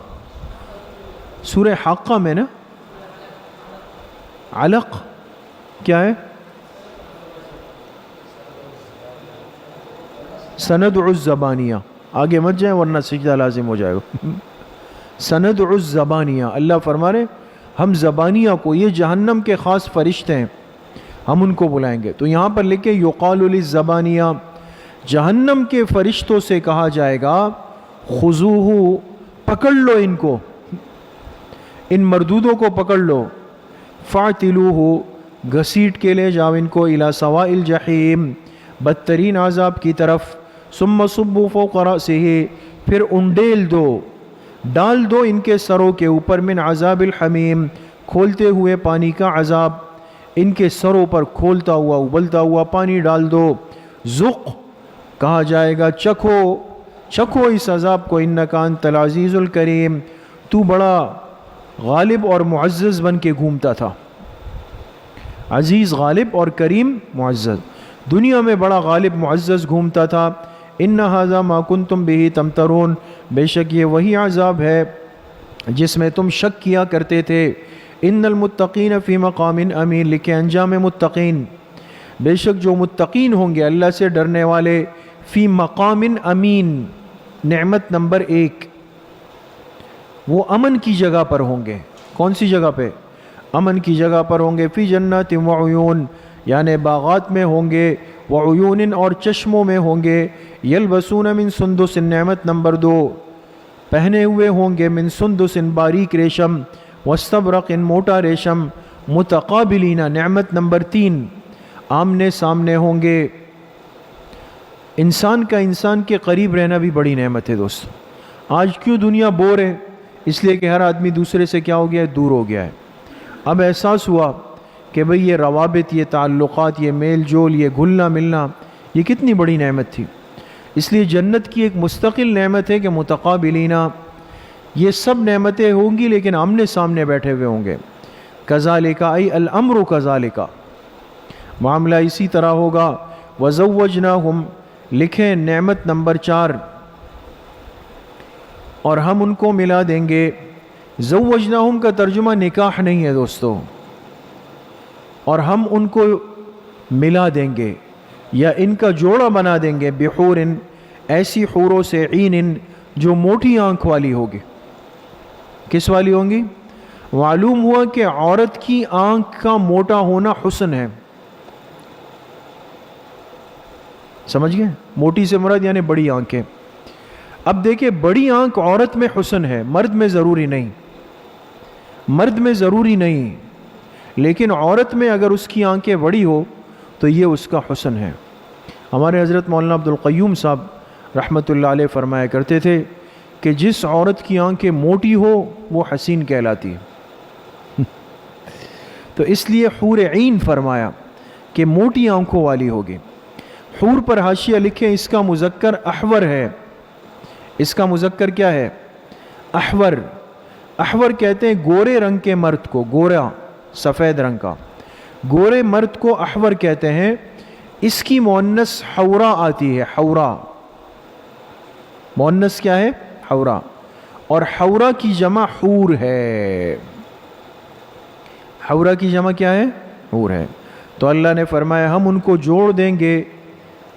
سورہ حاقہ میں نا. علق کیا ہے؟ سندع الزبانیہ. آگے مت جائیں ورنہ سجدہ لازم ہو جائے گا. سندع الزبانیہ، اللہ فرما رہے ہم زبانیہ کو، یہ جہنم کے خاص فرشتے ہیں، ہم ان کو بلائیں گے۔ تو یہاں پر لکھے یقال للزبانیہ، جہنم کے فرشتوں سے کہا جائے گا خذوہ، پکڑ لو ان کو، ان مردودوں کو پکڑ لو، فاعتلوہ، گھسیٹ کے لے جاؤ ان کو، الی سواء الجحیم، بدترین عذاب کی طرف، ثم صبوا فوق رأسہ، پھر انڈیل دو، ڈال دو ان کے سروں کے اوپر، من عذاب الحمیم، کھولتے ہوئے پانی کا عذاب، ان کے سروں پر کھولتا ہوا ابلتا ہوا پانی ڈال دو، ذق، کہا جائے گا چکھو، چکھو اس عذاب کو، انک انت العزیز الکریم، تو بڑا غالب اور معزز بن کے گھومتا تھا، عزیز غالب اور کریم معزز، دنیا میں بڑا غالب معزز گھومتا تھا۔ ان ھذا ما کنتم بہ تمترون، بے شک یہ وہی عذاب ہے جس میں تم شک کیا کرتے تھے۔ ان المتقین فی مقام امین، لکھے انجام متقین، بے شک جو متقین ہوں گے اللہ سے ڈرنے والے، فی مقام امین، نعمت نمبر 1، وہ امن کی جگہ پر ہوں گے۔ کون سی جگہ پہ؟ امن کی جگہ پر ہوں گے، فی جنات وعیون، یعنی باغات میں ہوں گے، وعیون، اور چشموں میں ہوں گے، یلبسون من سندس، نعمت نمبر 2، پہنے ہوئے ہوں گے، من سندس، باریک ریشم، واستبرق، موٹا ریشم، متقابلین، نعمت نمبر 3، آمنے سامنے ہوں گے۔ انسان کا انسان کے قریب رہنا بھی بڑی نعمت ہے دوست۔ آج کیوں دنیا بور ہے؟ اس لیے کہ ہر آدمی دوسرے سے کیا ہو گیا ہے؟ دور ہو گیا ہے۔ اب احساس ہوا کہ بھئی یہ روابط، یہ تعلقات، یہ میل جول، یہ گھلنا ملنا، یہ کتنی بڑی نعمت تھی۔ اس لیے جنت کی ایک مستقل نعمت ہے کہ متقابلینہ، یہ سب نعمتیں ہوں گی لیکن آمنے سامنے بیٹھے ہوئے ہوں گے۔ کذالک ای الامر کذالک، معاملہ اسی طرح ہوگا۔ وزوجناہم، لکھیں نعمت نمبر 4، اور ہم ان کو ملا دیں گے۔ زوجناہم کا ترجمہ نکاح نہیں ہے دوستو، اور ہم ان کو ملا دیں گے یا ان کا جوڑا بنا دیں گے، بحور، ایسی حوروں سے، عین، جو موٹی آنکھ والی ہوگی۔ کس والی ہوں گی؟ معلوم ہوا کہ عورت کی آنکھ کا موٹا ہونا حسن ہے، سمجھ گئے؟ موٹی سے مراد یعنی بڑی آنکھیں۔ اب دیکھیں بڑی آنکھ عورت میں حسن ہے، مرد میں ضروری نہیں، مرد میں ضروری نہیں، لیکن عورت میں اگر اس کی آنکھیں بڑی ہو تو یہ اس کا حسن ہے۔ ہمارے حضرت مولانا عبد القیوم صاحب رحمۃ اللہ علیہ فرمایا کرتے تھے کہ جس عورت کی آنکھیں موٹی ہو وہ حسین کہلاتی ہے۔ تو اس لیے حور عین فرمایا کہ موٹی آنکھوں والی ہوگی۔ حور پر حاشیہ لکھیں، اس کا مذکر احور ہے۔ اس کا مذکر کیا ہے؟ احور۔ احور کہتے ہیں گورے رنگ کے مرد کو، گورا سفید رنگ کا، گورے مرد کو احور کہتے ہیں۔ اس کی مؤنث حورا آتی ہے، حورا، مؤنث کیا ہے؟ حورا، اور حورا کی جمع حور ہے۔ حورا کی جمع کیا ہے؟ حور ہے۔ تو اللہ نے فرمایا ہم ان کو جوڑ دیں گے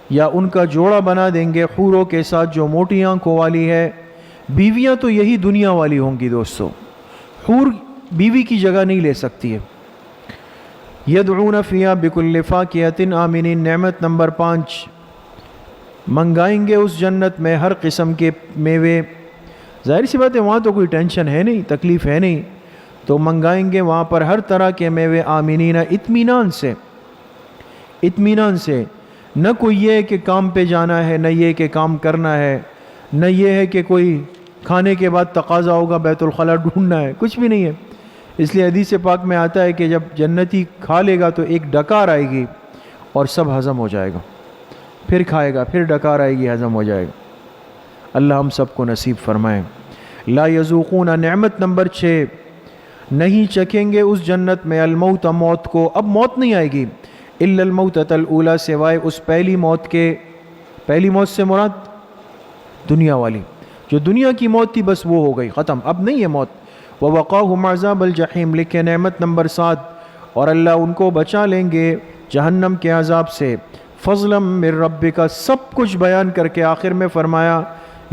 یا ان کا جوڑا بنا دیں گے حوروں کے ساتھ جو موٹی آنکھوں والی ہے۔ بیویاں تو یہی دنیا والی ہوں گی دوستو، حور بیوی کی جگہ نہیں لے سکتی ہے۔ یدعون فیہا بکل فاکہۃ آمنین، نعمت نمبر 5، منگائیں گے اس جنت میں ہر قسم کے میوے۔ ظاہر سی بات ہے وہاں تو کوئی ٹینشن ہے نہیں، تکلیف ہے نہیں، تو منگائیں گے وہاں پر ہر طرح کے میوے، آمینین، اطمینان سے، اطمینان سے، نہ کوئی یہ ہے کہ کام پہ جانا ہے، نہ یہ کہ کام کرنا ہے، نہ یہ ہے کہ کوئی کھانے کے بعد تقاضا ہوگا بیت الخلاء ڈھونڈنا ہے، کچھ بھی نہیں ہے۔ اس لیے حدیث پاک میں آتا ہے کہ جب جنتی کھا لے گا تو ایک ڈکار آئے گی اور سب ہضم ہو جائے گا، پھر کھائے گا، پھر ڈکار آئے گی، ہضم ہو جائے گا۔ اللہ ہم سب کو نصیب فرمائے۔ لا یذوقون، نعمت نمبر 6، نہیں چکھیں گے اس جنت میں، الموت، موت کو، اب موت نہیں آئے گی، الا الموتۃ الاولی، سوائے اس پہلی موت کے۔ پہلی موت سے مراد دنیا والی، جو دنیا کی موت تھی بس وہ ہو گئی، ختم، اب نہیں ہے موت۔ وَوَقَاهُمْ عَذَابَ الْجَحِيمِ، لکھے نعمت نمبر 7، اور اللہ ان کو بچا لیں گے جہنم کے عذاب سے۔ فضلا من ربک، سب کچھ بیان کر کے آخر میں فرمایا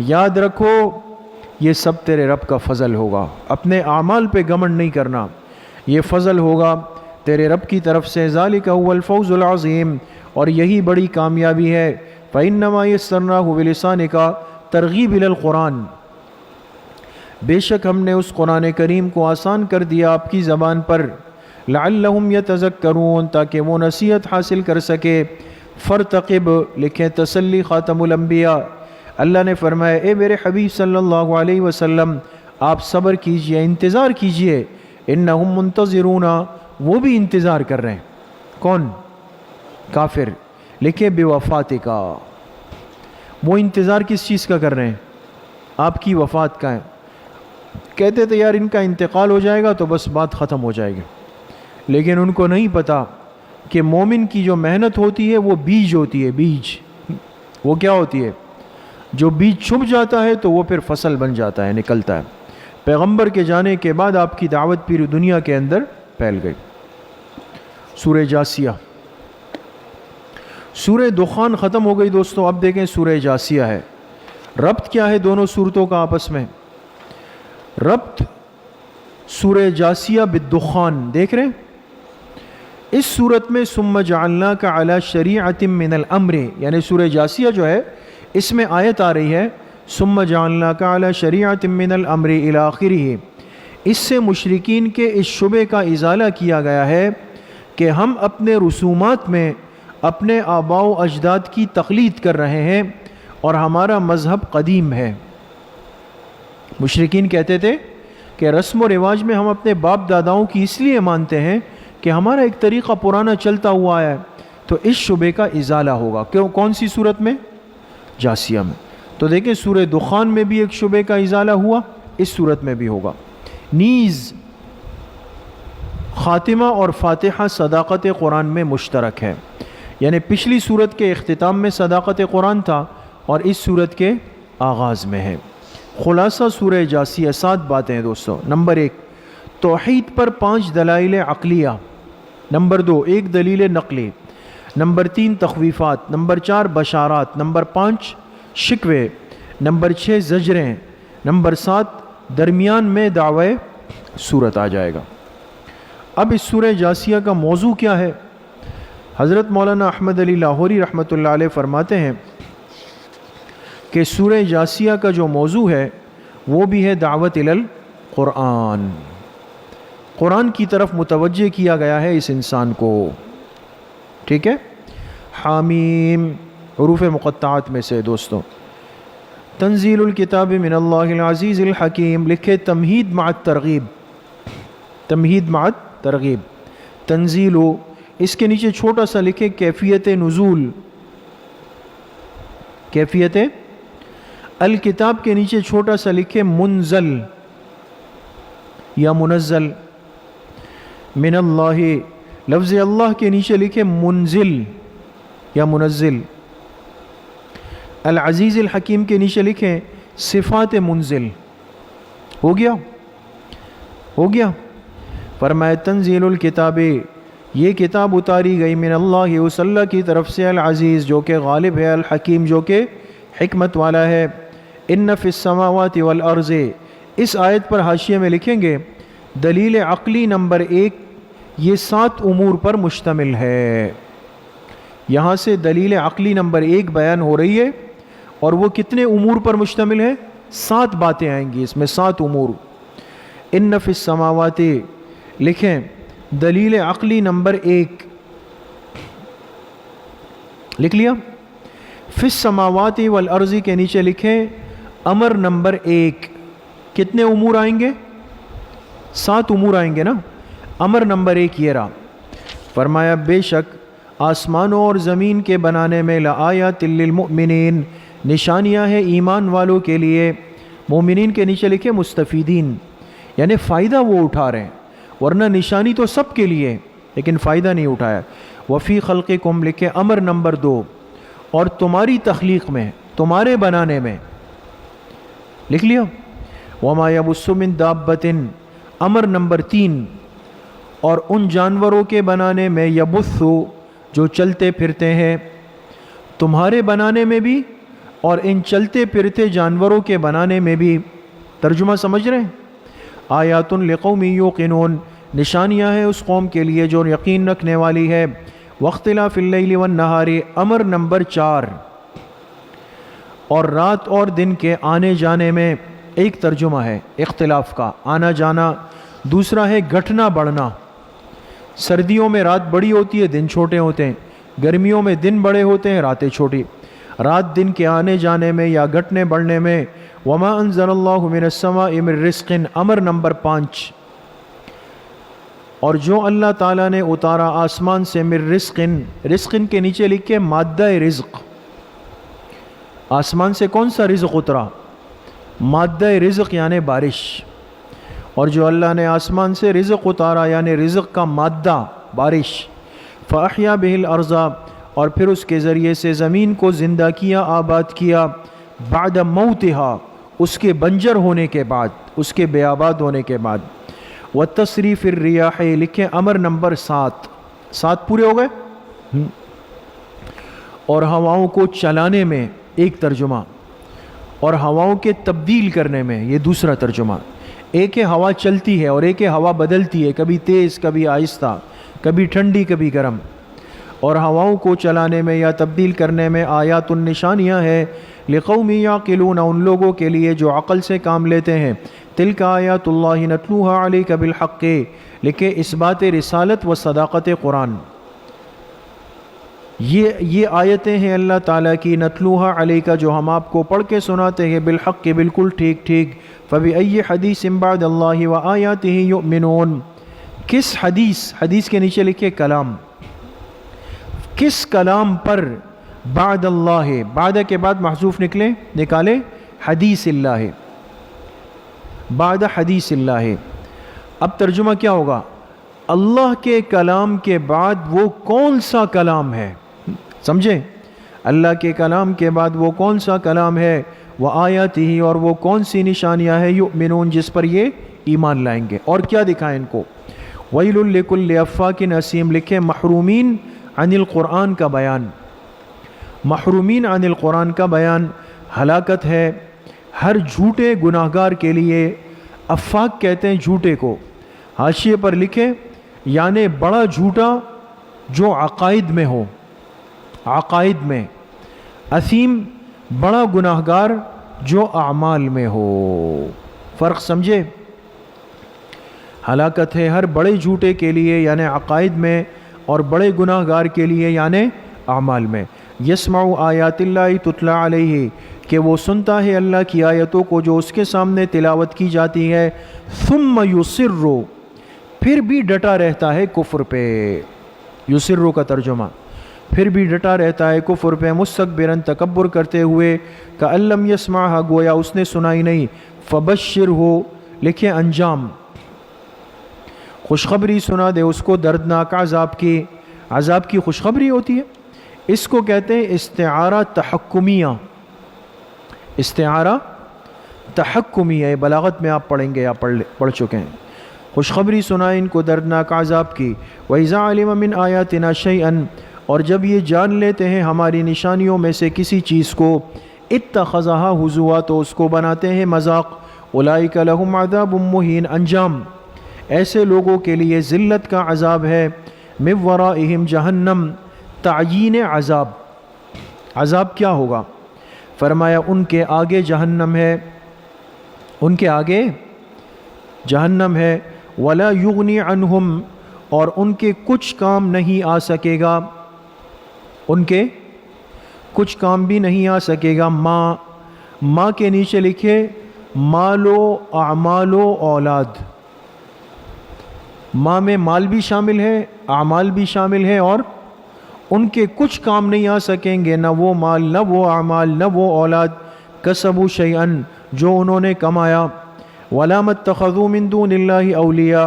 یاد رکھو یہ سب تیرے رب کا فضل ہوگا، اپنے اعمال پہ گھمنڈ نہیں کرنا، یہ فضل ہوگا۔ تیرے رب کی طرف سے، ذالک هو الفوز العظیم، اور یہی بڑی کامیابی ہے۔ فإنما یسرناہ بلسانک ترغیب الی القرآن، بے شک ہم نے اس قرآن کریم کو آسان کر دیا آپ کی زبان پر، لعلہم یتذکرون، تاکہ وہ نصیحت حاصل کر سکے۔ فرتقب، لکھیں تسلی خاتم الانبیاء، اللہ نے فرمایا اے میرے حبیب صلی اللہ علیہ وسلم آپ صبر کیجئے، انتظار کیجئے، انہم منتظرون، وہ بھی انتظار کر رہے ہیں۔ کون؟ کافر۔ لکھیں بوفاتک، وہ انتظار کس چیز کا کر رہے ہیں؟ آپ کی وفات کا ہے۔ کہتے تھے یار ان کا انتقال ہو جائے گا تو بس بات ختم ہو جائے گی، لیکن ان کو نہیں پتا کہ مومن کی جو محنت ہوتی ہے وہ بیج ہوتی ہے۔ بیج وہ کیا ہوتی ہے؟ جو بیج چھپ جاتا ہے تو وہ پھر فصل بن جاتا ہے، نکلتا ہے۔ پیغمبر کے جانے کے بعد آپ کی دعوت پوری دنیا کے اندر پھیل گئی۔ سورہ جاسیہ، سورہ دخان ختم ہو گئی دوستو، اب دیکھیں سورہ جاسیہ ہے۔ ربط کیا ہے دونوں صورتوں کا آپس میں؟ ربط سورہ جاسیہ بالدخان دیکھ رہے ہیں؟ اس صورت میں ثم جعلناک علی شریعۃ من الامر، یعنی سورہ جاسیہ جو ہے اس میں آیت آ رہی ہے ثم جعلناک علی شریعۃ من الامر الی آخرہ، اس سے مشرکین کے اس شبے کا ازالہ کیا گیا ہے کہ ہم اپنے رسومات میں اپنے آباء و اجداد کی تقلید کر رہے ہیں اور ہمارا مذہب قدیم ہے۔ مشرکین کہتے تھے کہ رسم و رواج میں ہم اپنے باپ داداؤں کی اس لیے مانتے ہیں کہ ہمارا ایک طریقہ پرانا چلتا ہوا ہے، تو اس شبے کا ازالہ ہوگا۔ کون سی صورت میں؟ جاسیہ میں۔ تو دیکھیں سورہ دخان میں بھی ایک شبے کا ازالہ ہوا، اس صورت میں بھی ہوگا۔ نیز خاتمہ اور فاتحہ صداقت قرآن میں مشترک ہے، یعنی پچھلی صورت کے اختتام میں صداقت قرآن تھا اور اس صورت کے آغاز میں ہے۔ خلاصہ سورہ جاسیہ 7 باتیں ہیں دوستو۔ نمبر 1 توحید پر 5 دلائل عقلیہ، نمبر 2 1 دلیل نقلی، نمبر 3 تخویفات، نمبر 4 بشارات، نمبر 5 شکوے، نمبر 6 زجریں، نمبر 7 درمیان میں دعوی صورت آ جائے گا۔ اب اس سورہ جاسیہ کا موضوع کیا ہے؟ حضرت مولانا احمد علی لاہوری رحمۃ اللہ علیہ فرماتے ہیں کہ سورہ جاسیہ کا جو موضوع ہے وہ بھی ہے دعوت الی القرآن، قرآن کی طرف متوجہ کیا گیا ہے اس انسان کو، ٹھیک ہے۔ حامیم حروف مقطعات میں سے دوستو، تنزیل الکتاب من اللہ العزیز الحکیم، لکھے تمہید مع الترغیب، تمہید مع الترغیب، تنزیل، اس کے نیچے چھوٹا سا لکھے کیفیت نزول، کیفیت الکتاب کے نیچے چھوٹا سا لکھے منزل یا منزل، من اللہ، لفظ اللہ کے نیچے لکھے منزل یا منزل، العزیز الحکیم کے نیچے لکھیں صفات منزل، ہو گیا؟ ہو گیا؟ فرمائے تنزیل الکتاب، یہ کتاب اتاری گئی من اللہ، اس اللہ کی طرف سے، العزیز جو کہ غالب ہے، الحکیم جو کہ حکمت والا ہے۔ ان فی السماوات والارض، اس آیت پر حاشیے میں لکھیں گے دلیل عقلی نمبر 1 یہ 7 امور پر مشتمل ہے۔ یہاں سے دلیل عقلی نمبر 1 بیان ہو رہی ہے اور وہ کتنے امور پر مشتمل ہے؟ 7 باتیں آئیں گی اس میں، 7 امور۔ ان فی السماوات، لکھیں دلیل عقلی نمبر 1، لکھ لیا؟ فی السماوات والارض کے نیچے لکھیں امر نمبر 1، کتنے امور آئیں گے؟ 7 امور آئیں گے نا۔ امر نمبر 1 یہ رہا، فرمایا بے شک آسمانوں اور زمین کے بنانے میں لآیات للمؤمنین، نشانیاں ہیں ایمان والوں کے لیے۔ مومنین کے نیچے لکھے مستفیدین، یعنی فائدہ وہ اٹھا رہے ہیں، ورنہ نشانی تو سب کے لیے لیکن فائدہ نہیں اٹھایا۔ وفی خلقکم، لکھے امر نمبر 2، اور تمہاری تخلیق میں، تمہارے بنانے میں، لکھ لیا؟ وما یبث من دابۃ، امر نمبر 3، اور ان جانوروں کے بنانے میں، یبث جو چلتے پھرتے ہیں، تمہارے بنانے میں بھی اور ان چلتے پھرتے جانوروں کے بنانے میں بھی۔ ترجمہ سمجھ رہے ہیں؟ آیات لقوم یوقنون، نشانیاں ہیں اس قوم کے لیے جو یقین رکھنے والی ہے۔ واختلاف اللیل والنہار، امر نمبر 4، اور رات اور دن کے آنے جانے میں ایک ترجمہ ہے اختلاف کا، آنا جانا۔ دوسرا ہے گھٹنا بڑھنا، سردیوں میں رات بڑی ہوتی ہے، دن چھوٹے ہوتے ہیں، گرمیوں میں دن بڑے ہوتے ہیں، راتیں چھوٹی۔ رات دن کے آنے جانے میں یا گھٹنے بڑھنے میں۔ وما انزل اللہ من السماء من رزق، امر نمبر 5، اور جو اللہ تعالیٰ نے اتارا آسمان سے من رزق، رزق کے نیچے لکھے مادہ رزق، آسمان سے کون سا رزق اترا؟ مادہ رزق یعنی بارش، اور جو اللہ نے آسمان سے رزق اتارا یعنی رزق کا مادہ بارش۔ فاحیا بہ الارض، اور پھر اس کے ذریعے سے زمین کو زندہ کیا، آباد کیا، بعد موتہا، اس کے بنجر ہونے کے بعد، اس کے بے آباد ہونے کے بعد۔ وتصریف الریاح، لکھیں امر نمبر 7 پورے ہو گئے۔ اور ہواؤں کو چلانے میں ایک ترجمہ، اور ہواؤں کے تبدیل کرنے میں یہ دوسرا ترجمہ۔ ایک ہے ہوا چلتی ہے اور ایک ہے ہوا بدلتی ہے، کبھی تیز کبھی آہستہ، کبھی ٹھنڈی کبھی گرم۔ اور ہواؤں کو چلانے میں یا تبدیل کرنے میں آیات النشانیاں ہے، لقوم یعقلون، ان لوگوں کے لیے جو عقل سے کام لیتے ہیں۔ تلک آیات اللہ نتلوها علیک بالحق، لکھے اس بات رسالت و صداقت قرآن، یہ آیتیں ہیں اللہ تعالیٰ کی، نتلوها علیک، جو ہم آپ کو پڑھ کے سناتے ہیں، بالحق، بالکل ٹھیک ٹھیک۔ فبأی حدیث بعد اللہ وآیاتہ یؤمنون، کس حدیث، حدیث کے نیچے لکھے کلام، کس کلام پر؟ بعد اللہ، بعد کے بعد محذوف نکالے حدیث اللہ، بعد حدیث اللہ۔ اب ترجمہ کیا ہوگا؟ اللہ کے کلام کے بعد وہ کون سا کلام ہے؟ سمجھے؟ اللہ کے کلام کے بعد وہ کون سا کلام ہے؟ وآیاتہ، اور وہ کون سی نشانیاں ہیں، یؤمنون، جس پر یہ ایمان لائیں گے۔ اور کیا دکھائیں ان کو؟ ویل لکل افاک اثیم، لکھے محرومین عن القرآن کا بیان، محرومین عن القرآن کا بیان ہلاکت ہے ہر جھوٹے گناہگار کے لیے۔ افاک کہتے ہیں جھوٹے کو، حاشیے پر لکھے یعنی بڑا جھوٹا جو عقائد میں ہو، عقائد میں۔ اثیم بڑا گناہگار جو اعمال میں ہو، فرق سمجھے؟ ہلاکت ہے ہر بڑے جھوٹے کے لیے یعنی عقائد میں، اور بڑے گناہگار کے لیے یعنی اعمال میں۔ یسمع آیات اللہ تتلا علیہ، کہ وہ سنتا ہے اللہ کی آیتوں کو جو اس کے سامنے تلاوت کی جاتی ہے۔ ثم یصر، پھر بھی ڈٹا رہتا ہے کفر پہ، یصر کا ترجمہ، پھر بھی ڈٹا رہتا ہے کفر پہ، مستکبرا، تکبر کرتے ہوئے، کأن لم یسمعھا، گویا اس نے سنائی نہیں۔ فبشرہ، لکھے انجام، خوشخبری سنا دے اس کو دردناک عذاب کی، عذاب کی خوشخبری ہوتی ہے۔ اس کو کہتے ہیں استعارہ تحکمیہ، استعارہ تحکمیہ، بلاغت میں آپ پڑھیں گے یا پڑھ چکے ہیں۔ خوشخبری سنائے ان کو دردناک عذاب کی۔ وَإِذَا عَلِمَ مِنْ آیَاتِنَا شَيْئًا، اور جب یہ جان لیتے ہیں ہماری نشانیوں میں سے کسی چیز کو، اتخذها ہزوا، تو اس کو بناتے ہیں مذاق۔ اولئک لہم عذاب مہین، انجام ایسے لوگوں کے لیے ذلت کا عذاب ہے۔ من ورائہم جہنم، تعیین عذاب، عذاب کیا ہوگا؟ فرمایا ان کے آگے جہنم ہے، ان کے آگے جہنم ہے۔ ولا یغنی عنہم، اور ان کے کچھ کام نہیں آ سکے گا، ان کے کچھ کام بھی نہیں آ سکے گا۔ ماں کے نیچے لکھے مال و اعمال و اولاد، ماں میں مال بھی شامل ہے، اعمال بھی شامل ہے، اور ان کے کچھ کام نہیں آ سکیں گے، نہ وہ مال، نہ وہ اعمال، نہ وہ اولاد۔ کسبوا شیئا، جو انہوں نے کمایا۔ ولا متخذوا من دون اللہ اولیاء،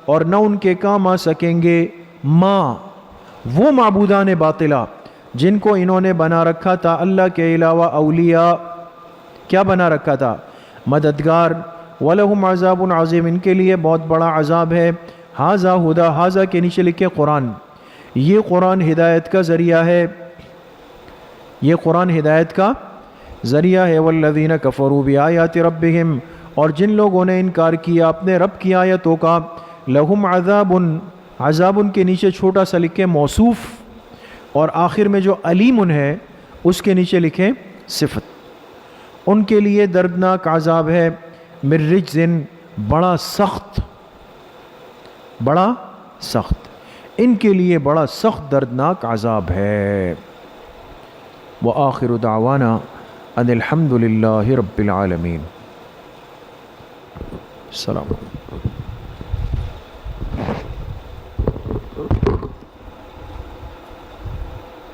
اور نہ ان کے کام آ سکیں گے وہ معبودان باطلہ جن کو انہوں نے بنا رکھا تھا اللہ کے علاوہ اولیاء، کیا بنا رکھا تھا؟ مددگار۔ وَلَهُمْ عَذَابٌ عَظِيمٌ، ان کے لیے بہت بڑا عذاب ہے۔ ھذا ھدیٰ، ھذا کے نیچے لکھے قرآن، یہ قرآن ہدایت کا ذریعہ ہے، یہ قرآن ہدایت کا ذریعہ ہے۔ وَالَّذِينَ كَفَرُوا بِآيَاتِ رَبِّهِمْ، اور جن لوگوں نے انکار کیا اپنے رب کی آیتوں کا، لہم عذاب، عذاب کے نیچے چھوٹا سا لکھیں موصوف، اور آخر میں جو علیم ہے اس کے نیچے لکھیں صفت. ان کے لیے دردناک عذاب ہے، من رجز، بڑا سخت، بڑا سخت، ان کے لیے بڑا سخت دردناک عذاب ہے. وآخر دعوانا ان الحمد للہ رب العالمین. السلام علیکم.